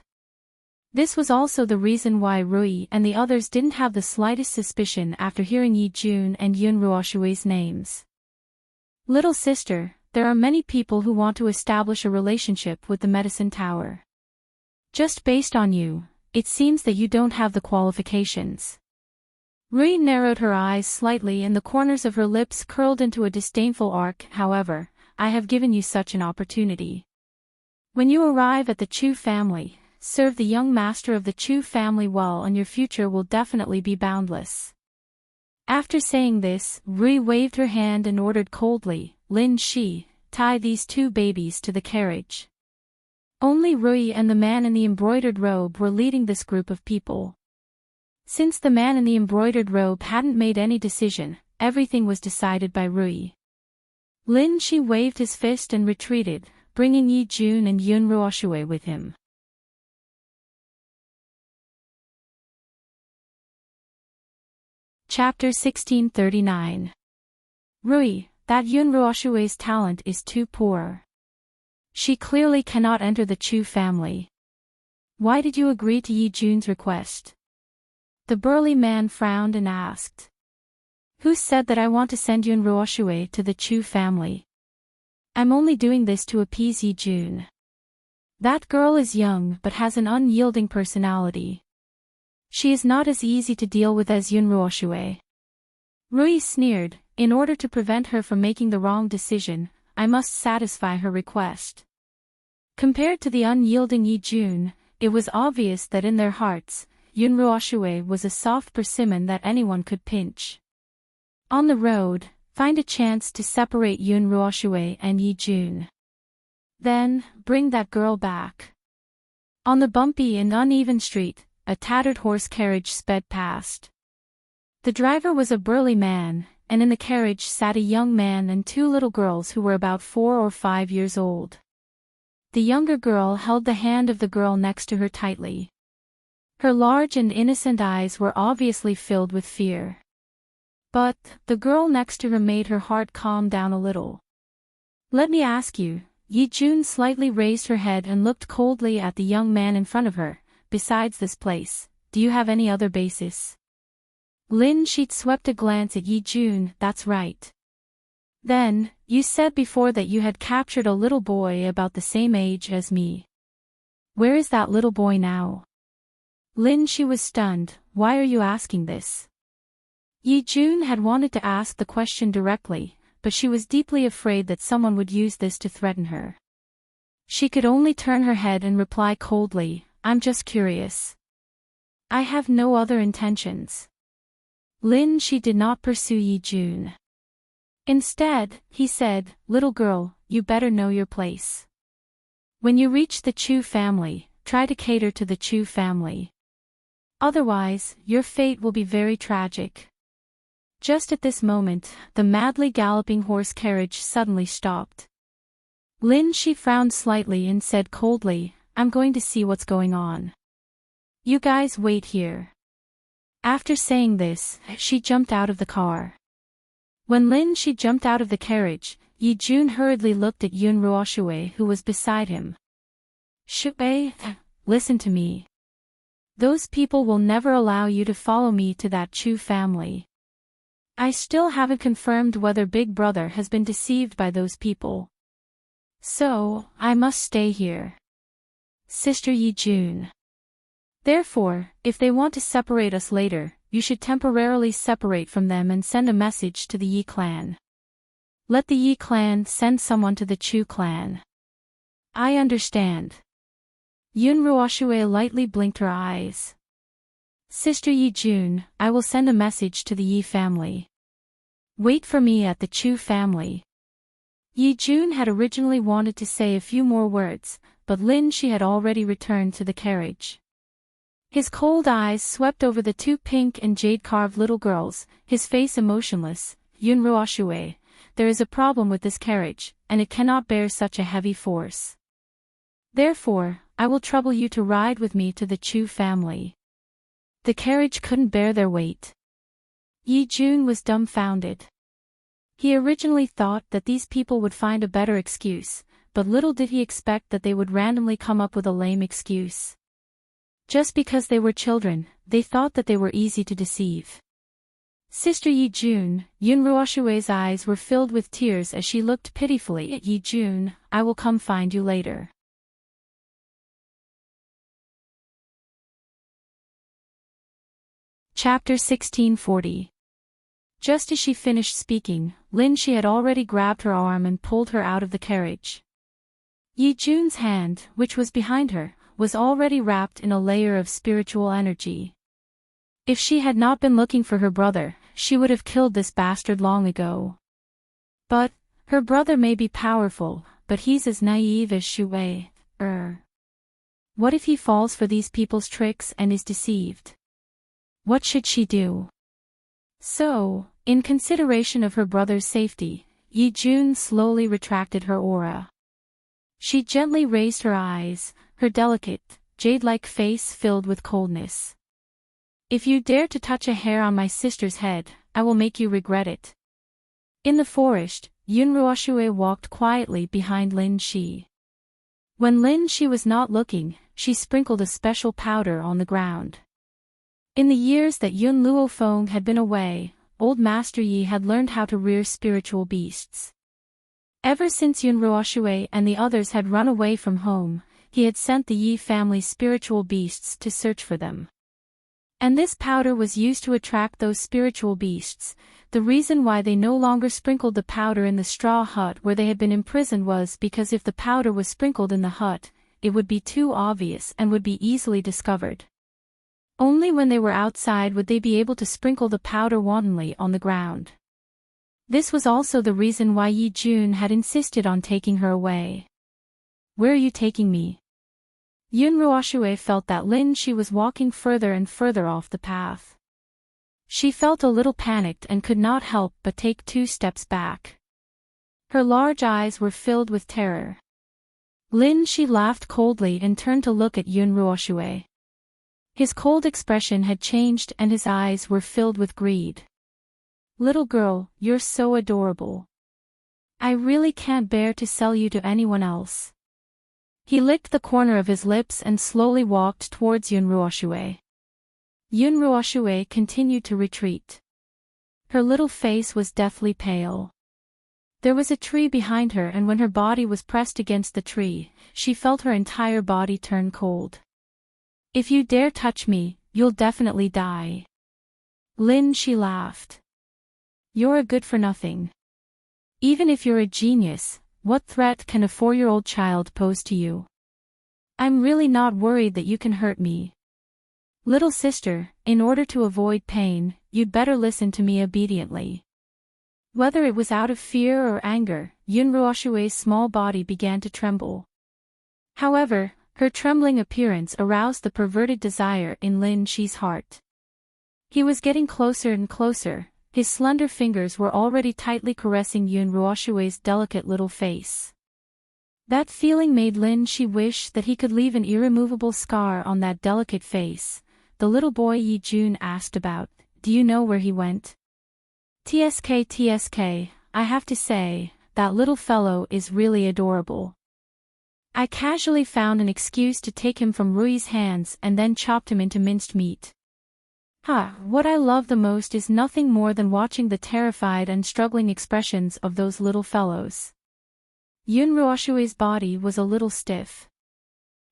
This was also the reason why Rui and the others didn't have the slightest suspicion after hearing Yi Jun and Yun Ruoshue's names. Little sister, there are many people who want to establish a relationship with the medicine tower. Just based on you, it seems that you don't have the qualifications. Rui narrowed her eyes slightly and the corners of her lips curled into a disdainful arc. However, I have given you such an opportunity. When you arrive at the Chu family, serve the young master of the Chu family well and your future will definitely be boundless. After saying this, Rui waved her hand and ordered coldly, Lin Shi, tie these two babies to the carriage. Only Rui and the man in the embroidered robe were leading this group of people. Since the man in the embroidered robe hadn't made any decision, everything was decided by Rui. Lin Shi waved his fist and retreated, bringing Yi Jun and Yun Ruoshue with him. Chapter 1639. Rui, that Yun Ruoshue's talent is too poor. She clearly cannot enter the Chu family. Why did you agree to Yi Jun's request? The burly man frowned and asked. Who said that I want to send Yun Ruoshue to the Chu family? I'm only doing this to appease Yi Jun. That girl is young but has an unyielding personality. She is not as easy to deal with as Yun Ruoshue. Rui sneered, in order to prevent her from making the wrong decision, I must satisfy her request. Compared to the unyielding Yi Jun, it was obvious that in their hearts, Yunruoshue was a soft persimmon that anyone could pinch. On the road, find a chance to separate Yunruoshue and Yijun. Then, bring that girl back. On the bumpy and uneven street, a tattered horse carriage sped past. The driver was a burly man, and in the carriage sat a young man and two little girls who were about 4 or 5 years old. The younger girl held the hand of the girl next to her tightly. Her large and innocent eyes were obviously filled with fear. But, the girl next to her made her heart calm down a little. Let me ask you, Yijun slightly raised her head and looked coldly at the young man in front of her, besides this place, do you have any other basis? Lin Shi swept a glance at Yijun, that's right. Then, you said before that you had captured a little boy about the same age as me. Where is that little boy now? Lin Shi was stunned, why are you asking this? Yijun had wanted to ask the question directly, but she was deeply afraid that someone would use this to threaten her. She could only turn her head and reply coldly, I'm just curious. I have no other intentions. Lin Shi did not pursue Yijun. Instead, he said, little girl, you better know your place. When you reach the Chu family, try to cater to the Chu family. Otherwise, your fate will be very tragic. Just at this moment, the madly galloping horse carriage suddenly stopped. Lin Shi frowned slightly and said coldly, I'm going to see what's going on. You guys wait here. After saying this, she jumped out of the car. When Lin Shi jumped out of the carriage, Yijun hurriedly looked at Yunruoshue who was beside him. Shui, listen to me. Those people will never allow you to follow me to that Chu family. I still haven't confirmed whether Big Brother has been deceived by those people. So, I must stay here. Sister Yijun. Therefore, if they want to separate us later, you should temporarily separate from them and send a message to the Yi clan. Let the Yi clan send someone to the Chu clan. I understand. Yunruoshue lightly blinked her eyes. Sister Yijun, I will send a message to the Yi family. Wait for me at the Chu family. Yijun had originally wanted to say a few more words, but Lin Shi had already returned to the carriage. His cold eyes swept over the two pink and jade-carved little girls, his face emotionless. Yunruoshue, there is a problem with this carriage, and it cannot bear such a heavy force. Therefore, I will trouble you to ride with me to the Chu family. The carriage couldn't bear their weight. Yijun was dumbfounded. He originally thought that these people would find a better excuse, but little did he expect that they would randomly come up with a lame excuse. Just because they were children, they thought that they were easy to deceive. Sister Yijun, Yunruoshue's eyes were filled with tears as she looked pitifully at Yijun, I will come find you later. Chapter 1640. Just as she finished speaking, Lin Shi had already grabbed her arm and pulled her out of the carriage. Yijun's hand, which was behind her, was already wrapped in a layer of spiritual energy. If she had not been looking for her brother, she would have killed this bastard long ago. But, her brother may be powerful, but he's as naive as Shui. What if he falls for these people's tricks and is deceived? What should she do? So, in consideration of her brother's safety, Yijun slowly retracted her aura. She gently raised her eyes, her delicate, jade-like face filled with coldness. If you dare to touch a hair on my sister's head, I will make you regret it. In the forest, Yunruoshue walked quietly behind Lin Shi. When Lin Shi was not looking, she sprinkled a special powder on the ground. In the years that Yun Luofeng had been away, old Master Yi had learned how to rear spiritual beasts. Ever since Yunruoshue and the others had run away from home, he had sent the Yi family's spiritual beasts to search for them. And this powder was used to attract those spiritual beasts. The reason why they no longer sprinkled the powder in the straw hut where they had been imprisoned was because if the powder was sprinkled in the hut, it would be too obvious and would be easily discovered. Only when they were outside would they be able to sprinkle the powder wantonly on the ground. This was also the reason why Yi Jun had insisted on taking her away. "Where are you taking me?" Yun Ruoxue felt that Lin Shi was walking further and further off the path. She felt a little panicked and could not help but take 2 steps back. Her large eyes were filled with terror. Lin Shi laughed coldly and turned to look at Yun Ruoxue. His cold expression had changed and his eyes were filled with greed. "Little girl, you're so adorable. I really can't bear to sell you to anyone else." He licked the corner of his lips and slowly walked towards Yun Ruoxue. Yun Ruoxue continued to retreat. Her little face was deathly pale. There was a tree behind her, and when her body was pressed against the tree, she felt her entire body turn cold. "If you dare touch me, you'll definitely die." Lin Shi laughed. "You're a good-for-nothing. Even if you're a genius, what threat can a 4-year-old child pose to you? I'm really not worried that you can hurt me. Little sister, in order to avoid pain, you'd better listen to me obediently." Whether it was out of fear or anger, Yun Ruoxue's small body began to tremble. However, her trembling appearance aroused the perverted desire in Lin Shi's heart. He was getting closer and closer. His slender fingers were already tightly caressing Yun Ruoxue's delicate little face. That feeling made Lin Shi wish that he could leave an irremovable scar on that delicate face. The little boy Yi Jun asked about, "Do you know where he went?" TSK, I have to say, that little fellow is really adorable. I casually found an excuse to take him from Rui's hands and then chopped him into minced meat. What I love the most is nothing more than watching the terrified and struggling expressions of those little fellows. Yun Ruoxue's body was a little stiff.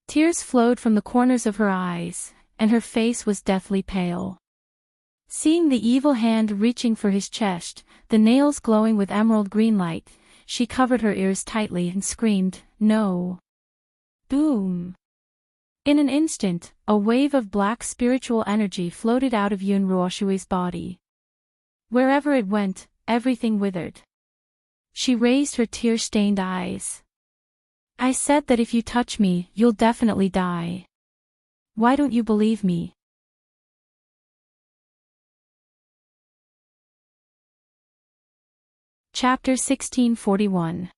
Tears flowed from the corners of her eyes, and her face was deathly pale. Seeing the evil hand reaching for his chest, the nails glowing with emerald green light, she covered her ears tightly and screamed, "No!" Boom! In an instant, a wave of black spiritual energy floated out of Yun Ruoxue's body. Wherever it went, everything withered. She raised her tear-stained eyes. "I said that if you touch me, you'll definitely die. Why don't you believe me?" Chapter 1641.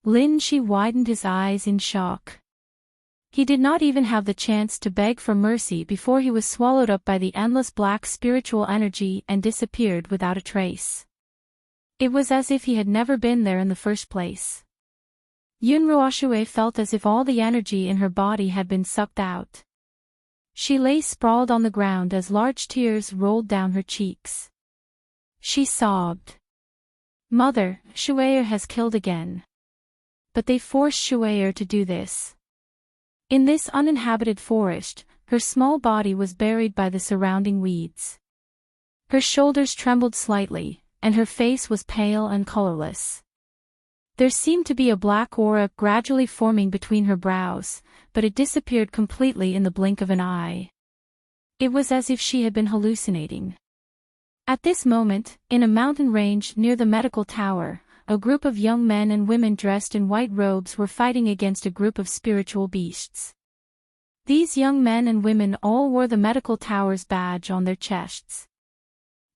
Lin Shi widened his eyes in shock. He did not even have the chance to beg for mercy before he was swallowed up by the endless black spiritual energy and disappeared without a trace. It was as if he had never been there in the first place. Yun Ruoxue felt as if all the energy in her body had been sucked out. She lay sprawled on the ground as large tears rolled down her cheeks. She sobbed. "Mother, Shue'er has killed again. But they forced Shue'er to do this." In this uninhabited forest, her small body was buried by the surrounding weeds. Her shoulders trembled slightly, and her face was pale and colorless. There seemed to be a black aura gradually forming between her brows, but it disappeared completely in the blink of an eye. It was as if she had been hallucinating. At this moment, in a mountain range near the medical tower, a group of young men and women dressed in white robes were fighting against a group of spiritual beasts. These young men and women all wore the medical tower's badge on their chests.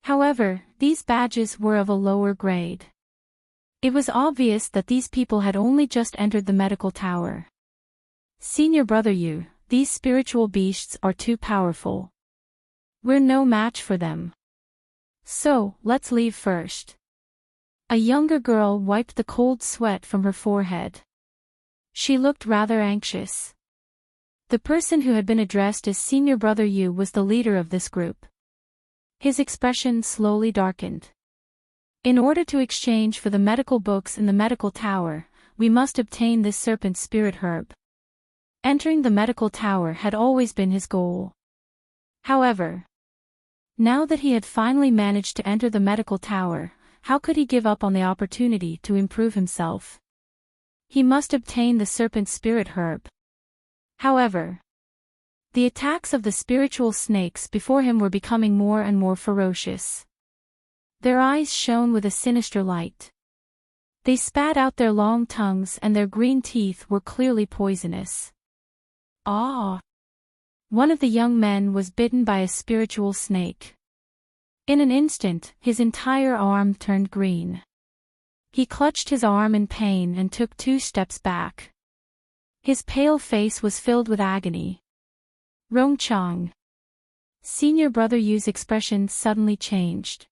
However, these badges were of a lower grade. It was obvious that these people had only just entered the medical tower. "Senior brother Yu, these spiritual beasts are too powerful. We're no match for them. So, let's leave first." A younger girl wiped the cold sweat from her forehead. She looked rather anxious. The person who had been addressed as Senior Brother Yu was the leader of this group. His expression slowly darkened. "In order to exchange for the medical books in the medical tower, we must obtain this serpent spirit herb." Entering the medical tower had always been his goal. However, now that he had finally managed to enter the medical tower, how could he give up on the opportunity to improve himself? He must obtain the serpent spirit herb. However, The attacks of the spiritual snakes before him were becoming more and more ferocious. Their eyes shone with a sinister light. They spat out their long tongues and their green teeth were clearly poisonous. Ah! One of the young men was bitten by a spiritual snake. In an instant, his entire arm turned green. He clutched his arm in pain and took 2 steps back. His pale face was filled with agony. Rongchang. Senior Brother Yu's expression suddenly changed.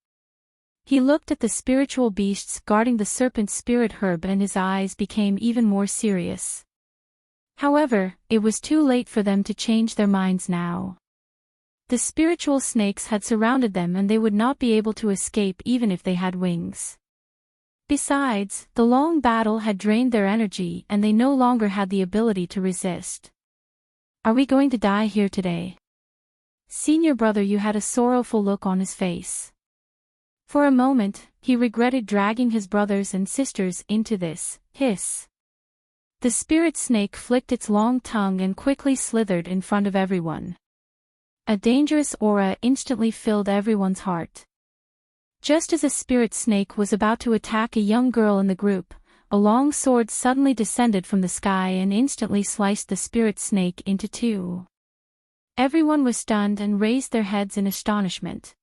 He looked at the spiritual beasts guarding the serpent spirit herb and his eyes became even more serious. However, it was too late for them to change their minds now. The spiritual snakes had surrounded them and they would not be able to escape even if they had wings. Besides, the long battle had drained their energy and they no longer had the ability to resist. Are we going to die here today? Senior Brother Yu had a sorrowful look on his face. For a moment, he regretted dragging his brothers and sisters into this. Hiss. The spirit snake flicked its long tongue and quickly slithered in front of everyone. A dangerous aura instantly filled everyone's heart. Just as a spirit snake was about to attack a young girl in the group, a long sword suddenly descended from the sky and instantly sliced the spirit snake into 2. Everyone was stunned and raised their heads in astonishment.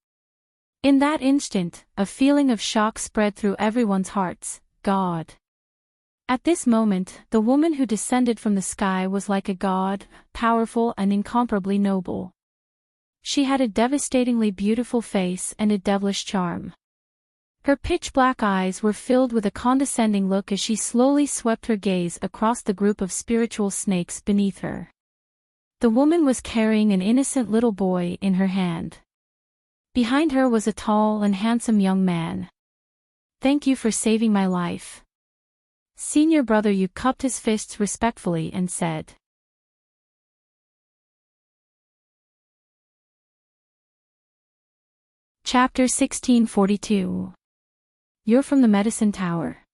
In that instant, a feeling of shock spread through everyone's hearts. God. At this moment, the woman who descended from the sky was like a god, powerful and incomparably noble. She had a devastatingly beautiful face and a devilish charm. Her pitch-black eyes were filled with a condescending look as she slowly swept her gaze across the group of spiritual snakes beneath her. The woman was carrying an innocent little boy in her hand. Behind her was a tall and handsome young man. Thank you for saving my life. Senior Brother Yu cupped his fists respectfully and said. Chapter 1642. You're from the Medicine Tower.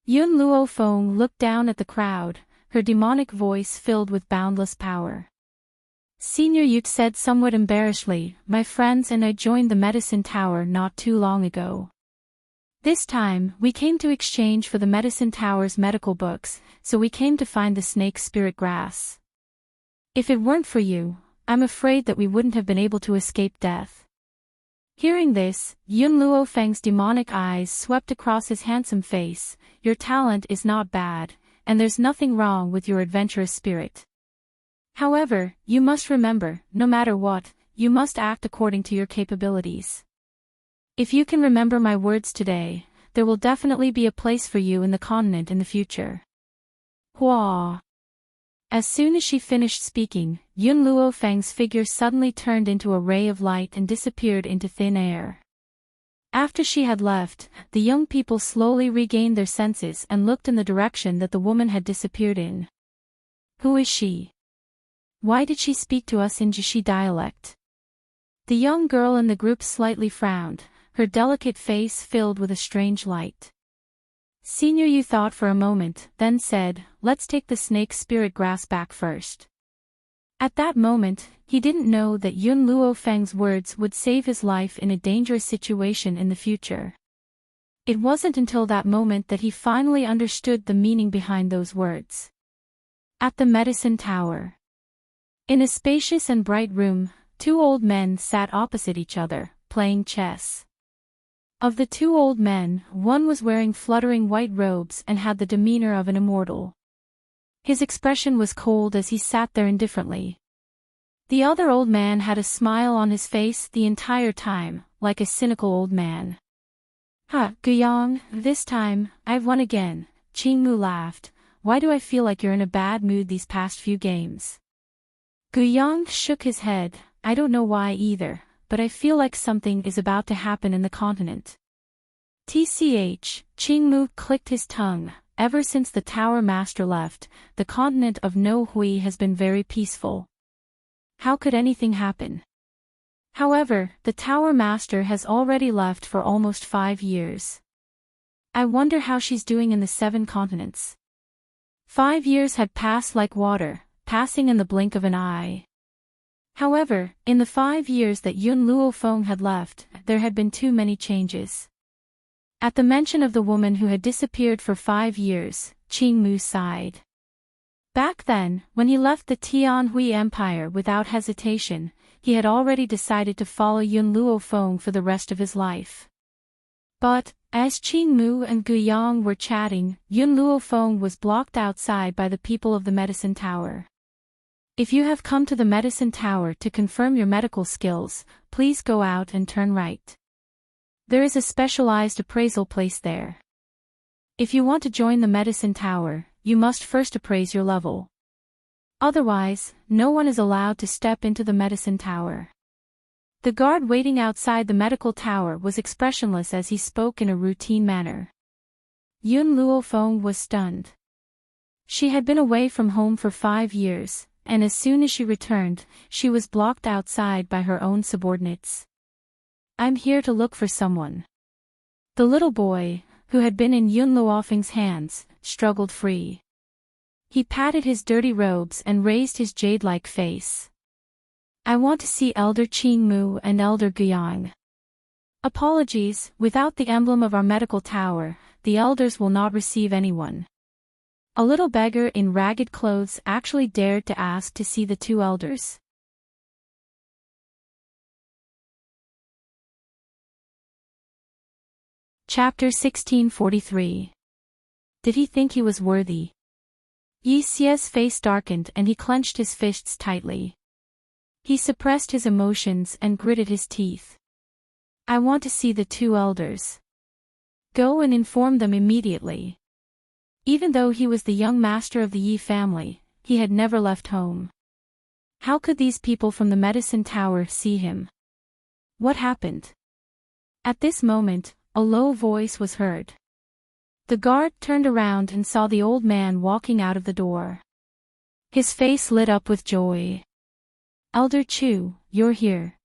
Yun Luo Feng looked down at the crowd, her demonic voice filled with boundless power. Senior Yu said somewhat embarrassedly, my friends and I joined the Medicine Tower not too long ago. This time, we came to exchange for the Medicine Tower's medical books, so we came to find the snake spirit grass. If it weren't for you, I'm afraid that we wouldn't have been able to escape death. Hearing this, Yun Luo Feng's demonic eyes swept across his handsome face. Your talent is not bad, and there's nothing wrong with your adventurous spirit. However, you must remember, no matter what, you must act according to your capabilities. If you can remember my words today, there will definitely be a place for you in the continent in the future. Hua! As soon as she finished speaking, Yun Luo Feng's figure suddenly turned into a ray of light and disappeared into thin air. After she had left, the young people slowly regained their senses and looked in the direction that the woman had disappeared in. Who is she? Why did she speak to us in Jishi dialect? The young girl in the group slightly frowned, her delicate face filled with a strange light. Senior Yu thought for a moment, then said, let's take the snake spirit grass back first. At that moment, he didn't know that Yun Luo Feng's words would save his life in a dangerous situation in the future. It wasn't until that moment that he finally understood the meaning behind those words. At the Medicine Tower. In a spacious and bright room, 2 old men sat opposite each other, playing chess. Of the 2 old men, one was wearing fluttering white robes and had the demeanor of an immortal. His expression was cold as he sat there indifferently. The other old man had a smile on his face the entire time, like a cynical old man. Ha, Guyang, this time, I've won again, Qingmu laughed. Why do I feel like you're in a bad mood these past few games? Guyang shook his head, I don't know why either, but I feel like something is about to happen in the continent. TCH, Qingmu clicked his tongue. Ever since the Tower Master left, the continent of No Hui has been very peaceful. How could anything happen? However, the Tower Master has already left for almost 5 years. I wonder how she's doing in the 7 continents. 5 years had passed like water, passing in the blink of an eye. However, in the 5 years that Yun Luofeng had left, there had been too many changes. At the mention of the woman who had disappeared for 5 years, Qing Mu sighed. Back then, when he left the Tianhui Empire without hesitation, he had already decided to follow Yun Luofeng for the rest of his life. But, as Qing Mu and Gu Yang were chatting, Yun Luofeng was blocked outside by the people of the medicine tower. If you have come to the medicine tower to confirm your medical skills, please go out and turn right. There is a specialized appraisal place there. If you want to join the medicine tower, you must first appraise your level. Otherwise, no one is allowed to step into the medicine tower. The guard waiting outside the medical tower was expressionless as he spoke in a routine manner. Yun Luofeng was stunned. She had been away from home for 5 years, and as soon as she returned, she was blocked outside by her own subordinates. I'm here to look for someone. The little boy, who had been in Yun Luofeng's hands, struggled free. He patted his dirty robes and raised his jade-like face. I want to see Elder Qing Mu and Elder Guyang. Apologies, without the emblem of our medical tower, the elders will not receive anyone. A little beggar in ragged clothes actually dared to ask to see the 2 elders. Chapter 1643. Did he think he was worthy? Yi Xie's face darkened and he clenched his fists tightly. He suppressed his emotions and gritted his teeth. I want to see the 2 elders. Go and inform them immediately. Even though he was the young master of the Yi family, he had never left home. How could these people from the medicine tower see him? What happened? At this moment, a low voice was heard. The guard turned around and saw the old man walking out of the door. His face lit up with joy. Elder Chu, you're here.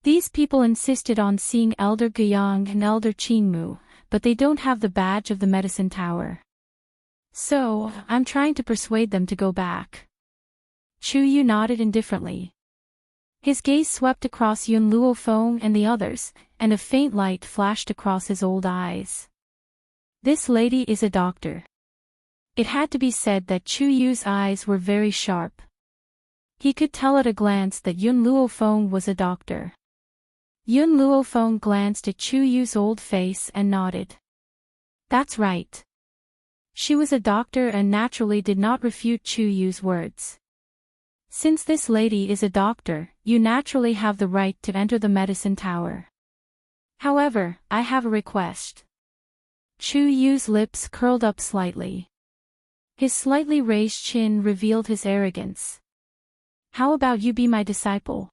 These people insisted on seeing Elder Guyang and Elder Qingmu, but they don't have the badge of the medicine tower. So, I'm trying to persuade them to go back. Chu Yu nodded indifferently. His gaze swept across Yun Luofeng and the others, and a faint light flashed across his old eyes. This lady is a doctor. It had to be said that Chu Yu's eyes were very sharp. He could tell at a glance that Yun Luofeng was a doctor. Yun Luofeng glanced at Chu Yu's old face and nodded. That's right. She was a doctor and naturally did not refute Chu Yu's words. Since this lady is a doctor, you naturally have the right to enter the medicine tower. However, I have a request. Chu Yu's lips curled up slightly. His slightly raised chin revealed his arrogance. How about you be my disciple?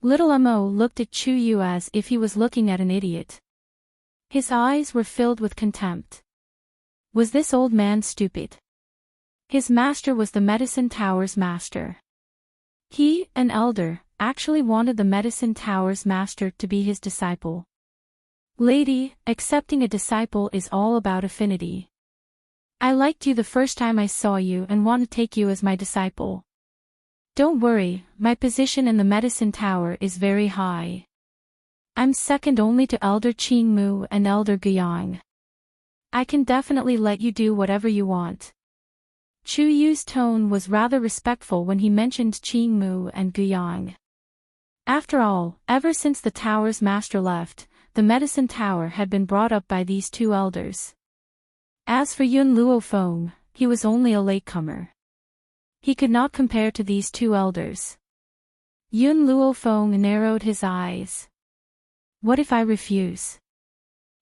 Little Mo looked at Chu Yu as if he was looking at an idiot. His eyes were filled with contempt. Was this old man stupid? His master was the medicine tower's master. He, an elder, actually wanted the medicine tower's master to be his disciple. Lady, accepting a disciple is all about affinity. I liked you the first time I saw you and want to take you as my disciple. Don't worry, my position in the medicine tower is very high. I'm second only to Elder Qingmu and Elder Guyang. I can definitely let you do whatever you want. Chu Yu's tone was rather respectful when he mentioned Qingmu and Guyang. After all, ever since the tower's master left, the medicine tower had been brought up by these 2 elders. As for Yun Luofeng, he was only a latecomer. He could not compare to these 2 elders. Yun Luofeng narrowed his eyes. What if I refuse?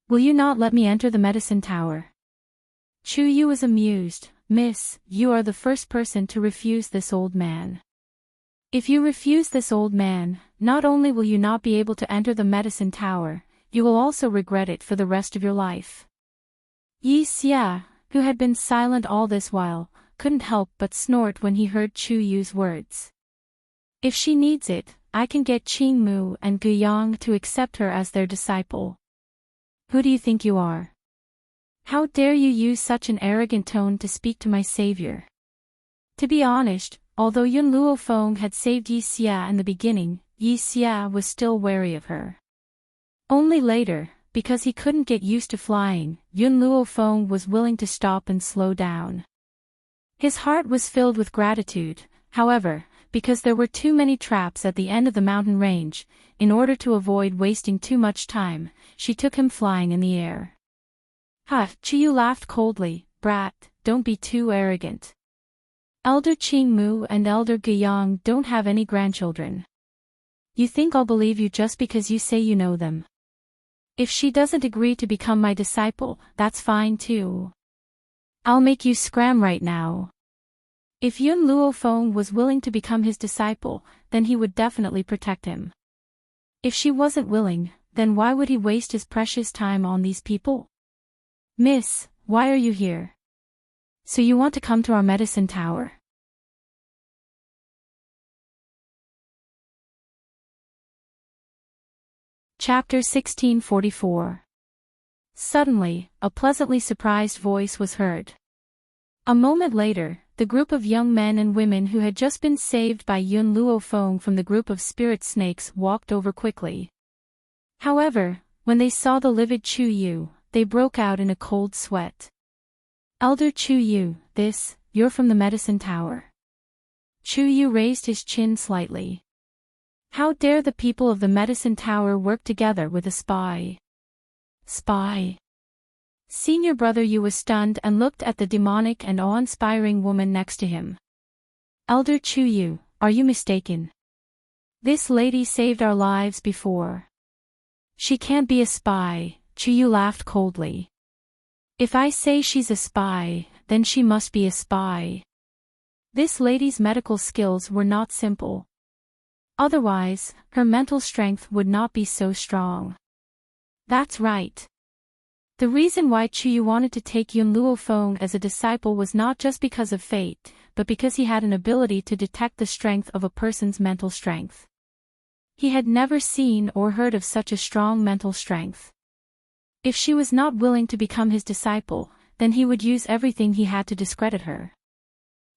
Will you not let me enter the medicine tower? Chu Yu was amused. Miss, you are the first person to refuse this old man. If you refuse this old man, not only will you not be able to enter the medicine tower, you will also regret it for the rest of your life. Yi Xie, who had been silent all this while, couldn't help but snort when he heard Chu Yu's words. If she needs it, I can get Qingmu and Guyang to accept her as their disciple. Who do you think you are? How dare you use such an arrogant tone to speak to my savior? To be honest, Although Yun Luofeng had saved Yi Xia in the beginning, Yi Xia was still wary of her. Only later, because he couldn't get used to flying, Yun Luofeng was willing to stop and slow down. His heart was filled with gratitude, however, because there were too many traps at the end of the mountain range. In order to avoid wasting too much time, she took him flying in the air. "Ha!" Chiyu laughed coldly. "Brat, don't be too arrogant. Elder Qingmu and Elder Guiyang don't have any grandchildren. You think I'll believe you just because you say you know them? If she doesn't agree to become my disciple, that's fine too. I'll make you scram right now." If Yun Luofeng was willing to become his disciple, then he would definitely protect him. If she wasn't willing, then why would he waste his precious time on these people? "Miss, why are you here? So you want to come to our medicine tower?" Chapter 1644. Suddenly, a pleasantly surprised voice was heard. A moment later, the group of young men and women who had just been saved by Yun Luofeng from the group of spirit snakes walked over quickly. However, when they saw the livid Chu Yu, they broke out in a cold sweat. "Elder Chu Yu, you're from the medicine tower?" Chu Yu raised his chin slightly. "How dare the people of the medicine tower work together with a spy?" "Spy?" Senior brother Yu was stunned and looked at the demonic and awe-inspiring woman next to him. "Elder Chu Yu, are you mistaken? This lady saved our lives before." "She can't be a spy," Chu Yu laughed coldly. "If I say she's a spy, then she must be a spy." This lady's medical skills were not simple. Otherwise, her mental strength would not be so strong. That's right. The reason why Chu Yu wanted to take Yun Luofeng as a disciple was not just because of fate, but because he had an ability to detect the strength of a person's mental strength. He had never seen or heard of such a strong mental strength. If she was not willing to become his disciple, then he would use everything he had to discredit her.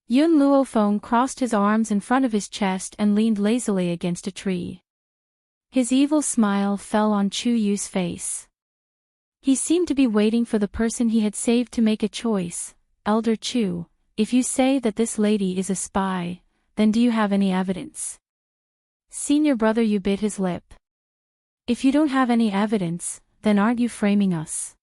Yun Luofeng crossed his arms in front of his chest and leaned lazily against a tree. His evil smile fell on Chu Yu's face. He seemed to be waiting for the person he had saved to make a choice. "Elder Chu, if you say that this lady is a spy, then do you have any evidence?" Senior brother Yu bit his lip. "If you don't have any evidence, then aren't you framing us?"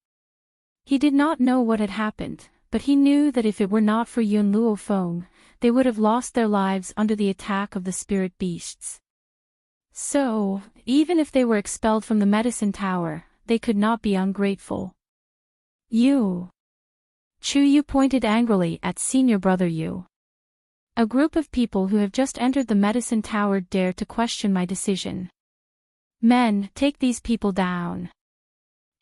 He did not know what had happened, but he knew that if it were not for Yun Luofeng, they would have lost their lives under the attack of the spirit beasts. So, even if they were expelled from the medicine tower, they could not be ungrateful. "You." Chu Yu pointed angrily at senior brother Yu. "A group of people who have just entered the medicine tower dare to question my decision. Men, take these people down."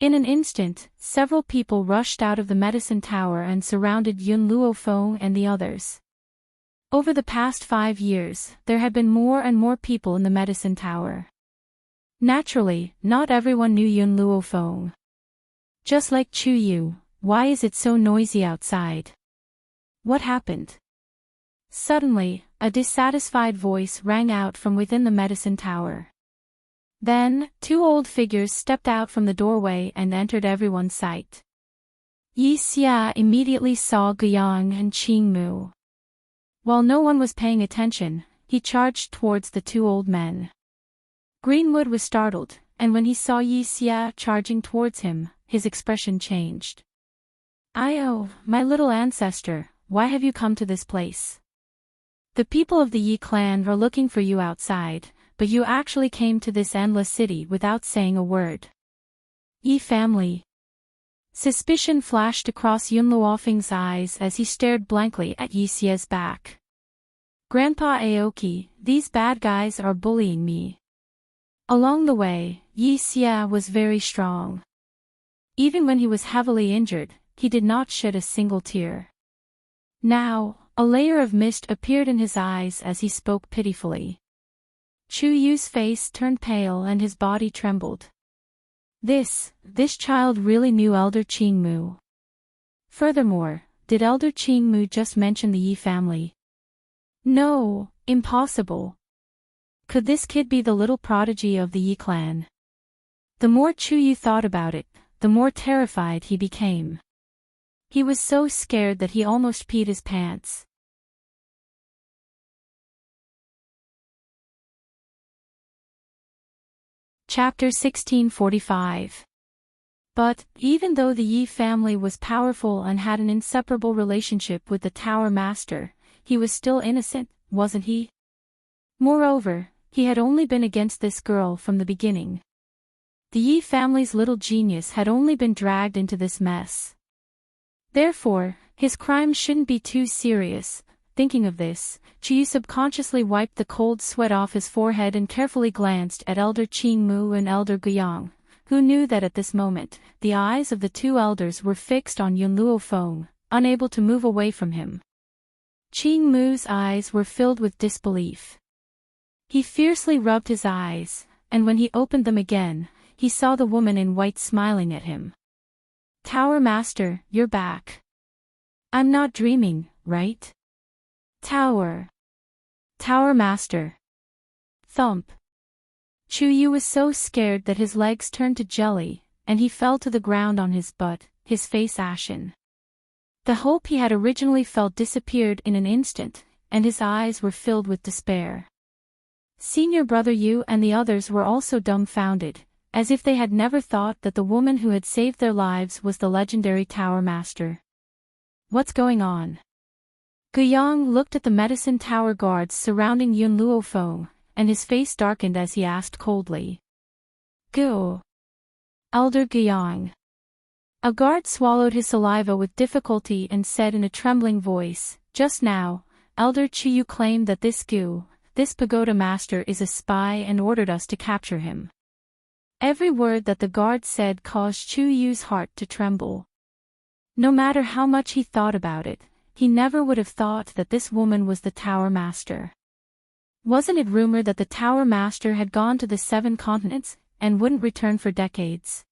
In an instant, several people rushed out of the medicine tower and surrounded Yun Luofeng and the others. Over the past 5 years, there had been more and more people in the medicine tower. Naturally, not everyone knew Yun Luofeng. Just like Chu Yu, "Why is it so noisy outside? What happened?" Suddenly, a dissatisfied voice rang out from within the medicine tower. Then, 2 old figures stepped out from the doorway and entered everyone's sight. Yi Xia immediately saw Guiyang and Qingmu. While no one was paying attention, he charged towards the 2 old men. Greenwood was startled, and when he saw Yi Xia charging towards him, his expression changed. "Oh, my little ancestor, why have you come to this place? The people of the Yi clan are looking for you outside, but you actually came to this endless city without saying a word. Yi family." Suspicion flashed across Yun Luofeng's eyes as he stared blankly at Yi Xia's back. "Grandpa Aoki, these bad guys are bullying me." Along the way, Yi Xia was very strong. Even when he was heavily injured, he did not shed a single tear. Now, a layer of mist appeared in his eyes as he spoke pitifully. Chu Yu's face turned pale and his body trembled. This child really knew Elder Qingmu. Furthermore, did Elder Qingmu just mention the Yi family? No, impossible. Could this kid be the little prodigy of the Yi clan? The more Chuyu thought about it, the more terrified he became. He was so scared that he almost peed his pants. Chapter 1645. But, even though the Yi family was powerful and had an inseparable relationship with the Tower Master, he was still innocent, wasn't he? Moreover, he had only been against this girl from the beginning. The Yi family's little genius had only been dragged into this mess. Therefore, his crime shouldn't be too serious. Thinking of this, Chuyu subconsciously wiped the cold sweat off his forehead and carefully glanced at Elder Qingmu and Elder Guiyang, who knew that at this moment, the eyes of the two elders were fixed on Yunluo Feng, unable to move away from him. Qingmu's eyes were filled with disbelief. He fiercely rubbed his eyes, and when he opened them again, he saw the woman in white smiling at him. Tower Master, you're back. I'm not dreaming, right? Tower Master. Thump. Chuyu was so scared that his legs turned to jelly, and he fell to the ground on his butt, his face ashen. The hope he had originally felt disappeared in an instant, and his eyes were filled with despair. Senior Brother Yu and the others were also dumbfounded, as if they had never thought that the woman who had saved their lives was the legendary Tower Master. What's going on? Guiyang looked at the medicine tower guards surrounding Yunluo Feng, and his face darkened as he asked coldly. Go. Elder Guiyang. A guard swallowed his saliva with difficulty and said in a trembling voice, just now, Elder Chuyu claimed that this pagoda master is a spy and ordered us to capture him. Every word that the guard said caused Chuyu's heart to tremble. No matter how much he thought about it, he never would have thought that this woman was the Tower Master. Wasn't it rumored that the Tower Master had gone to the 7 continents, and wouldn't return for decades?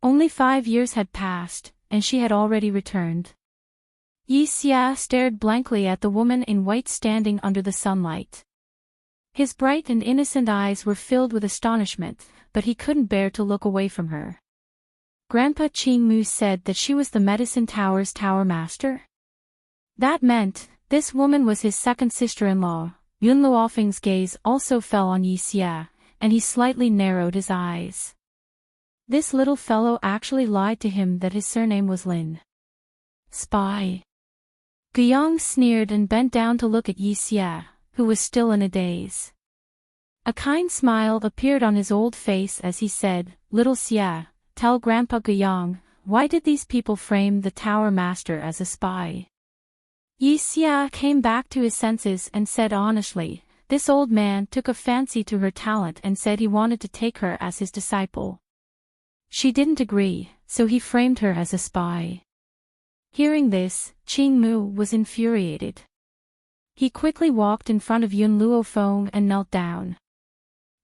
Only 5 years had passed, and she had already returned. Yi Xia stared blankly at the woman in white standing under the sunlight. His bright and innocent eyes were filled with astonishment, but he couldn't bear to look away from her. Grandpa Qingmu said that she was the Medicine Tower's Tower Master? That meant, this woman was his second sister-in-law. Yunluo Feng's gaze also fell on Yi Xia, and he slightly narrowed his eyes. This little fellow actually lied to him that his surname was Lin. Spy. Guiyang sneered and bent down to look at Yi Xia, who was still in a daze. A kind smile appeared on his old face as he said, Little Xia, tell Grandpa Guiyang, why did these people frame the Tower Master as a spy? Yi Xia came back to his senses and said honestly, this old man took a fancy to her talent and said he wanted to take her as his disciple. She didn't agree, so he framed her as a spy. Hearing this, Qingmu was infuriated. He quickly walked in front of Yunluo Feng and knelt down.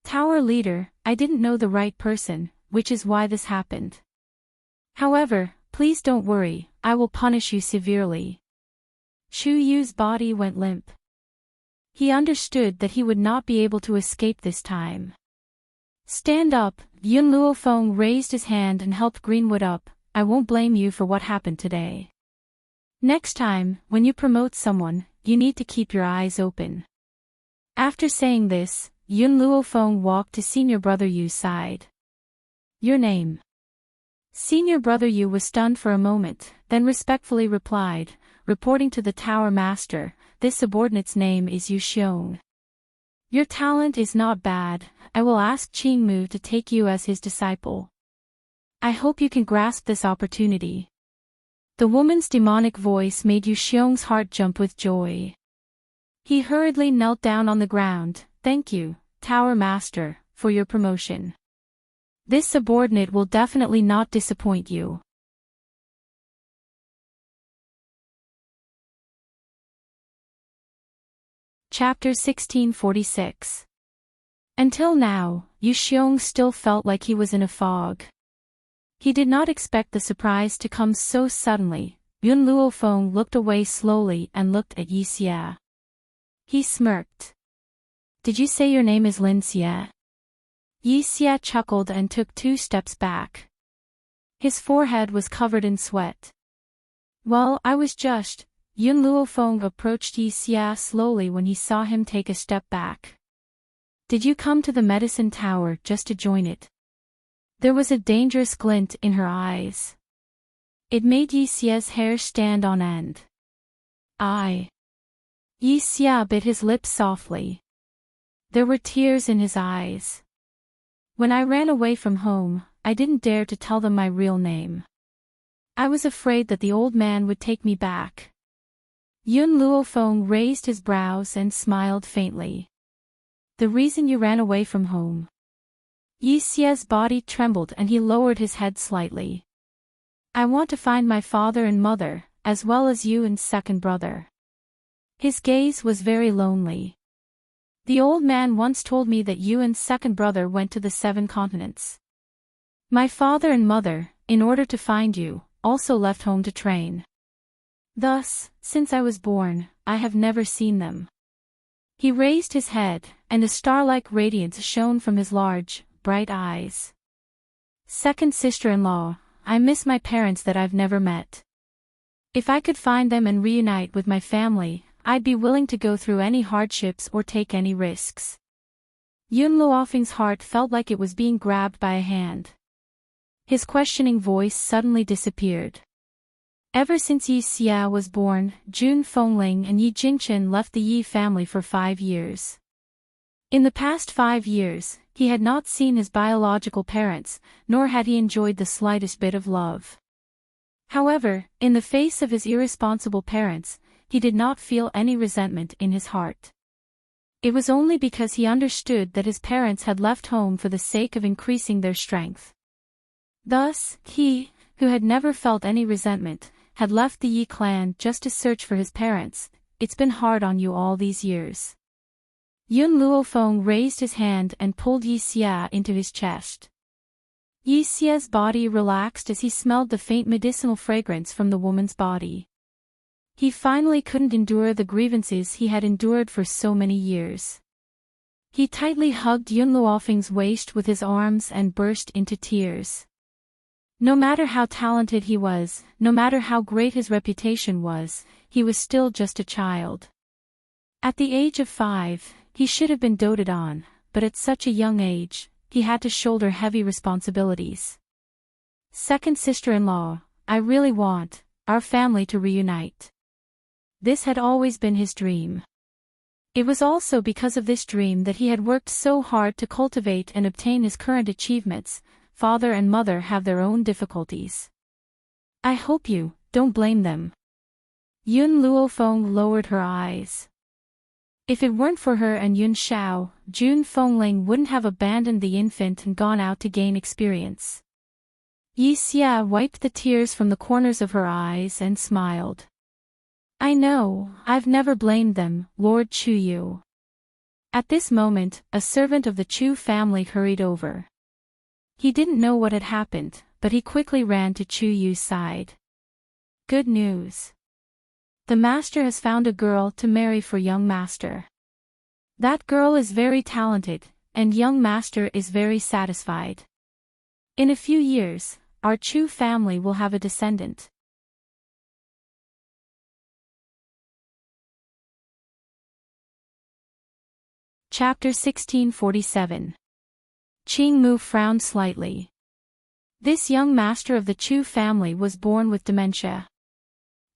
Tower leader, I didn't know the right person, which is why this happened. However, please don't worry, I will punish you severely. Chuyu's body went limp. He understood that he would not be able to escape this time. Stand up, Yunluo Feng raised his hand and helped Greenwood up, I won't blame you for what happened today. Next time, when you promote someone, you need to keep your eyes open. After saying this, Yunluo Feng walked to Senior Brother Yu's side. Your name? Senior Brother Yu was stunned for a moment, then respectfully replied, reporting to the Tower Master, this subordinate's name is Yu Xiong. Your talent is not bad, I will ask Qingmu to take you as his disciple. I hope you can grasp this opportunity. The woman's demonic voice made Yu Xiong's heart jump with joy. He hurriedly knelt down on the ground, thank you, Tower Master, for your promotion. This subordinate will definitely not disappoint you. Chapter 1646. Until now, Yu Xiong still felt like he was in a fog. He did not expect the surprise to come so suddenly. Yunluo Feng looked away slowly and looked at Yi Xia. He smirked. Did you say your name is Lin Xie? Yi Xie chuckled and took 2 steps back. His forehead was covered in sweat. Well, I was just. Yun Luofeng approached Yi Xie slowly when he saw him take a step back. Did you come to the medicine tower just to join it? There was a dangerous glint in her eyes. It made Yi Xie's hair stand on end. Yi Xie bit his lips softly. There were tears in his eyes. When I ran away from home, I didn't dare to tell them my real name. I was afraid that the old man would take me back. Yun Luofeng raised his brows and smiled faintly. The reason you ran away from home? Yi Xie's body trembled and he lowered his head slightly. I want to find my father and mother, as well as you and second brother. His gaze was very lonely. The old man once told me that you and second brother went to the 7 continents. My father and mother, in order to find you, also left home to train. Thus, since I was born, I have never seen them. He raised his head, and a star-like radiance shone from his large, bright eyes. Second sister-in-law, I miss my parents that I've never met. If I could find them and reunite with my family, I'd be willing to go through any hardships or take any risks. Yun Luofeng's heart felt like it was being grabbed by a hand. His questioning voice suddenly disappeared. Ever since Yi Xie was born, Jun Fengling and Yi Jingchen left the Yi family for 5 years. In the past 5 years, he had not seen his biological parents, nor had he enjoyed the slightest bit of love. However, in the face of his irresponsible parents, he did not feel any resentment in his heart. It was only because he understood that his parents had left home for the sake of increasing their strength. Thus, he, who had never felt any resentment, had left the Yi clan just to search for his parents. It's been hard on you all these years. Yun Luofeng raised his hand and pulled Yi Xie into his chest. Yi Xie's body relaxed as he smelled the faint medicinal fragrance from the woman's body. He finally couldn't endure the grievances he had endured for so many years. He tightly hugged Yun Luofeng's waist with his arms and burst into tears. No matter how talented he was, no matter how great his reputation was, he was still just a child. At the age of 5, he should have been doted on, but at such a young age, he had to shoulder heavy responsibilities. Second sister-in-law, I really want our family to reunite. This had always been his dream. It was also because of this dream that he had worked so hard to cultivate and obtain his current achievements. Father and mother have their own difficulties. I hope you don't blame them. Yun Luofeng lowered her eyes. If it weren't for her and Yun Xiao, Jun Fengling wouldn't have abandoned the infant and gone out to gain experience. Yi Xie wiped the tears from the corners of her eyes and smiled. I know, I've never blamed them, Lord Chuyu. At this moment, a servant of the Chu family hurried over. He didn't know what had happened, but he quickly ran to Chuyu's side. Good news. The master has found a girl to marry for young master. That girl is very talented, and young master is very satisfied. In a few years, our Chu family will have a descendant. Chapter 1647. Qing Mu frowned slightly. This young master of the Chu family was born with dementia.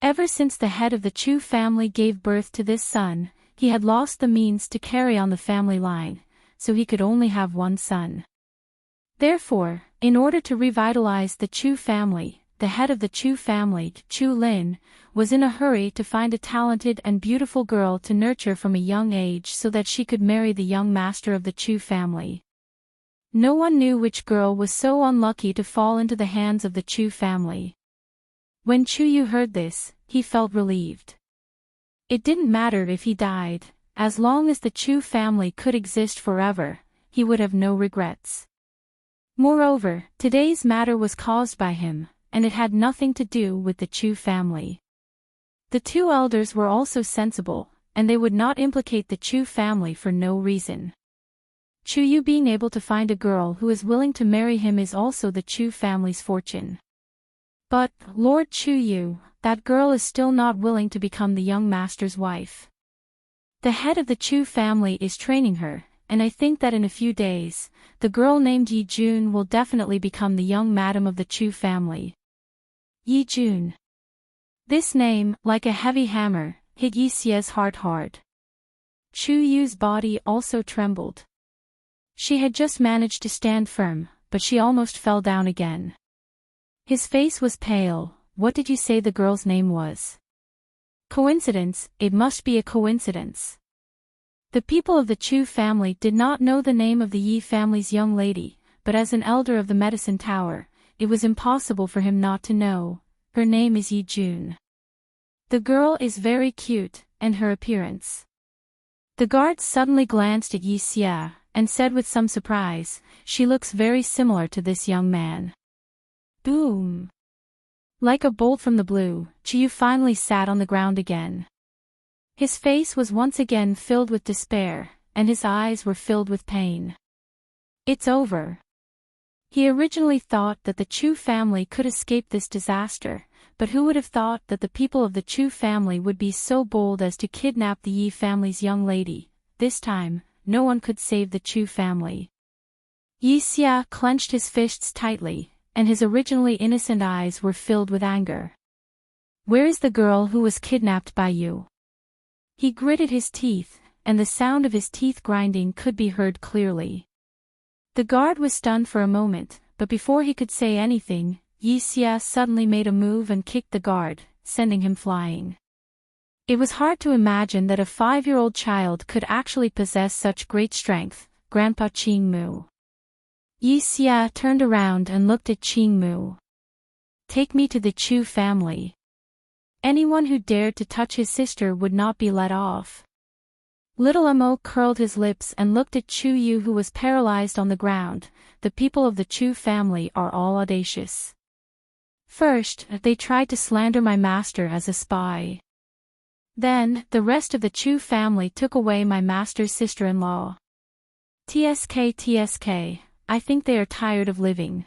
Ever since the head of the Chu family gave birth to this son, he had lost the means to carry on the family line, so he could only have one son. Therefore, in order to revitalize the Chu family, the head of the Chu family, Chu Lin, was in a hurry to find a talented and beautiful girl to nurture from a young age so that she could marry the young master of the Chu family. No one knew which girl was so unlucky to fall into the hands of the Chu family. When Chuyu heard this, he felt relieved. It didn't matter if he died, as long as the Chu family could exist forever, he would have no regrets. Moreover, today's matter was caused by him, and it had nothing to do with the Chu family. The 2 elders were also sensible, and they would not implicate the Chu family for no reason. Chu Yu being able to find a girl who is willing to marry him is also the Chu family's fortune. But, Lord Chu Yu, that girl is still not willing to become the young master's wife. The head of the Chu family is training her, and I think that in a few days, the girl named Yi Jun will definitely become the young madam of the Chu family. Yi Jun. This name, like a heavy hammer, hit Yi Xia's heart hard. Chu Yu's body also trembled. She had just managed to stand firm, but she almost fell down again. His face was pale. What did you say the girl's name was? Coincidence, it must be a coincidence. The people of the Chu family did not know the name of the Yi family's young lady, but as an elder of the medicine tower, it was impossible for him not to know. Her name is Yi Jun. The girl is very cute, and her appearance. The guard suddenly glanced at Yi Xia, and said with some surprise, she looks very similar to this young man. Boom! Like a bolt from the blue, Chu Yu finally sat on the ground again. His face was once again filled with despair, and his eyes were filled with pain. It's over. He originally thought that the Chu family could escape this disaster, but who would have thought that the people of the Chu family would be so bold as to kidnap the Yi family's young lady? This time, no one could save the Chu family. Yi Xia clenched his fists tightly, and his originally innocent eyes were filled with anger. Where is the girl who was kidnapped by you? He gritted his teeth, and the sound of his teeth grinding could be heard clearly. The guard was stunned for a moment, but before he could say anything, Yi Xia suddenly made a move and kicked the guard, sending him flying. It was hard to imagine that a 5-year-old child could actually possess such great strength. Grandpa Qing Mu. Yi Xia turned around and looked at Qing Mu. Take me to the Chu family. Anyone who dared to touch his sister would not be let off. Little Mo curled his lips and looked at Chu Yu, who was paralyzed on the ground. The people of the Chu family are all audacious. First, they tried to slander my master as a spy. Then, the rest of the Chu family took away my master's sister-in-law. TSK, I think they are tired of living.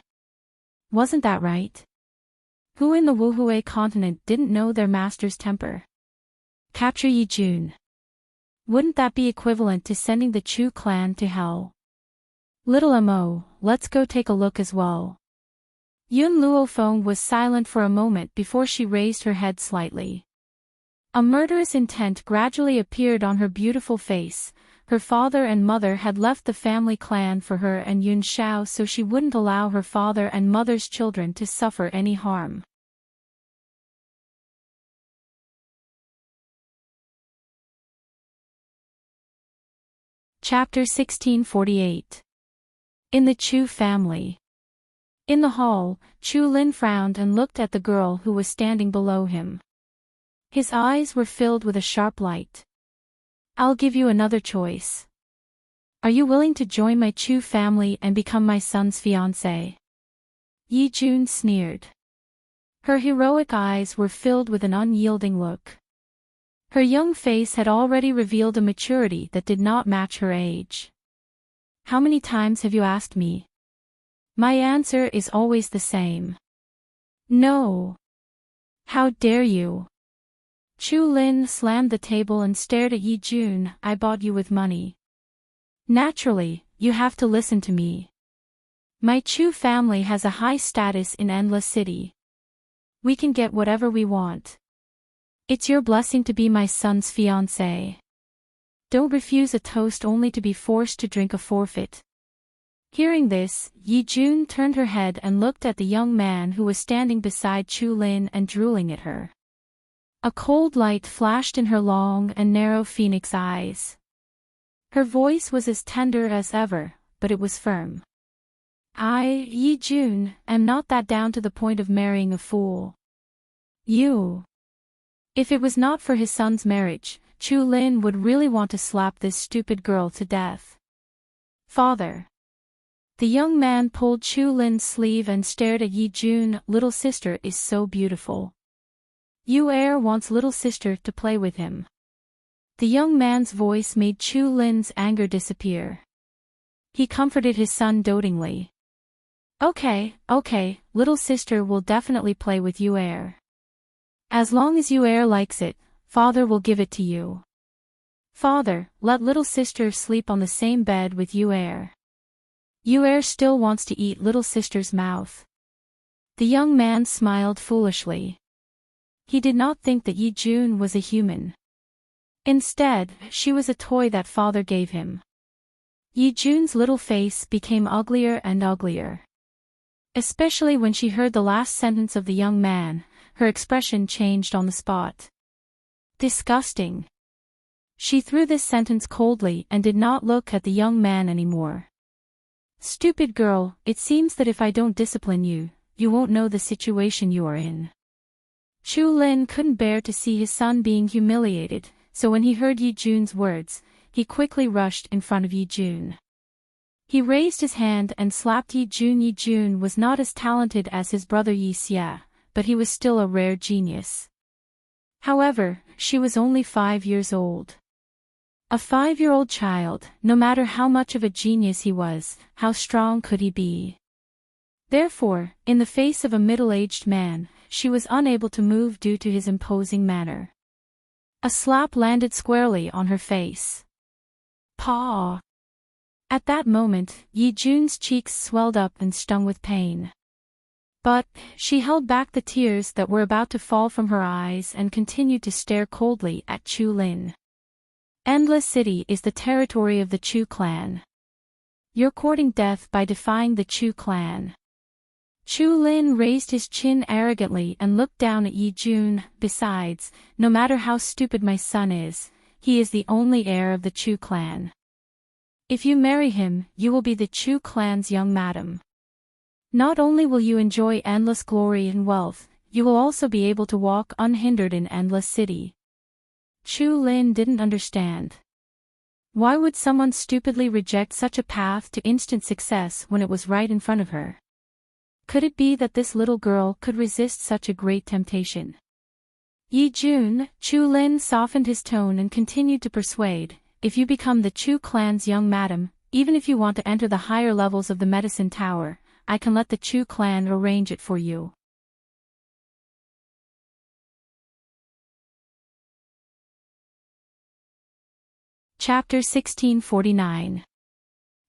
Wasn't that right? Who in the Wuhui continent didn't know their master's temper? Capture Yi Jun. Wouldn't that be equivalent to sending the Chu clan to hell? Little Mo, let's go take a look as well. Yun Luofeng was silent for a moment before she raised her head slightly. A murderous intent gradually appeared on her beautiful face. Her father and mother had left the family clan for her and Yun Xiao, so she wouldn't allow her father and mother's children to suffer any harm. Chapter 1648. In the Chu family. In the hall, Chu Lin frowned and looked at the girl who was standing below him. His eyes were filled with a sharp light. I'll give you another choice. Are you willing to join my Chu family and become my son's fiancé? Yi Jun sneered. Her heroic eyes were filled with an unyielding look. Her young face had already revealed a maturity that did not match her age. How many times have you asked me? My answer is always the same. No. How dare you? Chu Lin slammed the table and stared at Yi Jun. I bought you with money. Naturally, you have to listen to me. My Chu family has a high status in Endless City. We can get whatever we want. It's your blessing to be my son's fiancé. Don't refuse a toast only to be forced to drink a forfeit. Hearing this, Yi Jun turned her head and looked at the young man who was standing beside Chu Lin and drooling at her. A cold light flashed in her long and narrow phoenix eyes. Her voice was as tender as ever, but it was firm. I, Yi Jun, am not that down to the point of marrying a fool. You. If it was not for his son's marriage, Chu Lin would really want to slap this stupid girl to death. Father. The young man pulled Chu Lin's sleeve and stared at Yi Jun. Little sister is so beautiful. Yu Er wants little sister to play with him. The young man's voice made Chu Lin's anger disappear. He comforted his son dotingly. Okay, little sister will definitely play with you air. As long as you air likes it, father will give it to you. Father, let little sister sleep on the same bed with you air. You air still wants to eat little sister's mouth. The young man smiled foolishly. He did not think that Yi Jun was a human. Instead, she was a toy that father gave him. Yi Jun's little face became uglier and uglier. Especially when she heard the last sentence of the young man, her expression changed on the spot. Disgusting. She threw this sentence coldly and did not look at the young man anymore. Stupid girl, it seems that if I don't discipline you, you won't know the situation you are in. Chu Lin couldn't bear to see his son being humiliated, so when he heard Yi Jun's words, he quickly rushed in front of Yi Jun. He raised his hand and slapped Yi Jun. Yi Jun was not as talented as his brother Yi Xia, but he was still a rare genius. However, she was only 5 years old. A 5-year-old child, no matter how much of a genius he was, how strong could he be? Therefore, in the face of a middle-aged man, she was unable to move due to his imposing manner. A slap landed squarely on her face. Paw! At that moment, Yi Jun's cheeks swelled up and stung with pain. But, she held back the tears that were about to fall from her eyes and continued to stare coldly at Chu Lin. Endless City is the territory of the Chu clan. You're courting death by defying the Chu clan. Chu Lin raised his chin arrogantly and looked down at Yi Jun. Besides, no matter how stupid my son is, he is the only heir of the Chu clan. If you marry him, you will be the Chu clan's young madam. Not only will you enjoy endless glory and wealth, you will also be able to walk unhindered in Endless City. Chu Lin didn't understand. Why would someone stupidly reject such a path to instant success when it was right in front of her? Could it be that this little girl could resist such a great temptation? Yi Jun, Chu Lin softened his tone and continued to persuade, if you become the Chu clan's young madam, even if you want to enter the higher levels of the medicine tower, I can let the Chu clan arrange it for you. Chapter 1649.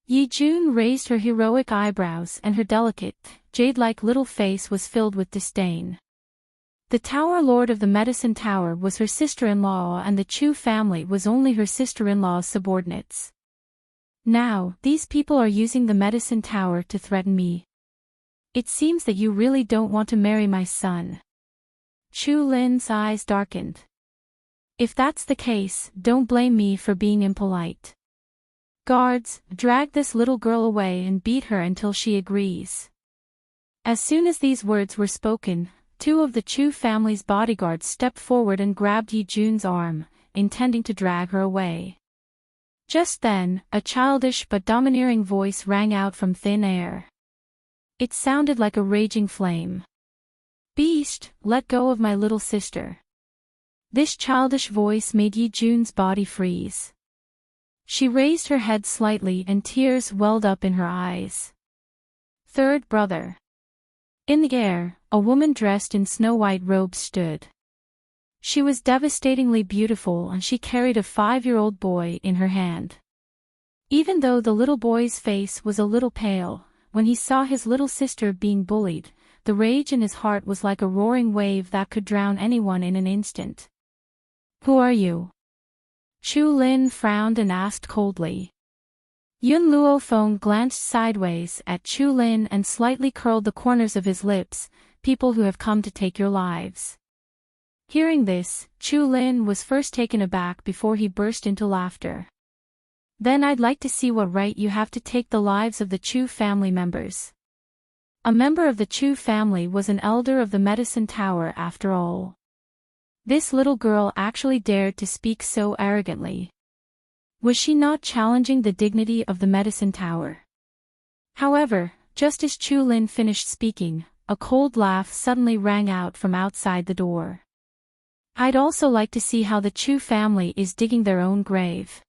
Yi Jun raised her heroic eyebrows and her delicate, jade-like little face was filled with disdain. The Tower Lord of the Medicine Tower was her sister-in-law and the Chu family was only her sister-in-law's subordinates. Now, these people are using the Medicine Tower to threaten me. It seems that you really don't want to marry my son. Chu Lin's eyes darkened. If that's the case, don't blame me for being impolite. Guards, drag this little girl away and beat her until she agrees. As soon as these words were spoken, 2 of the Chu family's bodyguards stepped forward and grabbed Yi Jun's arm, intending to drag her away. Just then, a childish but domineering voice rang out from thin air. It sounded like a raging flame. Beast, let go of my little sister. This childish voice made Yi Jun's body freeze. She raised her head slightly and tears welled up in her eyes. Third brother. In the air, a woman dressed in snow-white robes stood. She was devastatingly beautiful and she carried a 5-year-old boy in her hand. Even though the little boy's face was a little pale, when he saw his little sister being bullied, the rage in his heart was like a roaring wave that could drown anyone in an instant. Who are you? Chu Lin frowned and asked coldly. Yun Luofeng glanced sideways at Chu Lin and slightly curled the corners of his lips, people who have come to take your lives. Hearing this, Chu Lin was first taken aback before he burst into laughter. Then I'd like to see what right you have to take the lives of the Chu family members. A member of the Chu family was an elder of the Medicine Tower after all. This little girl actually dared to speak so arrogantly. Was she not challenging the dignity of the Medicine Tower? However, just as Chu Lin finished speaking, a cold laugh suddenly rang out from outside the door. I'd also like to see how the Chu family is digging their own grave.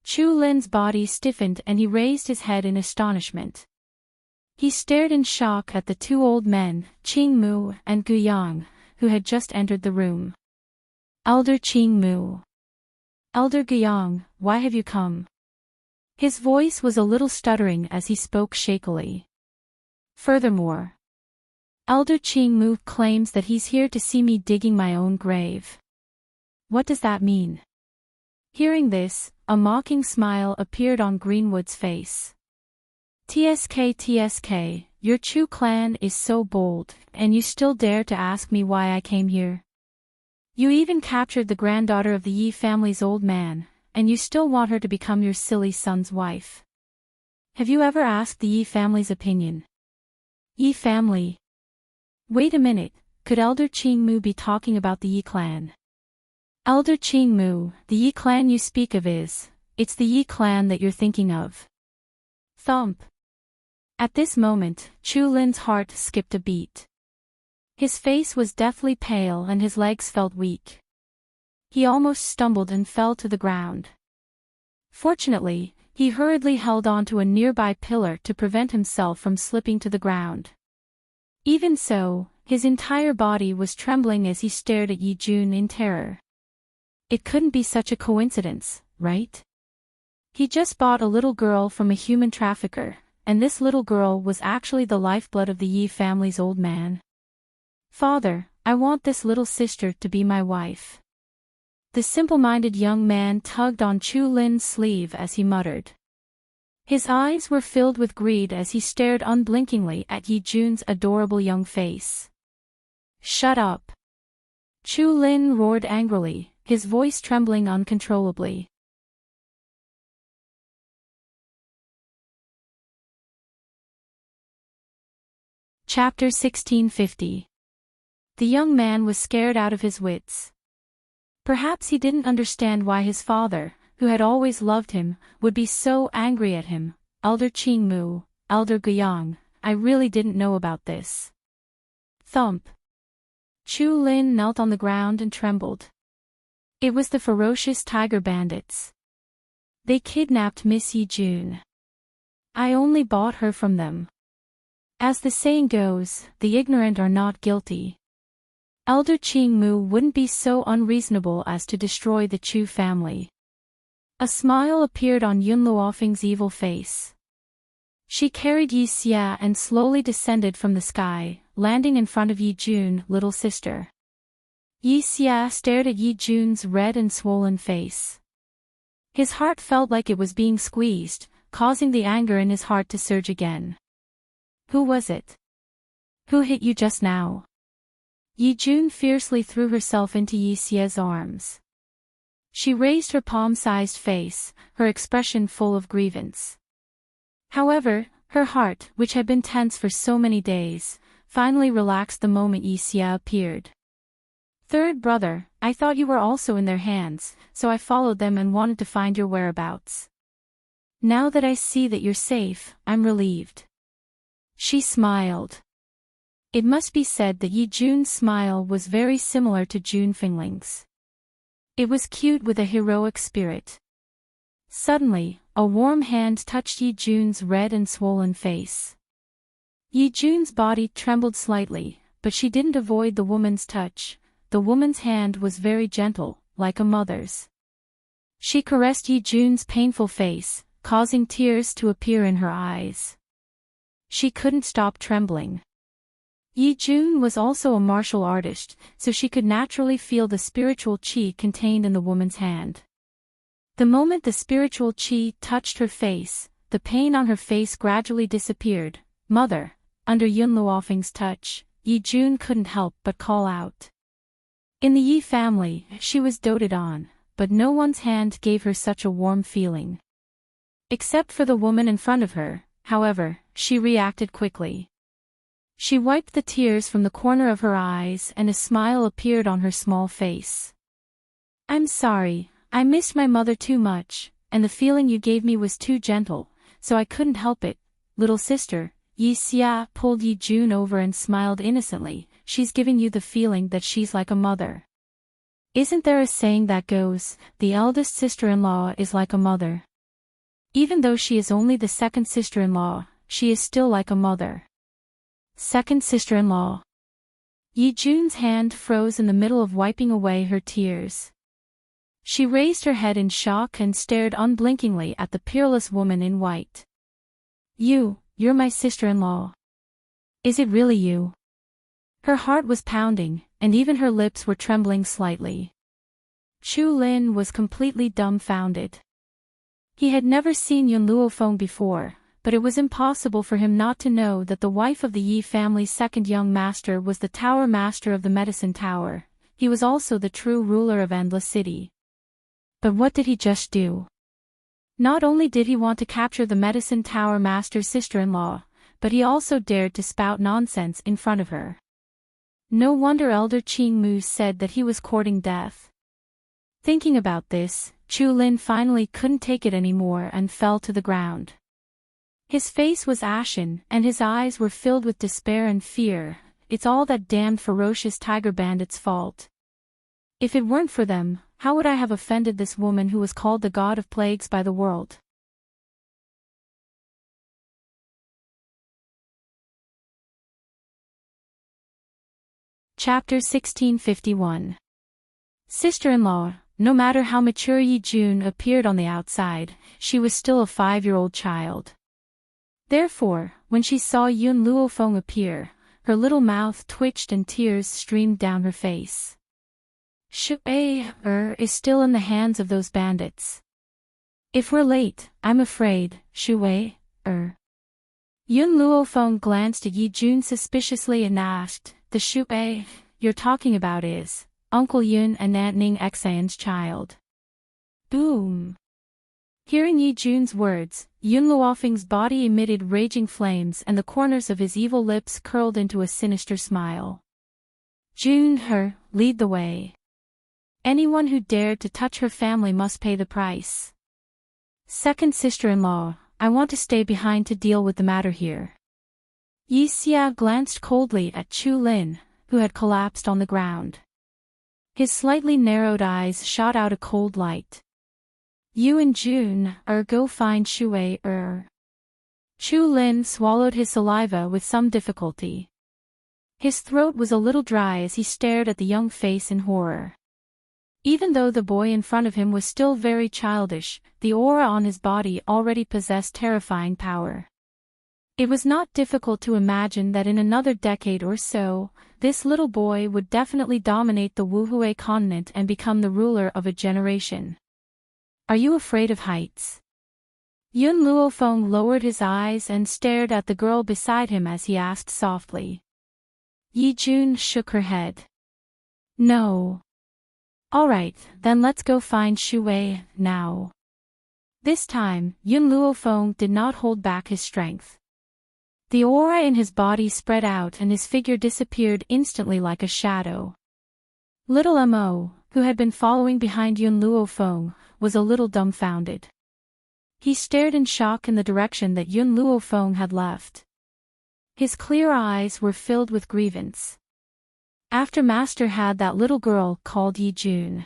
Chu Lin's body stiffened and he raised his head in astonishment. He stared in shock at the two old men, Qing Mu and Gu Yang, who had just entered the room. Elder Qing Mu. Elder Gu Yang, why have you come? His voice was a little stuttering as he spoke shakily. Furthermore, Elder Qing Mu claims that he's here to see me digging my own grave. What does that mean? Hearing this, a mocking smile appeared on Greenwood's face. TSK, your Chu clan is so bold, and you still dare to ask me why I came here? You even captured the granddaughter of the Yi family's old man, and you still want her to become your silly son's wife. Have you ever asked the Yi family's opinion? Yi family? Wait a minute, could Elder Qing Mu be talking about the Yi clan? Elder Qing Mu, the Yi clan you speak of it's the Yi clan that you're thinking of. Thump. At this moment, Chu Lin's heart skipped a beat. His face was deathly pale and his legs felt weak. He almost stumbled and fell to the ground. Fortunately, he hurriedly held onto a nearby pillar to prevent himself from slipping to the ground. Even so, his entire body was trembling as he stared at Yi Jun in terror. It couldn't be such a coincidence, right? He just bought a little girl from a human trafficker, and this little girl was actually the lifeblood of the Yi family's old man. Father, I want this little sister to be my wife. The simple-minded young man tugged on Chu Lin's sleeve as he muttered. His eyes were filled with greed as he stared unblinkingly at Yi Jun's adorable young face. Shut up! Chu Lin roared angrily, his voice trembling uncontrollably. Chapter 1650. The young man was scared out of his wits. Perhaps he didn't understand why his father, who had always loved him, would be so angry at him. Elder Qing Mu, Elder Gu Yang, I really didn't know about this. Thump. Chu Lin knelt on the ground and trembled. It was the ferocious tiger bandits. They kidnapped Miss Yi Jun. I only bought her from them. As the saying goes, the ignorant are not guilty. Elder Qing Mu wouldn't be so unreasonable as to destroy the Chu family. A smile appeared on Yun Luofeng's evil face. She carried Yi Xia and slowly descended from the sky, landing in front of Yi Jun, little sister. Yi Xia stared at Yi Jun's red and swollen face. His heart felt like it was being squeezed, causing the anger in his heart to surge again. Who was it? Who hit you just now? Yi Jun fiercely threw herself into Yi Xia's arms. She raised her palm-sized face, her expression full of grievance. However, her heart, which had been tense for so many days, finally relaxed the moment Yi Xia appeared. Third brother, I thought you were also in their hands, so I followed them and wanted to find your whereabouts. Now that I see that you're safe, I'm relieved. She smiled. It must be said that Yi Jun's smile was very similar to Jun Fingling's. It was cute with a heroic spirit. Suddenly, a warm hand touched Yi Jun's red and swollen face. Yi Jun's body trembled slightly, but she didn't avoid the woman's touch. The woman's hand was very gentle, like a mother's. She caressed Yi Jun's painful face, causing tears to appear in her eyes. She couldn't stop trembling. Yi Jun was also a martial artist, so she could naturally feel the spiritual qi contained in the woman's hand. The moment the spiritual qi touched her face, the pain on her face gradually disappeared. Mother, under Yun Luofeng's touch, Yi Jun couldn't help but call out. In the Yi family, she was doted on, but no one's hand gave her such a warm feeling. Except for the woman in front of her, however, she reacted quickly. She wiped the tears from the corner of her eyes and a smile appeared on her small face. I'm sorry, I missed my mother too much, and the feeling you gave me was too gentle, so I couldn't help it. Little sister, Yi Xia pulled Yi Jun over and smiled innocently, she's giving you the feeling that she's like a mother. Isn't there a saying that goes, the eldest sister-in-law is like a mother? Even though she is only the second sister-in-law, she is still like a mother. Second sister-in-law. Yi Jun's hand froze in the middle of wiping away her tears. She raised her head in shock and stared unblinkingly at the peerless woman in white. You're my sister-in-law. Is it really you? Her heart was pounding, and even her lips were trembling slightly. Chu Lin was completely dumbfounded. He had never seen Yun Luofeng before, but it was impossible for him not to know that the wife of the Yi family's second young master was the tower master of the medicine tower. He was also the true ruler of Endless City. But what did he just do? Not only did he want to capture the medicine tower master's sister-in-law, but he also dared to spout nonsense in front of her. No wonder Elder Qing Mu said that he was courting death. Thinking about this, Chu Lin finally couldn't take it anymore and fell to the ground. His face was ashen, and his eyes were filled with despair and fear. It's all that damned ferocious tiger bandits' fault. If it weren't for them, how would I have offended this woman who was called the god of plagues by the world? Chapter 1651. Sister-in-law. No matter how mature Yi Jun appeared on the outside, she was still a 5-year-old child. Therefore, when she saw Yun Luofeng appear, her little mouth twitched and tears streamed down her face. Shui is still in the hands of those bandits. If we're late, I'm afraid, Shui Yun Luofeng glanced at Yi Jun suspiciously and asked, the Shui you're talking about is Uncle Yun and Aunt Ning Xian's child. Boom! Hearing Yi Jun's words, Yun Luofeng's body emitted raging flames and the corners of his evil lips curled into a sinister smile. Jun, lead the way. Anyone who dared to touch her family must pay the price. Second sister-in-law, I want to stay behind to deal with the matter here. Yi Xia glanced coldly at Chu Lin, who had collapsed on the ground. His slightly narrowed eyes shot out a cold light. You and Jun, go find Shui Chu Lin swallowed his saliva with some difficulty. His throat was a little dry as he stared at the young face in horror. Even though the boy in front of him was still very childish, the aura on his body already possessed terrifying power. It was not difficult to imagine that in another decade or so, this little boy would definitely dominate the Wuhui continent and become the ruler of a generation. Are you afraid of heights? Yun Luofeng lowered his eyes and stared at the girl beside him as he asked softly. Yi Jun shook her head. No. Alright, then let's go find Shui now. This time, Yun Luofeng did not hold back his strength. The aura in his body spread out and his figure disappeared instantly like a shadow. Little Mo, who had been following behind Yun Luofeng, was a little dumbfounded. He stared in shock in the direction that Yun Luofeng had left. His clear eyes were filled with grievance. After Master had that little girl called Yi Jun.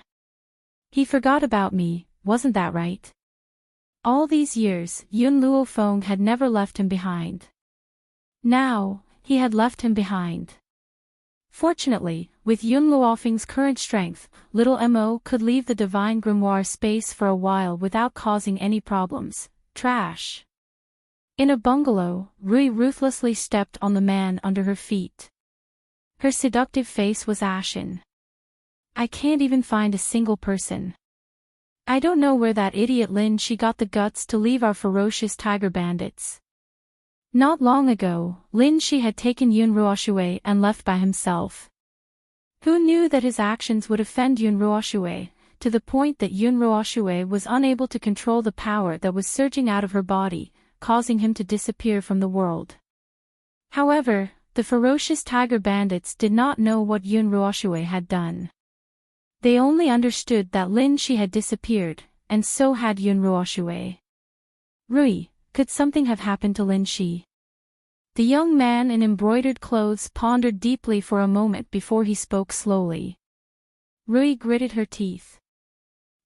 He forgot about me, wasn't that right? All these years, Yun Luofeng had never left him behind. Now, he had left him behind. Fortunately, with Yun Luofeng's current strength, little Mo could leave the divine grimoire space for a while without causing any problems. Trash. In a bungalow, Rui ruthlessly stepped on the man under her feet. Her seductive face was ashen. I can't even find a single person. I don't know where that idiot Lin she got the guts to leave our ferocious tiger bandits. Not long ago, Lin Shi had taken Yun Ruoshui and left by himself. Who knew that his actions would offend Yun Ruoshui, to the point that Yun Ruoshui was unable to control the power that was surging out of her body, causing him to disappear from the world. However, the ferocious tiger bandits did not know what Yun Ruoshui had done. They only understood that Lin Shi had disappeared, and so had Yun Ruoshui. Rui, could something have happened to Lin Shi? The young man in embroidered clothes pondered deeply for a moment before he spoke slowly. Rui gritted her teeth.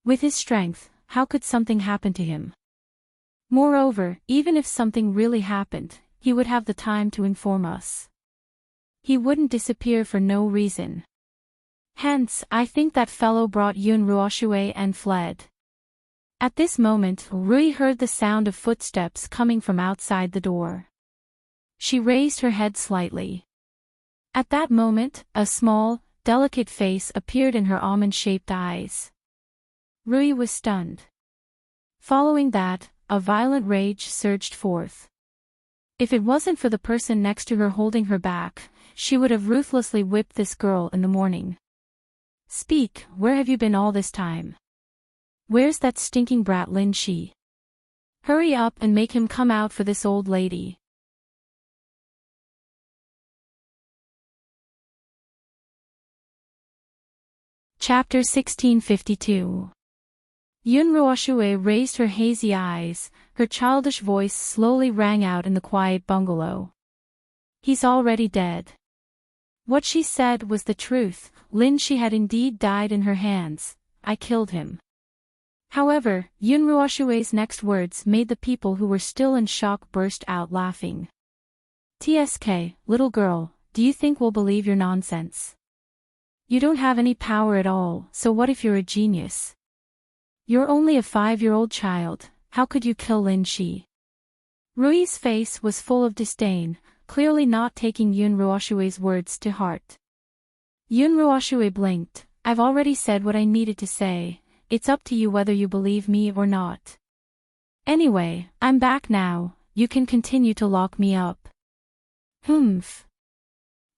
With his strength, how could something happen to him? Moreover, even if something really happened, he would have the time to inform us. He wouldn't disappear for no reason. Hence, I think that fellow brought Yun Ruoxue and fled. At this moment, Rui heard the sound of footsteps coming from outside the door. She raised her head slightly. At that moment, a small, delicate face appeared in her almond-shaped eyes. Rui was stunned. Following that, a violent rage surged forth. If it wasn't for the person next to her holding her back, she would have ruthlessly whipped this girl in the morning. Speak, where have you been all this time? Where's that stinking brat Lin Shi? Hurry up and make him come out for this old lady. Chapter 1652. Yun Ruoxue raised her hazy eyes, her childish voice slowly rang out in the quiet bungalow. He's already dead. What she said was the truth. Lin Shi had indeed died in her hands. I killed him. However, Yun Ruoxue's next words made the people who were still in shock burst out laughing. TSK, little girl, do you think we'll believe your nonsense? You don't have any power at all, so what if you're a genius? You're only a 5-year-old child, how could you kill Lin Shi? Rui's face was full of disdain, clearly not taking Yun Ruoxue's words to heart. Yun Ruoxue blinked. I've already said what I needed to say, it's up to you whether you believe me or not. Anyway, I'm back now, you can continue to lock me up. Humph.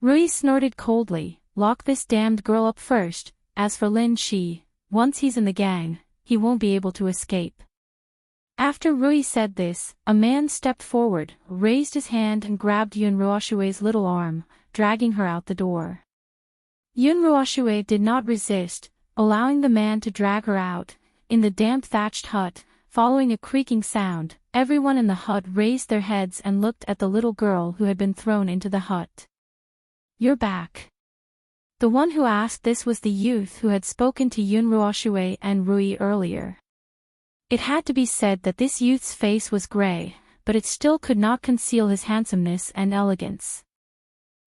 Rui snorted coldly, lock this damned girl up first, as for Lin Shi, once he's in the gang, he won't be able to escape. After Rui said this, a man stepped forward, raised his hand and grabbed Yun Ruoxue's little arm, dragging her out the door. Yun Ruoxue did not resist, allowing the man to drag her out. In the damp thatched hut, following a creaking sound, everyone in the hut raised their heads and looked at the little girl who had been thrown into the hut. You're back. The one who asked this was the youth who had spoken to Yun Ruoxue and Rui earlier. It had to be said that this youth's face was gray, but it still could not conceal his handsomeness and elegance.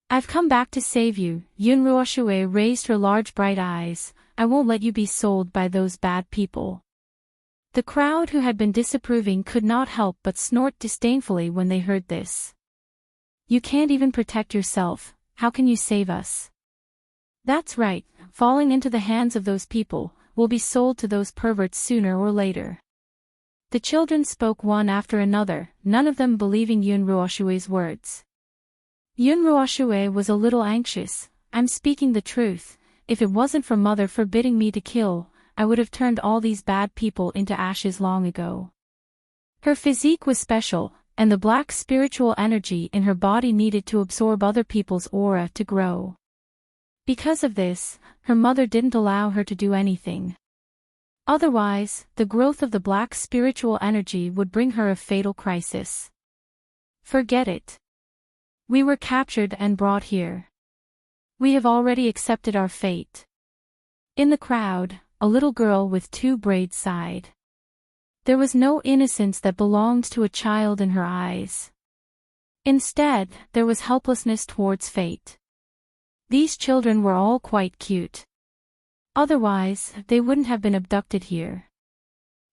I've come back to save you, Yun Ruoxue raised her large bright eyes, I won't let you be sold by those bad people. The crowd who had been disapproving could not help but snort disdainfully when they heard this. You can't even protect yourself, how can you save us? That's right, falling into the hands of those people, will be sold to those perverts sooner or later. The children spoke one after another, none of them believing Yun Ruoxue's words. Yun Ruoxue was a little anxious. I'm speaking the truth, if it wasn't for mother forbidding me to kill, I would have turned all these bad people into ashes long ago. Her physique was special, and the black spiritual energy in her body needed to absorb other people's aura to grow. Because of this, her mother didn't allow her to do anything. Otherwise, the growth of the black spiritual energy would bring her a fatal crisis. Forget it. We were captured and brought here. We have already accepted our fate. In the crowd, a little girl with 2 braids sighed. There was no innocence that belonged to a child in her eyes. Instead, there was helplessness towards fate. These children were all quite cute. Otherwise, they wouldn't have been abducted here.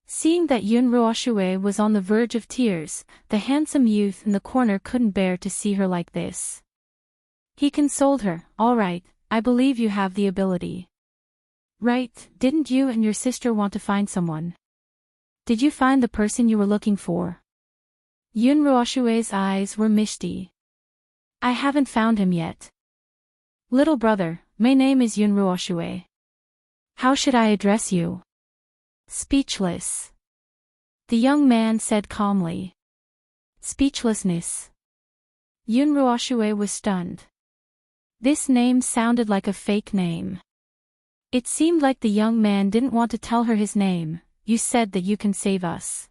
Seeing that Yun Ruoxue was on the verge of tears, the handsome youth in the corner couldn't bear to see her like this. He consoled her, all right, I believe you have the ability. Right, didn't you and your sister want to find someone? Did you find the person you were looking for? Yun Ruoxue's eyes were misty. I haven't found him yet. Little brother, my name is Yun Ruoxue. How should I address you? Speechless. The young man said calmly. Speechlessness. Yun Ruoxue was stunned. This name sounded like a fake name. It seemed like the young man didn't want to tell her his name. You said that you can save us.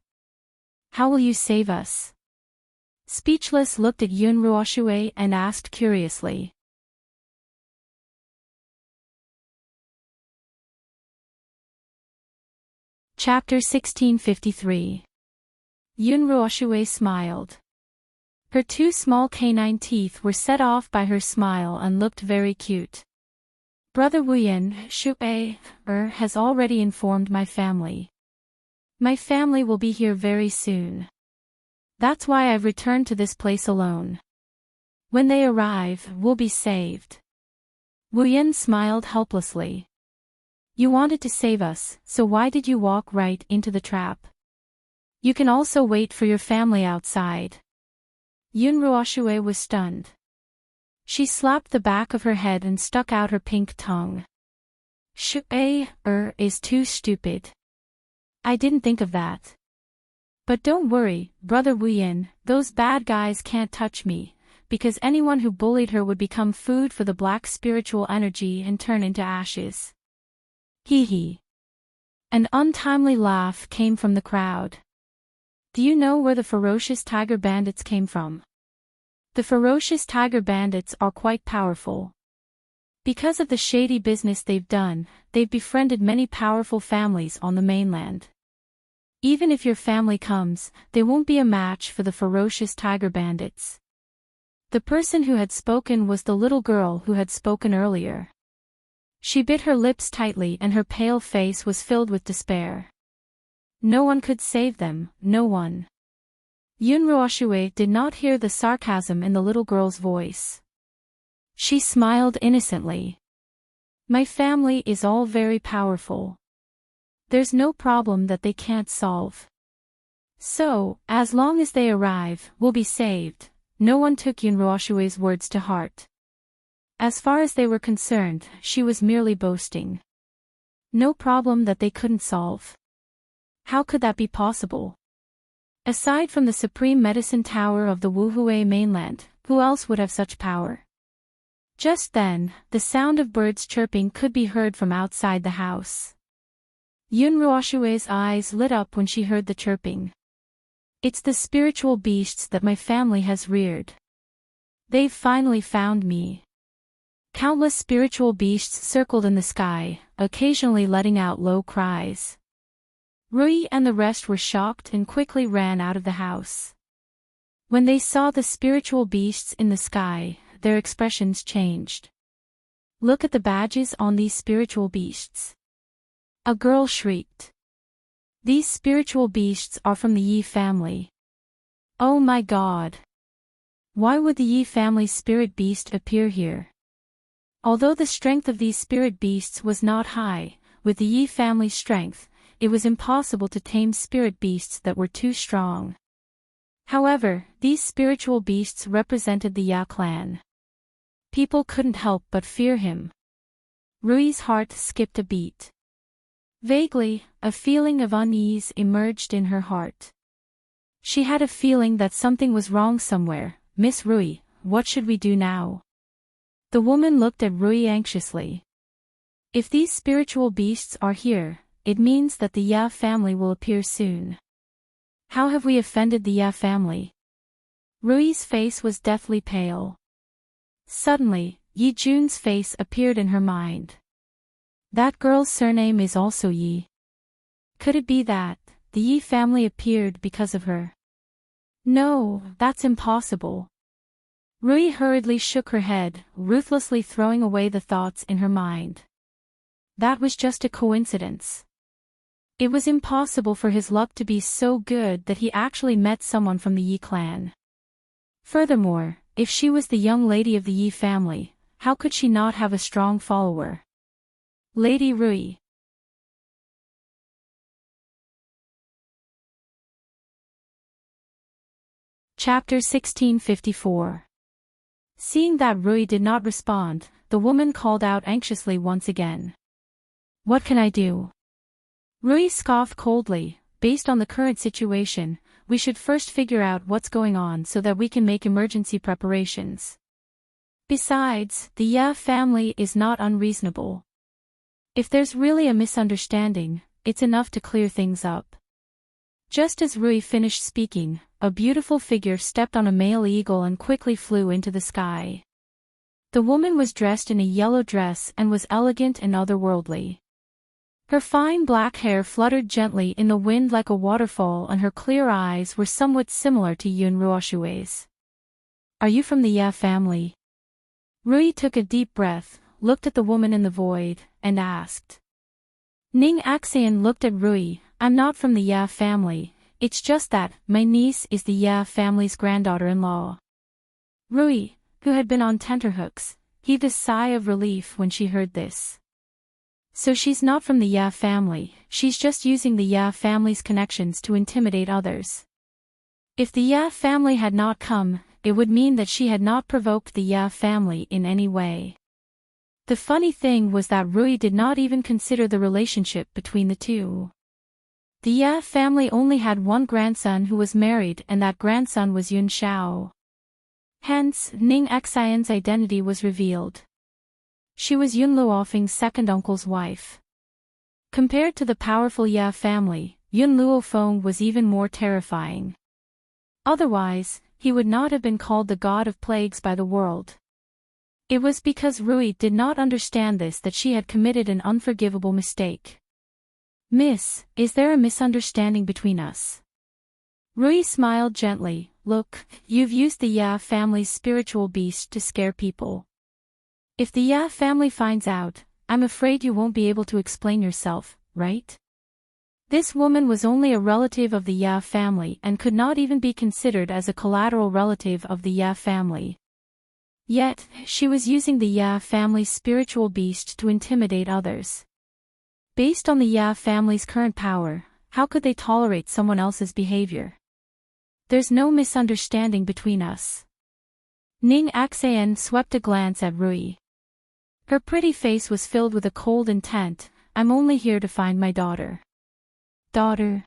How will you save us? Speechless looked at Yun Ruoxue and asked curiously. Chapter 1653. Yun Ruoshue smiled. Her two small canine teeth were set off by her smile and looked very cute. Brother Wuyan Shu has already informed my family. My family will be here very soon. That's why I've returned to this place alone. When they arrive, we'll be saved. Wuyan smiled helplessly. You wanted to save us, so why did you walk right into the trap? You can also wait for your family outside. Yun Ruoshue was stunned. She slapped the back of her head and stuck out her pink tongue. Shu is too stupid. I didn't think of that. But don't worry, Brother Wuyan, those bad guys can't touch me, because anyone who bullied her would become food for the black spiritual energy and turn into ashes. Hee hee. An untimely laugh came from the crowd. Do you know where the ferocious tiger bandits came from? The ferocious tiger bandits are quite powerful. Because of the shady business they've done, they've befriended many powerful families on the mainland. Even if your family comes, they won't be a match for the ferocious tiger bandits. The person who had spoken was the little girl who had spoken earlier. She bit her lips tightly and her pale face was filled with despair. No one could save them, no one. Yun Ruoshue did not hear the sarcasm in the little girl's voice. She smiled innocently. My family is all very powerful. There's no problem that they can't solve. So, as long as they arrive, we'll be saved. No one took Yun Ruoshue's words to heart. As far as they were concerned, she was merely boasting. No problem that they couldn't solve. How could that be possible? Aside from the supreme medicine tower of the Wuhui mainland, who else would have such power? Just then, the sound of birds chirping could be heard from outside the house. Yun Ruoshue's eyes lit up when she heard the chirping. It's the spiritual beasts that my family has reared. They've finally found me. Countless spiritual beasts circled in the sky, occasionally letting out low cries. Rui and the rest were shocked and quickly ran out of the house. When they saw the spiritual beasts in the sky, their expressions changed. Look at the badges on these spiritual beasts. A girl shrieked. These spiritual beasts are from the Yi family. Oh my God! Why would the Yi family's spirit beast appear here? Although the strength of these spirit beasts was not high, with the Yi family's strength, it was impossible to tame spirit beasts that were too strong. However, these spiritual beasts represented the Ya clan. People couldn't help but fear him. Rui's heart skipped a beat. Vaguely, a feeling of unease emerged in her heart. She had a feeling that something was wrong somewhere. Miss Rui, what should we do now? The woman looked at Rui anxiously. If these spiritual beasts are here, it means that the Ya family will appear soon. How have we offended the Ya family? Rui's face was deathly pale. Suddenly, Yi Jun's face appeared in her mind. That girl's surname is also Yi. Could it be that the Yi family appeared because of her? No, that's impossible. Rui hurriedly shook her head, ruthlessly throwing away the thoughts in her mind. That was just a coincidence. It was impossible for his luck to be so good that he actually met someone from the Yi clan. Furthermore, if she was the young lady of the Yi family, how could she not have a strong follower? Lady Rui. Chapter 1654. Seeing that Rui did not respond, the woman called out anxiously once again. What can I do? Rui scoffed coldly. Based on the current situation, we should first figure out what's going on so that we can make emergency preparations. Besides, the Ya family is not unreasonable. If there's really a misunderstanding, it's enough to clear things up. Just as Rui finished speaking, a beautiful figure stepped on a male eagle and quickly flew into the sky. The woman was dressed in a yellow dress and was elegant and otherworldly. Her fine black hair fluttered gently in the wind like a waterfall, and her clear eyes were somewhat similar to Yun Ruoshue's. "Are you from the Ya family?" Rui took a deep breath, looked at the woman in the void, and asked. Ning Axian looked at Rui. "I'm not from the Ya family, it's just that my niece is the Ya family's granddaughter-in-law." Rui, who had been on tenterhooks, heaved a sigh of relief when she heard this. So she's not from the Ya family, she's just using the Ya family's connections to intimidate others. If the Ya family had not come, it would mean that she had not provoked the Ya family in any way. The funny thing was that Rui did not even consider the relationship between the two. The Ya family only had one grandson who was married, and that grandson was Yun Xiao. Hence, Ning Xian's identity was revealed. She was Yun Luofeng's second uncle's wife. Compared to the powerful Ya family, Yun Luofeng was even more terrifying. Otherwise, he would not have been called the god of plagues by the world. It was because Rui did not understand this that she had committed an unforgivable mistake. "Miss, is there a misunderstanding between us?" Rui smiled gently. "Look, you've used the Ya family's spiritual beast to scare people. If the Ya family finds out, I'm afraid you won't be able to explain yourself, right?" This woman was only a relative of the Ya family and could not even be considered as a collateral relative of the Ya family. Yet, she was using the Ya family's spiritual beast to intimidate others. Based on the Ya family's current power, how could they tolerate someone else's behavior? "There's no misunderstanding between us." Ning Axian swept a glance at Rui. Her pretty face was filled with a cold intent. "I'm only here to find my daughter." "Daughter?"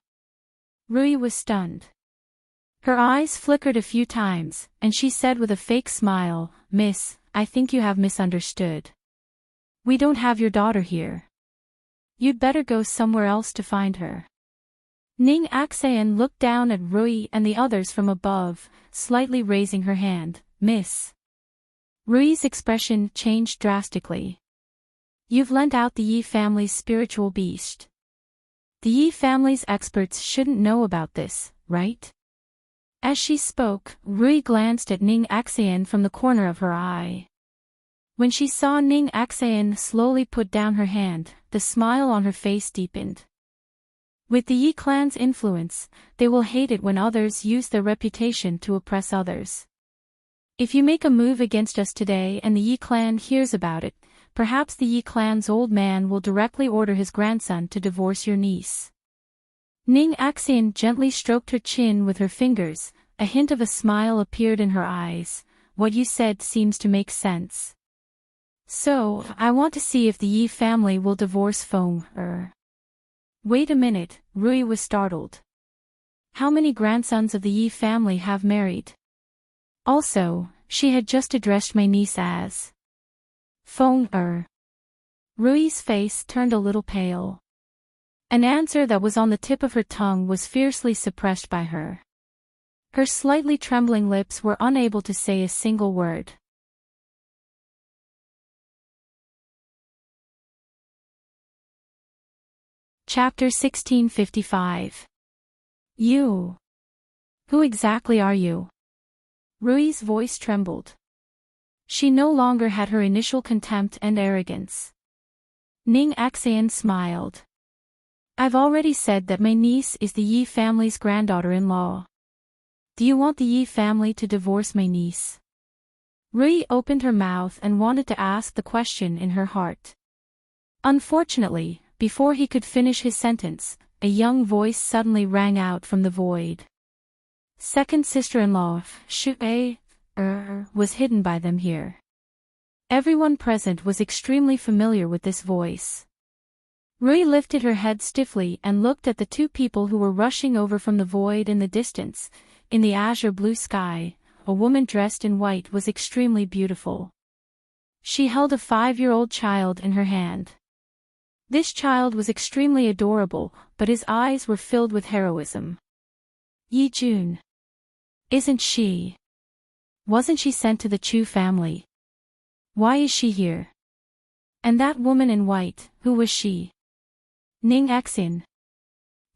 Rui was stunned. Her eyes flickered a few times, and she said with a fake smile, "Miss, I think you have misunderstood. We don't have your daughter here. You'd better go somewhere else to find her." Ning Axian looked down at Rui and the others from above, slightly raising her hand. "Miss." Rui's expression changed drastically. "You've lent out the Yi family's spiritual beast. The Yi family's experts shouldn't know about this, right?" As she spoke, Rui glanced at Ning Axian from the corner of her eye. When she saw Ning Axian slowly put down her hand, the smile on her face deepened. With the Yi clan's influence, they will hate it when others use their reputation to oppress others. If you make a move against us today and the Yi clan hears about it, perhaps the Yi clan's old man will directly order his grandson to divorce your niece. Ning Axian gently stroked her chin with her fingers, a hint of a smile appeared in her eyes. "What you said seems to make sense. So, I want to see if the Yi family will divorce Feng. Wait a minute," Rui was startled. "How many grandsons of the Yi family have married? Also, she had just addressed my niece as Feng. Rui's face turned a little pale. An answer that was on the tip of her tongue was fiercely suppressed by her. Her slightly trembling lips were unable to say a single word. Chapter 1655. You. Who exactly are you? Rui's voice trembled. She no longer had her initial contempt and arrogance. Ning Axian smiled. "I've already said that my niece is the Yi family's granddaughter-in-law. Do you want the Yi family to divorce my niece?" Rui opened her mouth and wanted to ask the question in her heart. Unfortunately, before he could finish his sentence, a young voice suddenly rang out from the void. Second sister-in-law, Shu-A, was hidden by them here. Everyone present was extremely familiar with this voice. Rui lifted her head stiffly and looked at the two people who were rushing over from the void in the distance. In the azure blue sky, a woman dressed in white was extremely beautiful. She held a 5-year-old child in her hand. This child was extremely adorable, but his eyes were filled with heroism. Yi Jun. Isn't she? Wasn't she sent to the Chu family? Why is she here? And that woman in white, who was she? Ning Xin.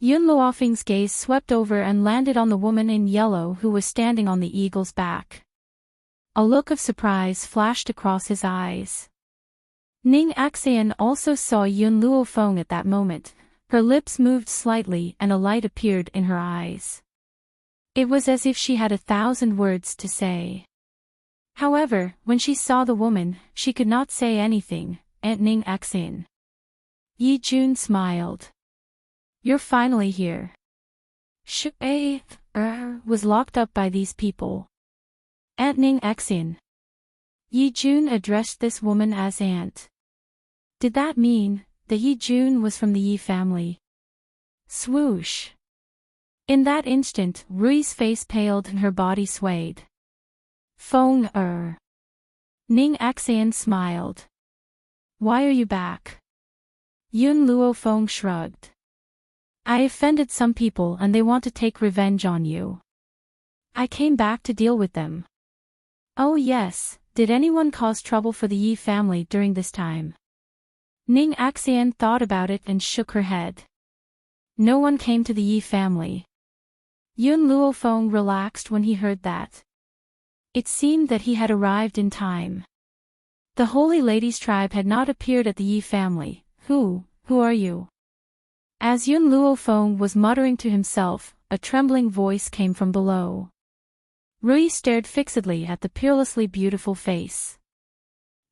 Yun Luofeng's gaze swept over and landed on the woman in yellow who was standing on the eagle's back. A look of surprise flashed across his eyes. Ning Xian also saw Yun Luofeng at that moment. Her lips moved slightly and a light appeared in her eyes. It was as if she had 1,000 words to say. However, when she saw the woman, she could not say anything. Aunt Ning Xin. Yi Jun smiled. You're finally here. Shui was locked up by these people. Aunt Ning Xin. Yi Jun addressed this woman as aunt. Did that mean that Yi Jun was from the Yi family? Swoosh. In that instant, Rui's face paled and her body swayed. Feng Ning Xian smiled. Why are you back? Yun Luofeng shrugged. I offended some people and they want to take revenge on you. I came back to deal with them. Oh yes, did anyone cause trouble for the Yi family during this time? Ning Xian thought about it and shook her head. No one came to the Yi family. Yun Luofeng relaxed when he heard that. It seemed that he had arrived in time. The Holy Lady's tribe had not appeared at the Yi family. Who are you? As Yun Luofeng was muttering to himself, a trembling voice came from below. Rui stared fixedly at the peerlessly beautiful face.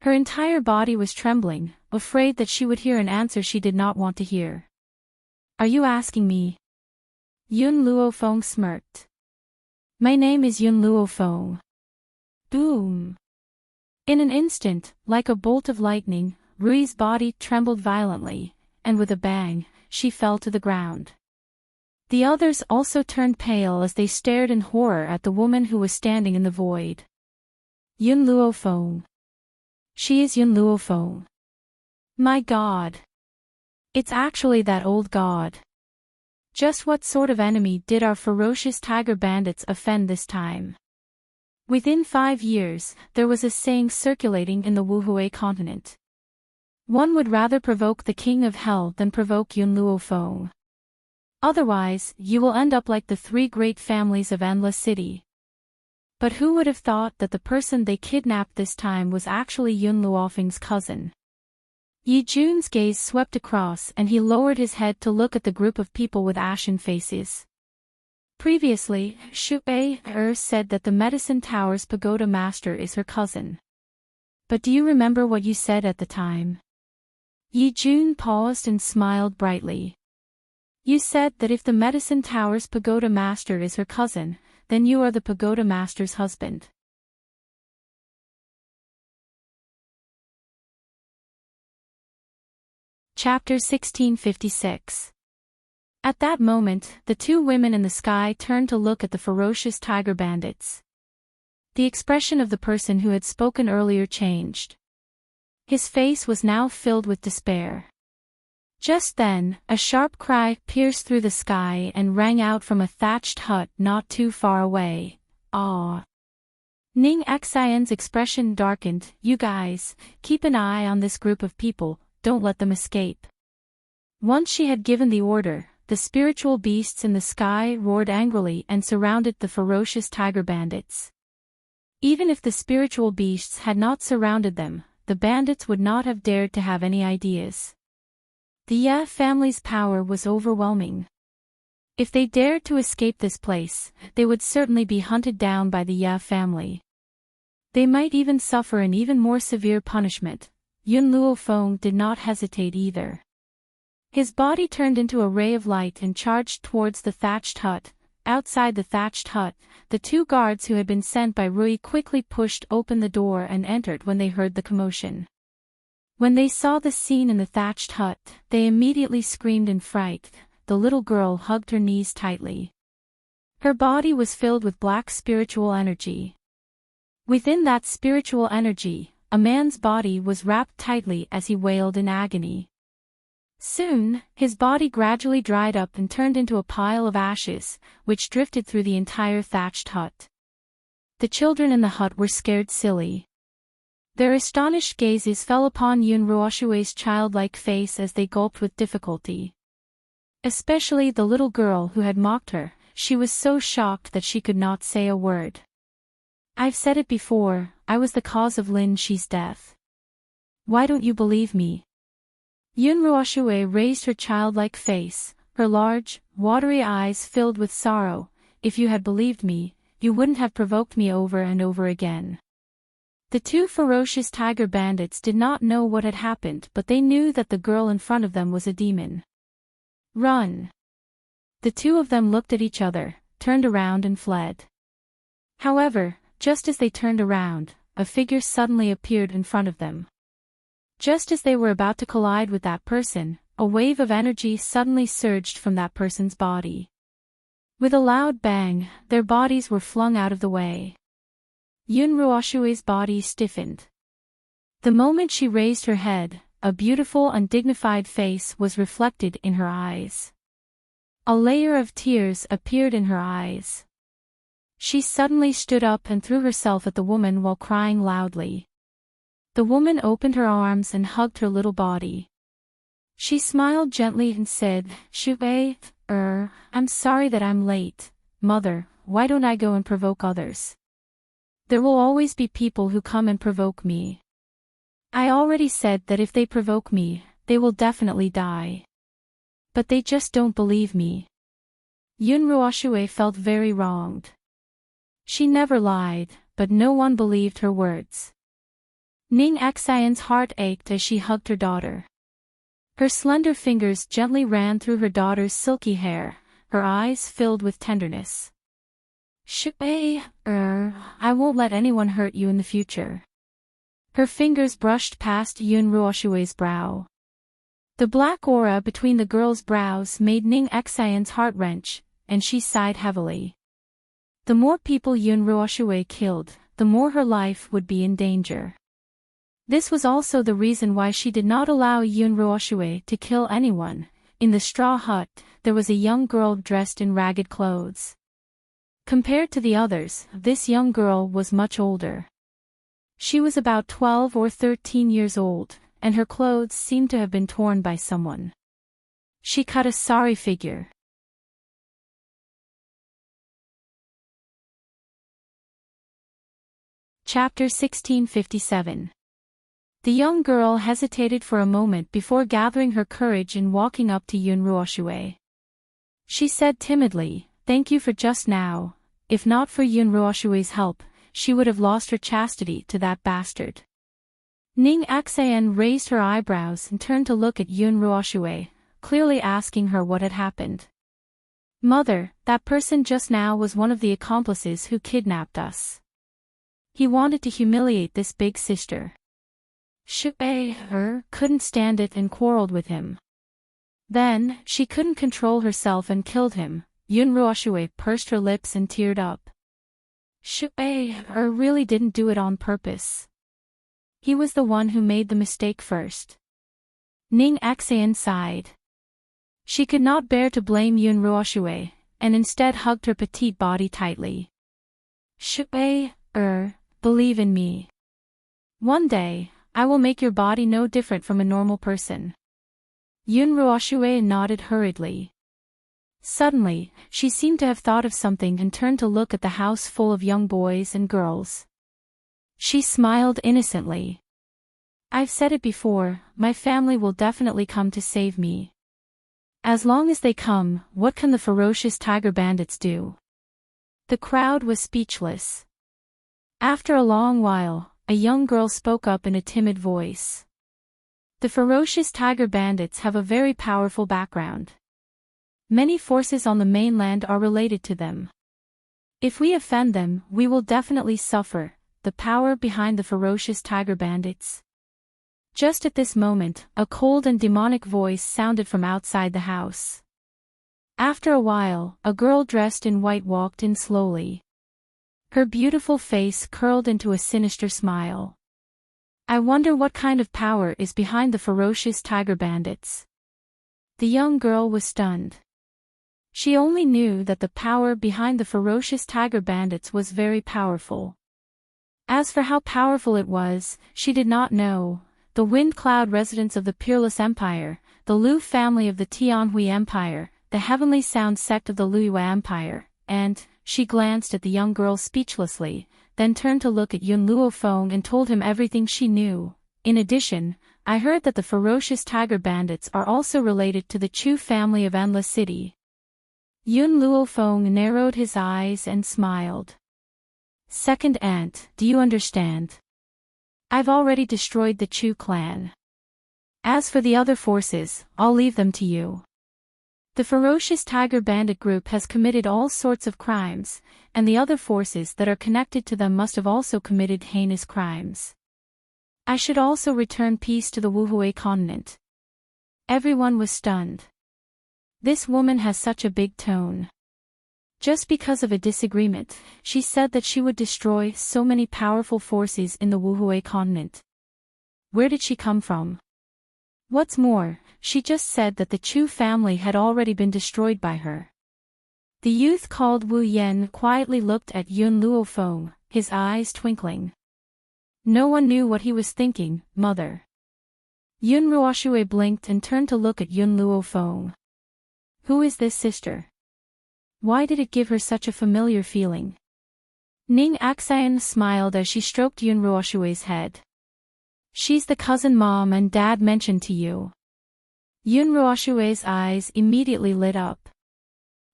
Her entire body was trembling, afraid that she would hear an answer she did not want to hear. Are you asking me? Yun Luofeng smirked. My name is Yun Luofeng. Boom. In an instant, like a bolt of lightning, Rui's body trembled violently, and with a bang, she fell to the ground. The others also turned pale as they stared in horror at the woman who was standing in the void. Yun Luofeng. She is Yun Luofeng. My god. It's actually that old god. Just what sort of enemy did our ferocious tiger bandits offend this time? Within 5 years, there was a saying circulating in the Wuhui continent. One would rather provoke the king of hell than provoke Yun Luofeng. Otherwise, you will end up like the 3 great families of Endless City. But who would have thought that the person they kidnapped this time was actually Yun Luofeng's cousin? Yi Jun's gaze swept across and he lowered his head to look at the group of people with ashen faces. Previously, Shui said that the Medicine Tower's pagoda master is her cousin. But do you remember what you said at the time? Yi Jun paused and smiled brightly. You said that if the Medicine Tower's pagoda master is her cousin, then you are the pagoda master's husband. Chapter 1656. At that moment, the 2 women in the sky turned to look at the ferocious tiger bandits. The expression of the person who had spoken earlier changed. His face was now filled with despair. Just then, a sharp cry pierced through the sky and rang out from a thatched hut not too far away. Ah! Ning Xian's expression darkened. You guys, keep an eye on this group of people, don't let them escape. Once she had given the order, the spiritual beasts in the sky roared angrily and surrounded the ferocious tiger bandits. Even if the spiritual beasts had not surrounded them, the bandits would not have dared to have any ideas. The Ye family's power was overwhelming. If they dared to escape this place, they would certainly be hunted down by the Ye family. They might even suffer an even more severe punishment. Yun Luofeng did not hesitate either. His body turned into a ray of light and charged towards the thatched hut. Outside the thatched hut, the 2 guards who had been sent by Rui quickly pushed open the door and entered when they heard the commotion. When they saw the scene in the thatched hut, they immediately screamed in fright. The little girl hugged her knees tightly. Her body was filled with black spiritual energy. Within that spiritual energy, a man's body was wrapped tightly as he wailed in agony. Soon, his body gradually dried up and turned into a pile of ashes, which drifted through the entire thatched hut. The children in the hut were scared silly. Their astonished gazes fell upon Yun Ruoshue's childlike face as they gulped with difficulty. Especially the little girl who had mocked her. She was so shocked that she could not say a word. I've said it before, I was the cause of Lin Shi's death. Why don't you believe me? Yun Ruoshue raised her childlike face, her large, watery eyes filled with sorrow. If you had believed me, you wouldn't have provoked me over and over again. The two ferocious tiger bandits did not know what had happened, but they knew that the girl in front of them was a demon. Run! The two of them looked at each other, turned around and fled. However, just as they turned around, a figure suddenly appeared in front of them. Just as they were about to collide with that person, a wave of energy suddenly surged from that person's body. With a loud bang, their bodies were flung out of the way. Yun Ruoshue's body stiffened. The moment she raised her head, a beautiful undignified face was reflected in her eyes. A layer of tears appeared in her eyes. She suddenly stood up and threw herself at the woman while crying loudly. The woman opened her arms and hugged her little body. She smiled gently and said, "Shubei, I'm sorry that I'm late. Mother, why don't I go and provoke others? There will always be people who come and provoke me. I already said that if they provoke me, they will definitely die. But they just don't believe me." Yun Ruoshue felt very wronged. She never lied, but no one believed her words. Ning Xian's heart ached as she hugged her daughter. Her slender fingers gently ran through her daughter's silky hair, her eyes filled with tenderness. "Shubei, I won't let anyone hurt you in the future." Her fingers brushed past Yun Ruoshue's brow. The black aura between the girl's brows made Ning Xian's heart wrench, and she sighed heavily. The more people Yun Ruoshue killed, the more her life would be in danger. This was also the reason why she did not allow Yun Ruoshue to kill anyone. In the straw hut, there was a young girl dressed in ragged clothes. Compared to the others, this young girl was much older. She was about 12 or 13 years old, and her clothes seemed to have been torn by someone. She cut a sorry figure. Chapter 1657. The young girl hesitated for a moment before gathering her courage and walking up to Yun Ruoshue. She said timidly, "Thank you for just now. If not for Yun Ruoshue's help, she would have lost her chastity to that bastard." Ning Xian raised her eyebrows and turned to look at Yun Ruoshue, clearly asking her what had happened. "Mother, that person just now was one of the accomplices who kidnapped us. He wanted to humiliate this big sister. Shubei couldn't stand it and quarreled with him. Then, she couldn't control herself and killed him." Yun Ruoshue pursed her lips and teared up. "Shubei really didn't do it on purpose. He was the one who made the mistake first." Ning Xian sighed. She could not bear to blame Yun Ruoshue, and instead hugged her petite body tightly. "Shubei, believe in me. One day, I will make your body no different from a normal person." Yun Ruoshue nodded hurriedly. Suddenly, she seemed to have thought of something and turned to look at the house full of young boys and girls. She smiled innocently. "I've said it before, my family will definitely come to save me. As long as they come, what can the ferocious tiger bandits do?" The crowd was speechless. After a long while, a young girl spoke up in a timid voice. "The ferocious tiger bandits have a very powerful background. Many forces on the mainland are related to them. If we offend them, we will definitely suffer." The power behind the ferocious tiger bandits. Just at this moment, a cold and demonic voice sounded from outside the house. After a while, a girl dressed in white walked in slowly. Her beautiful face curled into a sinister smile. "I wonder what kind of power is behind the ferocious tiger bandits." The young girl was stunned. She only knew that the power behind the ferocious tiger bandits was very powerful. As for how powerful it was, she did not know. The Wind Cloud residents of the Peerless Empire, the Lu family of the Tianhui Empire, the heavenly sound sect of the Liyue Empire, and, she glanced at the young girl speechlessly, then turned to look at Yun Luofeng and told him everything she knew. In addition, I heard that the ferocious tiger bandits are also related to the Chu family of Endless City. Yun Luofeng narrowed his eyes and smiled. Second aunt, do you understand? I've already destroyed the Chu clan. As for the other forces, I'll leave them to you. The ferocious tiger bandit group has committed all sorts of crimes, and the other forces that are connected to them must have also committed heinous crimes. I should also return peace to the Wuhui continent. Everyone was stunned. This woman has such a big tone. Just because of a disagreement, she said that she would destroy so many powerful forces in the Wuhui continent. Where did she come from? What's more, she just said that the Chu family had already been destroyed by her. The youth called Wu Yen quietly looked at Yun Luofeng, his eyes twinkling. No one knew what he was thinking, mother. Yun Ruoxue blinked and turned to look at Yun Luofeng. Who is this sister? Why did it give her such a familiar feeling? Ning Axian smiled as she stroked Yun Ruoxue's head. She's the cousin mom and dad mentioned to you. Yun Ruoxue's eyes immediately lit up.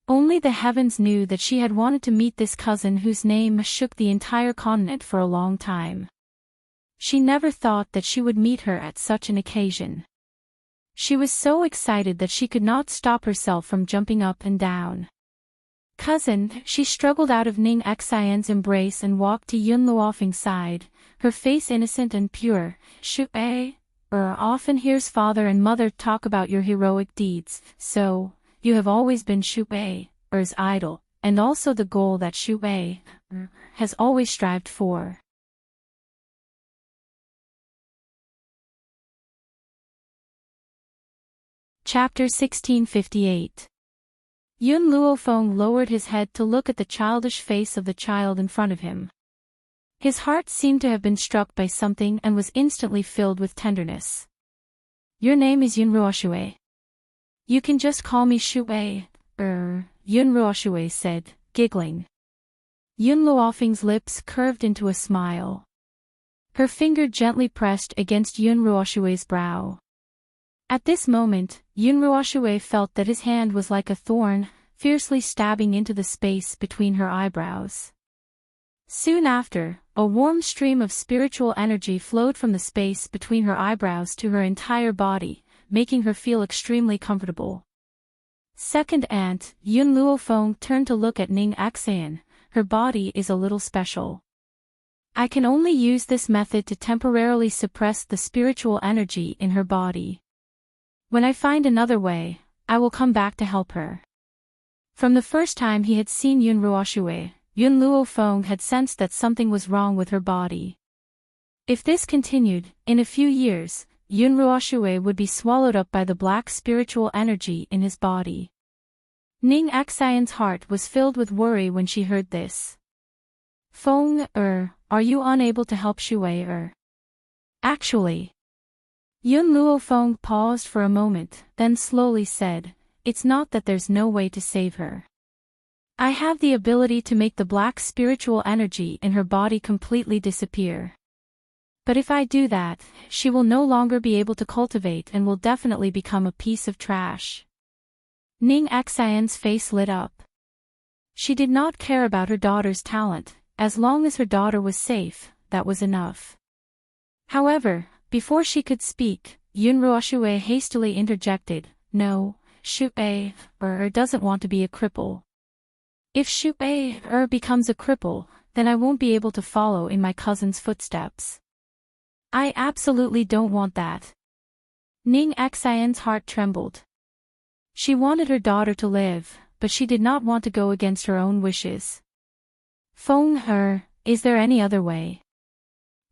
Only the heavens knew that she had wanted to meet this cousin whose name shook the entire continent for a long time. She never thought that she would meet her at such an occasion. She was so excited that she could not stop herself from jumping up and down. Cousin, she struggled out of Ning Xian's embrace and walked to Yun Luofeng's side, her face innocent and pure. Shu-ei, often hears father and mother talk about your heroic deeds, so, you have always been Shu-ei's idol, and also the goal that Shu-ei has always strived for. Chapter 1658. Yun Luofeng lowered his head to look at the childish face of the child in front of him. His heart seemed to have been struck by something and was instantly filled with tenderness. Your name is Yun Ruoxue. You can just call me Shu-ei, Yun Ruoxue said, giggling. Yun Luofeng's lips curved into a smile. Her finger gently pressed against Yun Ruoxue's brow. At this moment, Yun Ruoxue felt that his hand was like a thorn, fiercely stabbing into the space between her eyebrows. Soon after, a warm stream of spiritual energy flowed from the space between her eyebrows to her entire body, making her feel extremely comfortable. Second aunt, Yun Luofeng turned to look at Ning Xian. Her body is a little special. I can only use this method to temporarily suppress the spiritual energy in her body. When I find another way, I will come back to help her. From the first time he had seen Yun Ruoxue, Yun Luofeng had sensed that something was wrong with her body. If this continued, in a few years, Yun Ruoxue would be swallowed up by the black spiritual energy in his body. Ning Xian's heart was filled with worry when she heard this. Feng, are you unable to help Shui? Actually. Yun Luofeng paused for a moment, then slowly said, it's not that there's no way to save her. I have the ability to make the black spiritual energy in her body completely disappear. But if I do that, she will no longer be able to cultivate and will definitely become a piece of trash. Ning Xian's face lit up. She did not care about her daughter's talent, as long as her daughter was safe, that was enough. However, before she could speak, Yun Ruoxue hastily interjected, no, Shu-ei doesn't want to be a cripple. If Shu-ei becomes a cripple, then I won't be able to follow in my cousin's footsteps. I absolutely don't want that. Ning Xian's heart trembled. She wanted her daughter to live, but she did not want to go against her own wishes. Feng, is there any other way?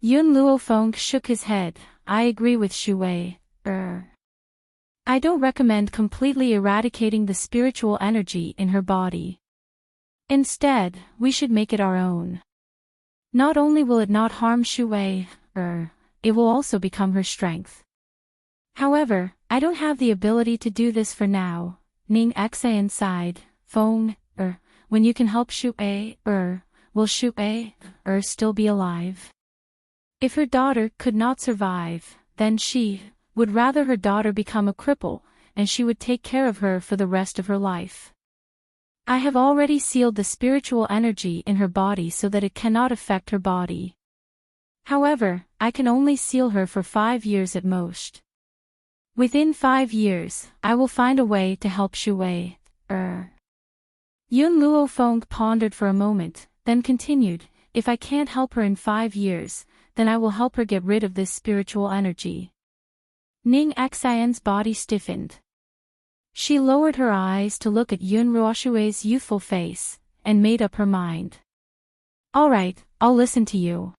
Yun Luofeng shook his head. I agree with Shui. I don't recommend completely eradicating the spiritual energy in her body. Instead, we should make it our own. Not only will it not harm Shui, it will also become her strength. However, I don't have the ability to do this for now. Ning Xan sighed. Feng, when you can help Shu will Shu still be alive? If her daughter could not survive, then she would rather her daughter become a cripple, and she would take care of her for the rest of her life. I have already sealed the spiritual energy in her body so that it cannot affect her body. However, I can only seal her for 5 years at most. Within 5 years, I will find a way to help Shu Wei. Yun Luo Feng pondered for a moment, then continued, if I can't help her in 5 years, then I will help her get rid of this spiritual energy. Ning Xian's body stiffened. She lowered her eyes to look at Yun Ruoshui's youthful face, and made up her mind. Alright, I'll listen to you.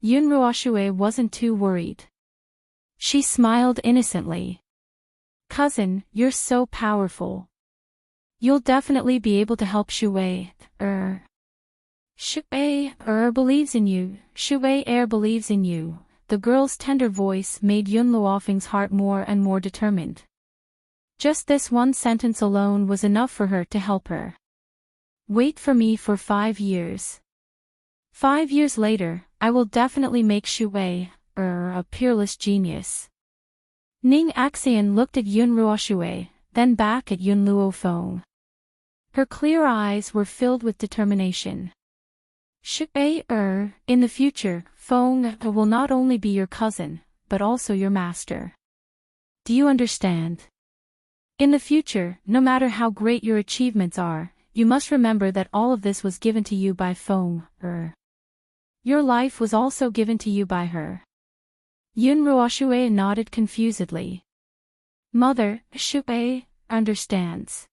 Yun Ruoshui wasn't too worried. She smiled innocently. Cousin, you're so powerful. You'll definitely be able to help Shu Wei. Shu Wei believes in you. Shu Wei believes in you. The girl's tender voice made Yun Luofeng's heart more and more determined. Just this one sentence alone was enough for her to help her. Wait for me for 5 years. 5 years later, I will definitely make Shu Wei a peerless genius. Ning Xian looked at Yun Ruoshui, then back at Yun Luofeng. Her clear eyes were filled with determination. Shu Wei in the future, Feng will not only be your cousin, but also your master. Do you understand? In the future, no matter how great your achievements are, you must remember that all of this was given to you by Feng. Your life was also given to you by her. Yun Ruoshui nodded confusedly. Mother, Shu Wei understands.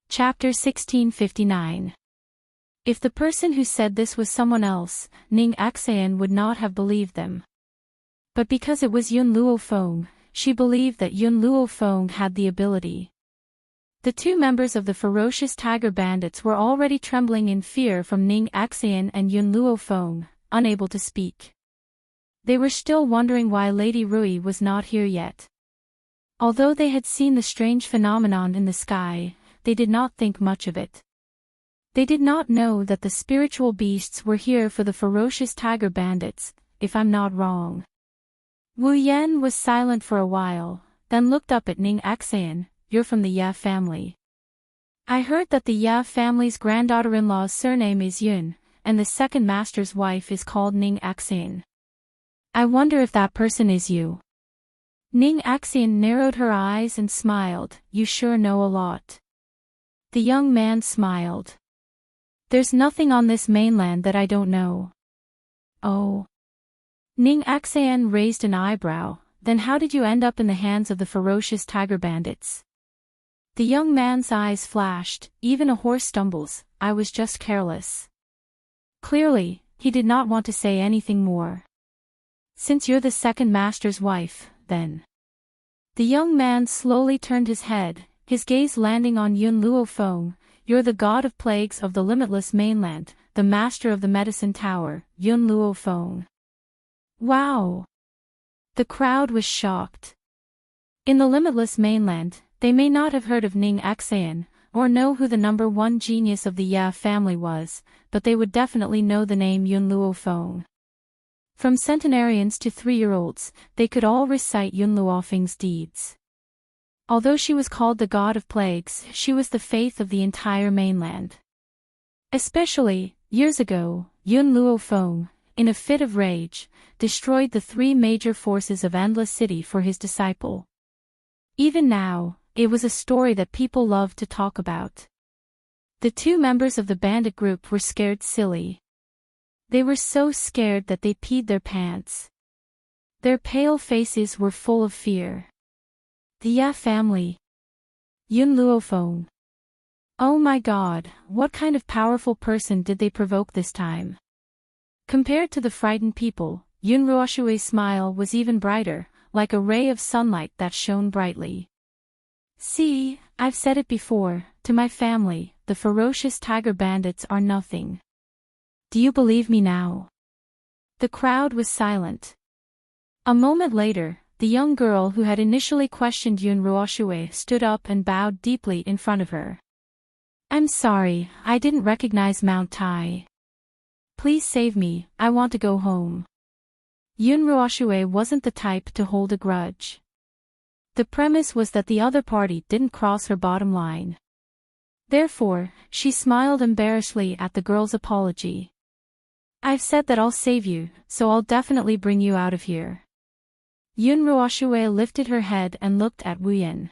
Chapter 1659. If the person who said this was someone else, Ning Xian would not have believed them. But because it was Yun Luofeng, she believed that Yun Luofeng had the ability. The 2 members of the ferocious tiger bandits were already trembling in fear from Ning Xian and Yun Luofeng, unable to speak. They were still wondering why Lady Rui was not here yet. Although they had seen the strange phenomenon in the sky, they did not think much of it. They did not know that the spiritual beasts were here for the ferocious tiger bandits, if I'm not wrong. Wu Yan was silent for a while, then looked up at Ning Xian. You're from the Ye family. I heard that the Ye family's granddaughter-in-law's surname is Yun, and the second master's wife is called Ning Xian. I wonder if that person is you. Ning Xian narrowed her eyes and smiled. You sure know a lot. The young man smiled. There's nothing on this mainland that I don't know. Oh. Ning Xian raised an eyebrow. Then how did you end up in the hands of the ferocious tiger bandits? The young man's eyes flashed. Even a horse stumbles. I was just careless. Clearly, he did not want to say anything more. Since you're the second master's wife, then. The young man slowly turned his head, his gaze landing on Yun Luofeng. You're the god of plagues of the limitless mainland, the master of the medicine tower, Yun Luofeng. Wow! The crowd was shocked. In the limitless mainland, they may not have heard of Ning Xian, or know who the number 1 genius of the Ye family was, but they would definitely know the name Yun Luofeng. From centenarians to 3-year-olds, they could all recite Yun Luofeng's deeds. Although she was called the god of plagues, she was the faith of the entire mainland. Especially, years ago, Yun Luofeng, in a fit of rage, destroyed the 3 major forces of Endless City for his disciple. Even now, it was a story that people loved to talk about. The 2 members of the bandit group were scared silly. They were so scared that they peed their pants. Their pale faces were full of fear. The Ye family. Yun Luofeng. Oh my god, what kind of powerful person did they provoke this time? Compared to the frightened people, Yun Ruoshui's smile was even brighter, like a ray of sunlight that shone brightly. See, I've said it before, to my family, the ferocious tiger bandits are nothing. Do you believe me now? The crowd was silent. A moment later, the young girl who had initially questioned Yun Ruoshue stood up and bowed deeply in front of her. I'm sorry, I didn't recognize Mount Tai. Please save me, I want to go home. Yun Ruoshue wasn't the type to hold a grudge. The premise was that the other party didn't cross her bottom line. Therefore, she smiled embarrassedly at the girl's apology. I've said that I'll save you, so I'll definitely bring you out of here. Yun Ruoshue lifted her head and looked at Wu Yan.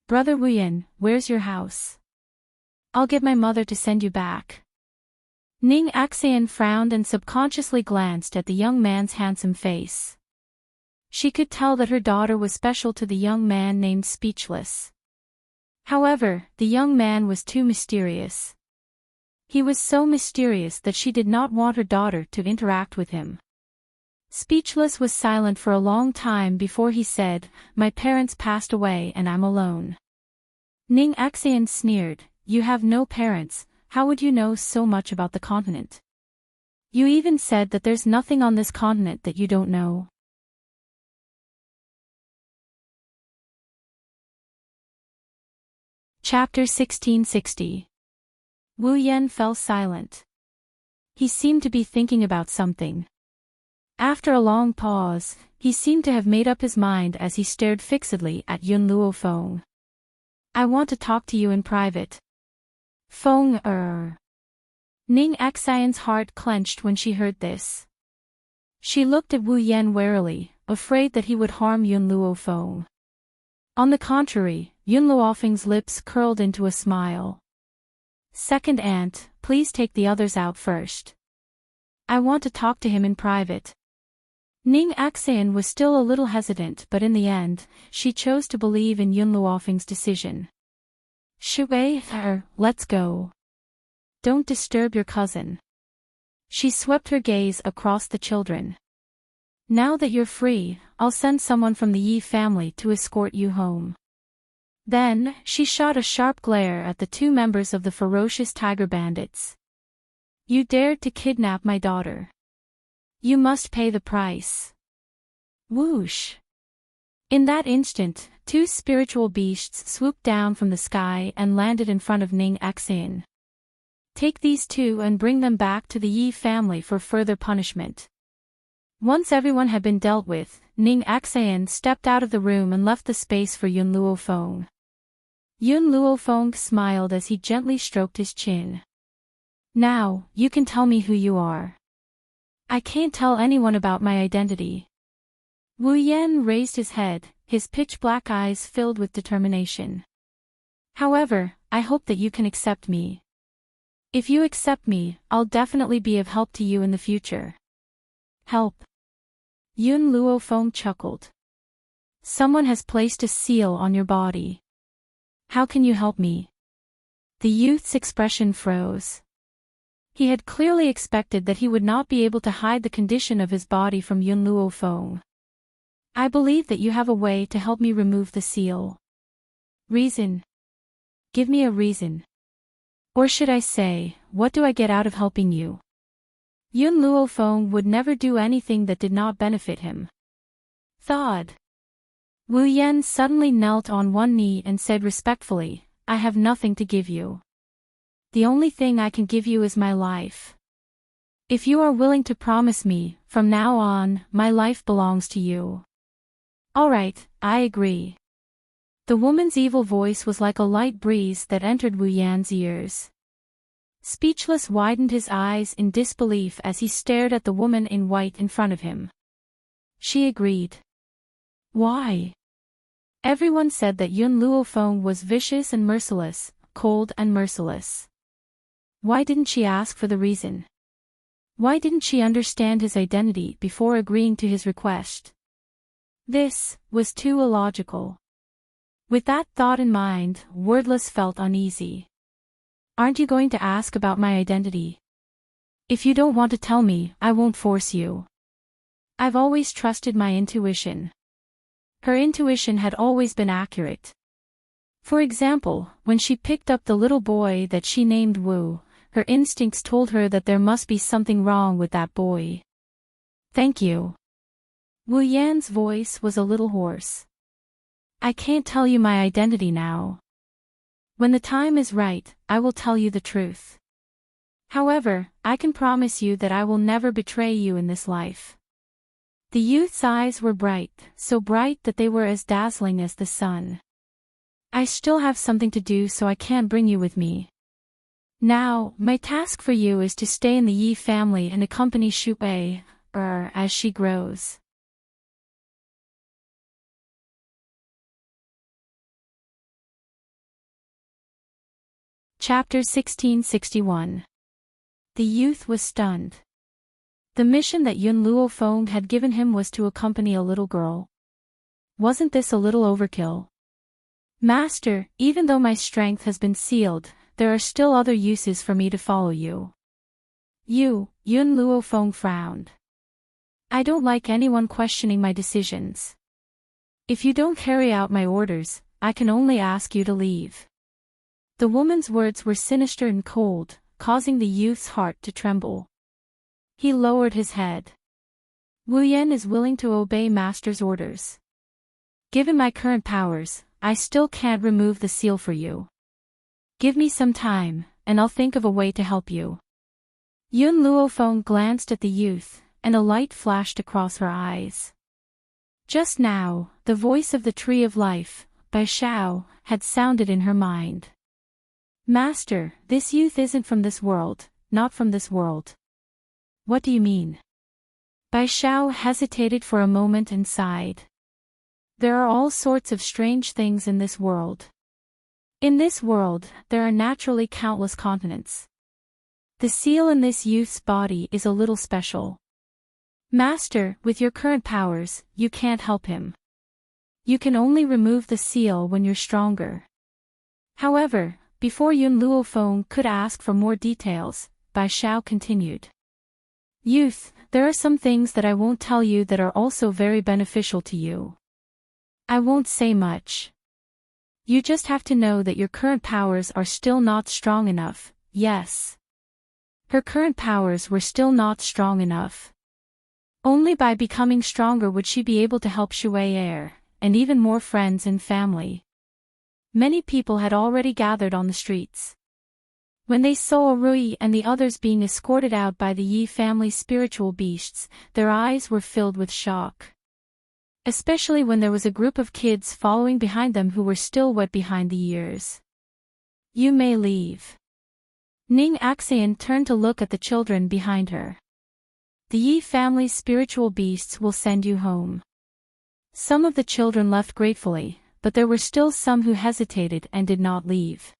Brother Wu Yan, where's your house? I'll get my mother to send you back. Ning Axayan frowned and subconsciously glanced at the young man's handsome face. She could tell that her daughter was special to the young man named Speechless. However, the young man was too mysterious. He was so mysterious that she did not want her daughter to interact with him. Speechless was silent for a long time before he said, My parents passed away and I'm alone. Ning Axayan sneered, You have no parents, how would you know so much about the continent? You even said that there's nothing on this continent that you don't know. Chapter 1660. Wu Yan fell silent. He seemed to be thinking about something. After a long pause, he seemed to have made up his mind as he stared fixedly at Yun Luo Feng. I want to talk to you in private. Feng Ning Axayan's heart clenched when she heard this. She looked at Wu Yan warily, afraid that he would harm Yun Luo Feng. On the contrary, Yun Luo Feng's lips curled into a smile. Second aunt, please take the others out first. I want to talk to him in private. Ning Axayan was still a little hesitant, but in the end, she chose to believe in Yun Luo Feng's decision. Shui, let's go. Don't disturb your cousin. She swept her gaze across the children. Now that you're free, I'll send someone from the Yi family to escort you home. Then, she shot a sharp glare at the two members of the ferocious tiger bandits. You dared to kidnap my daughter. You must pay the price. Whoosh. In that instant, two spiritual beasts swooped down from the sky and landed in front of Ning Axayan. Take these two and bring them back to the Yi family for further punishment. Once everyone had been dealt with, Ning Axayan stepped out of the room and left the space for Yun Luo Feng. Yun Luo Feng smiled as he gently stroked his chin. Now, you can tell me who you are. I can't tell anyone about my identity. Wu Yan raised his head, his pitch-black eyes filled with determination. However, I hope that you can accept me. If you accept me, I'll definitely be of help to you in the future. Help. Yun Luo Feng chuckled. Someone has placed a seal on your body. How can you help me? The youth's expression froze. He had clearly expected that he would not be able to hide the condition of his body from Yun Luo Feng. I believe that you have a way to help me remove the seal. Reason. Give me a reason. Or should I say, what do I get out of helping you? Yun Luo Feng would never do anything that did not benefit him. Thawed. Wu Yan suddenly knelt on one knee and said respectfully, I have nothing to give you. The only thing I can give you is my life. If you are willing to promise me, from now on, my life belongs to you. Alright, I agree. The woman's evil voice was like a light breeze that entered Wu Yan's ears. Speechless widened his eyes in disbelief as he stared at the woman in white in front of him. She agreed. Why? Everyone said that Yun Luo Feng was vicious and merciless, cold and merciless. Why didn't she ask for the reason? Why didn't she understand his identity before agreeing to his request? This was too illogical. With that thought in mind, Wordless felt uneasy. Aren't you going to ask about my identity? If you don't want to tell me, I won't force you. I've always trusted my intuition. Her intuition had always been accurate. For example, when she picked up the little boy that she named Wu, her instincts told her that there must be something wrong with that boy. Thank you. Wu Yan's voice was a little hoarse. I can't tell you my identity now. When the time is right, I will tell you the truth. However, I can promise you that I will never betray you in this life. The youth's eyes were bright, so bright that they were as dazzling as the sun. I still have something to do, so I can't bring you with me. Now, my task for you is to stay in the Yi family and accompany Shui, as she grows. Chapter 1661. The youth was stunned. The mission that Yun Luofeng had given him was to accompany a little girl. Wasn't this a little overkill? Master, even though my strength has been sealed, there are still other uses for me to follow you. Yun Luofeng frowned. I don't like anyone questioning my decisions. If you don't carry out my orders, I can only ask you to leave. The woman's words were sinister and cold, causing the youth's heart to tremble. He lowered his head. Wu Yan is willing to obey Master's orders. Given my current powers, I still can't remove the seal for you. Give me some time, and I'll think of a way to help you. Yun Luofeng glanced at the youth, and a light flashed across her eyes. Just now, the voice of the Tree of Life, Bai Shao, had sounded in her mind. Master, this youth isn't from this world, not from this world. What do you mean? Bai Shao hesitated for a moment and sighed. There are all sorts of strange things in this world. In this world, there are naturally countless continents. The seal in this youth's body is a little special. Master, with your current powers, you can't help him. You can only remove the seal when you're stronger. However, before Yun Luofeng could ask for more details, Bai Shao continued. Youth, there are some things that I won't tell you that are also very beneficial to you. I won't say much. You just have to know that your current powers are still not strong enough, yes. Her current powers were still not strong enough. Only by becoming stronger would she be able to help Shui Air, and even more friends and family. Many people had already gathered on the streets. When they saw Rui and the others being escorted out by the Yi family's spiritual beasts, their eyes were filled with shock. Especially when there was a group of kids following behind them who were still wet behind the ears. You may leave. Ning Axian turned to look at the children behind her. The Yi family's spiritual beasts will send you home. Some of the children left gratefully, but there were still some who hesitated and did not leave.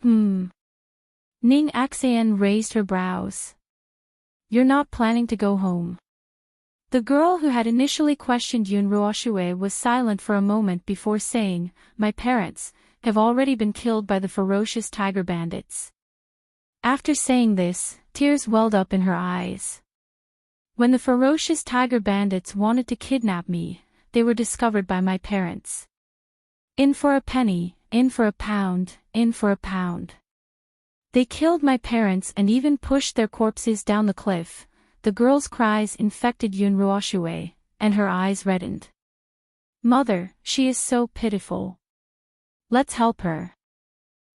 Ning Axian raised her brows. You're not planning to go home. The girl who had initially questioned Yun Ruoxue was silent for a moment before saying, My parents have already been killed by the ferocious tiger bandits. After saying this, tears welled up in her eyes. When the ferocious tiger bandits wanted to kidnap me, they were discovered by my parents. In for a penny, in for a pound, in for a pound. They killed my parents and even pushed their corpses down the cliff. The girl's cries infected Yun Ruoxue, and her eyes reddened. Mother, she is so pitiful. Let's help her.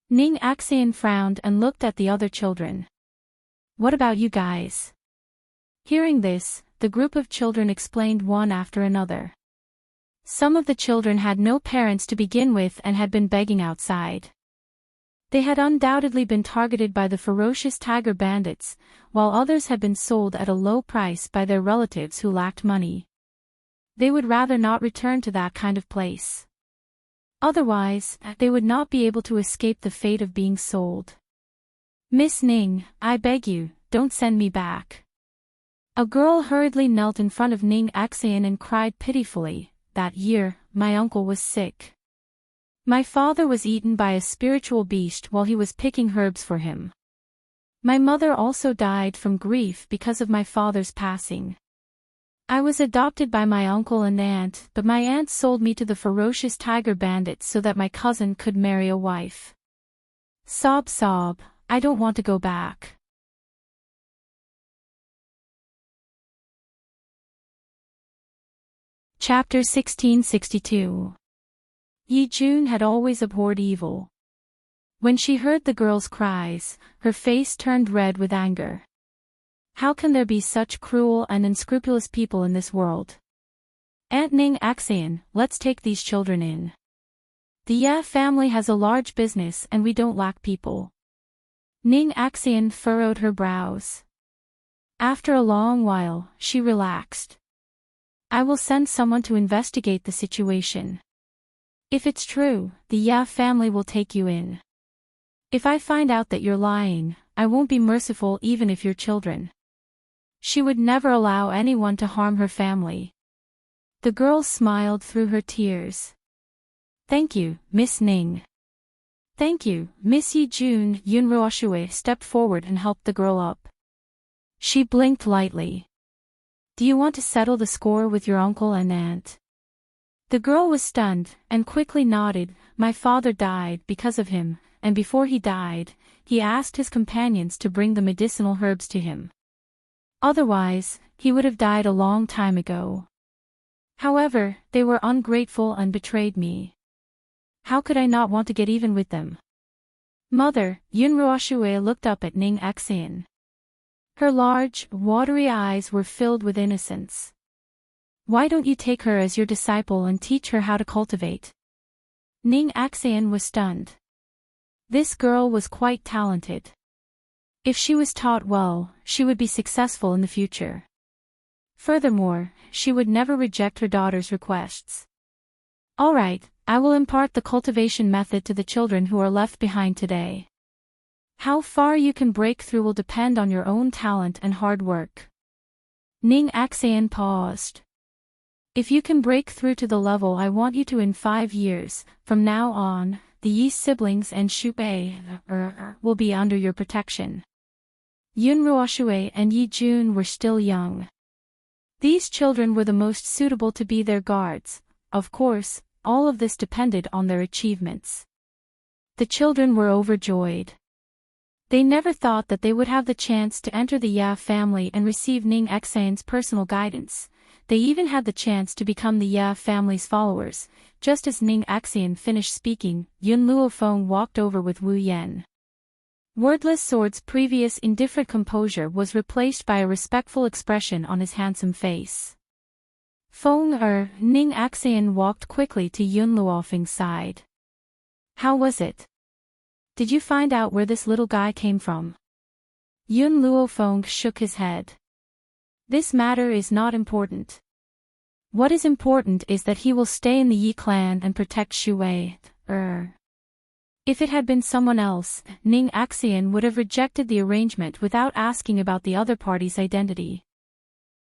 Ning Axian frowned and looked at the other children. What about you guys? Hearing this, the group of children explained one after another. Some of the children had no parents to begin with and had been begging outside. They had undoubtedly been targeted by the ferocious tiger bandits, while others had been sold at a low price by their relatives who lacked money. They would rather not return to that kind of place. Otherwise, they would not be able to escape the fate of being sold. Miss Ning, I beg you, don't send me back. A girl hurriedly knelt in front of Ning Axian and cried pitifully. That year, my uncle was sick. My father was eaten by a spiritual beast while he was picking herbs for him. My mother also died from grief because of my father's passing. I was adopted by my uncle and aunt, but my aunt sold me to the ferocious tiger bandits so that my cousin could marry a wife. Sob, I don't want to go back. Chapter 1662. Yi-jun had always abhorred evil. When she heard the girl's cries, her face turned red with anger. How can there be such cruel and unscrupulous people in this world? Aunt Ning Axian, let's take these children in. The Ya family has a large business and we don't lack people. Ning Axian furrowed her brows. After a long while, she relaxed. I will send someone to investigate the situation. If it's true, the Ya family will take you in. If I find out that you're lying, I won't be merciful even if you're children. She would never allow anyone to harm her family. The girl smiled through her tears. Thank you, Miss Ning. Thank you, Miss Yi-jun. Yunruoshue stepped forward and helped the girl up. She blinked lightly. Do you want to settle the score with your uncle and aunt? The girl was stunned, and quickly nodded. My father died because of him, and before he died, he asked his companions to bring the medicinal herbs to him. Otherwise, he would have died a long time ago. However, they were ungrateful and betrayed me. How could I not want to get even with them? Mother, Yunruoshue looked up at Ning Axian. Her large, watery eyes were filled with innocence. Why don't you take her as your disciple and teach her how to cultivate? Ning Axian was stunned. This girl was quite talented. If she was taught well, she would be successful in the future. Furthermore, she would never reject her daughter's requests. All right, I will impart the cultivation method to the children who are left behind today. How far you can break through will depend on your own talent and hard work. Ning Axian paused. If you can break through to the level I want you to in 5 years, from now on, the Yi siblings and Shubei will be under your protection. Yunruoshue and Yi-jun were still young. These children were the most suitable to be their guards. Of course, all of this depended on their achievements. The children were overjoyed. They never thought that they would have the chance to enter the Ya family and receive Ning Axian's personal guidance. They even had the chance to become the Ya family's followers. Just as Ning Axian finished speaking, Yun Luofeng walked over with Wu Yan. Wordless Sword's previous indifferent composure was replaced by a respectful expression on his handsome face. Ning Axian walked quickly to Yun Luofeng's side. How was it? Did you find out where this little guy came from? Yun Luofeng shook his head. This matter is not important. What is important is that he will stay in the Yi clan and protect Shuei. If it had been someone else, Ning Axian would have rejected the arrangement without asking about the other party's identity.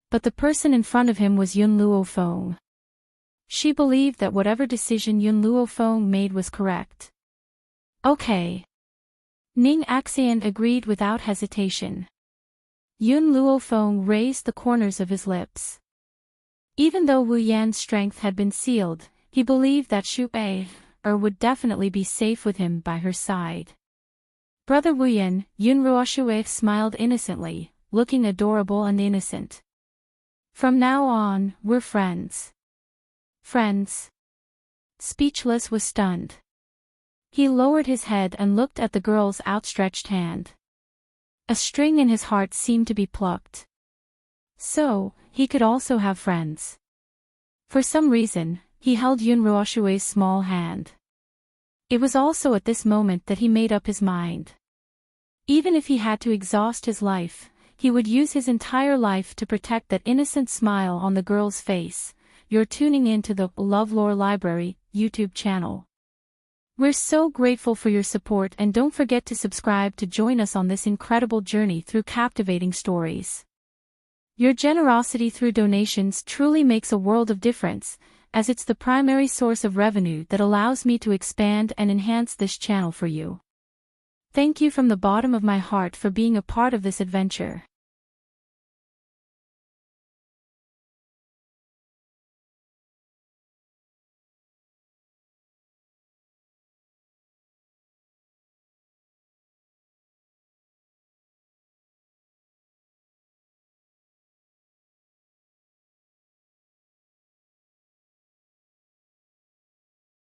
But the person in front of him was Yun Luofeng. She believed that whatever decision Yun Luofeng made was correct. Okay. Ning Axian agreed without hesitation. Yun Luofeng raised the corners of his lips. Even though Wu Yan's strength had been sealed, he believed that Shuei would definitely be safe with him by her side. Brother Wu Yan, Yunruoshue smiled innocently, looking adorable and innocent. From now on, we're friends. Friends. Speechless was stunned. He lowered his head and looked at the girl's outstretched hand. A string in his heart seemed to be plucked. So, he could also have friends. For some reason, he held Yunruoshue's small hand. It was also at this moment that he made up his mind. Even if he had to exhaust his life, he would use his entire life to protect that innocent smile on the girl's face. You're tuning in to the LoveLore Library YouTube channel. We're so grateful for your support, and don't forget to subscribe to join us on this incredible journey through captivating stories. Your generosity through donations truly makes a world of difference, as it's the primary source of revenue that allows me to expand and enhance this channel for you. Thank you from the bottom of my heart for being a part of this adventure.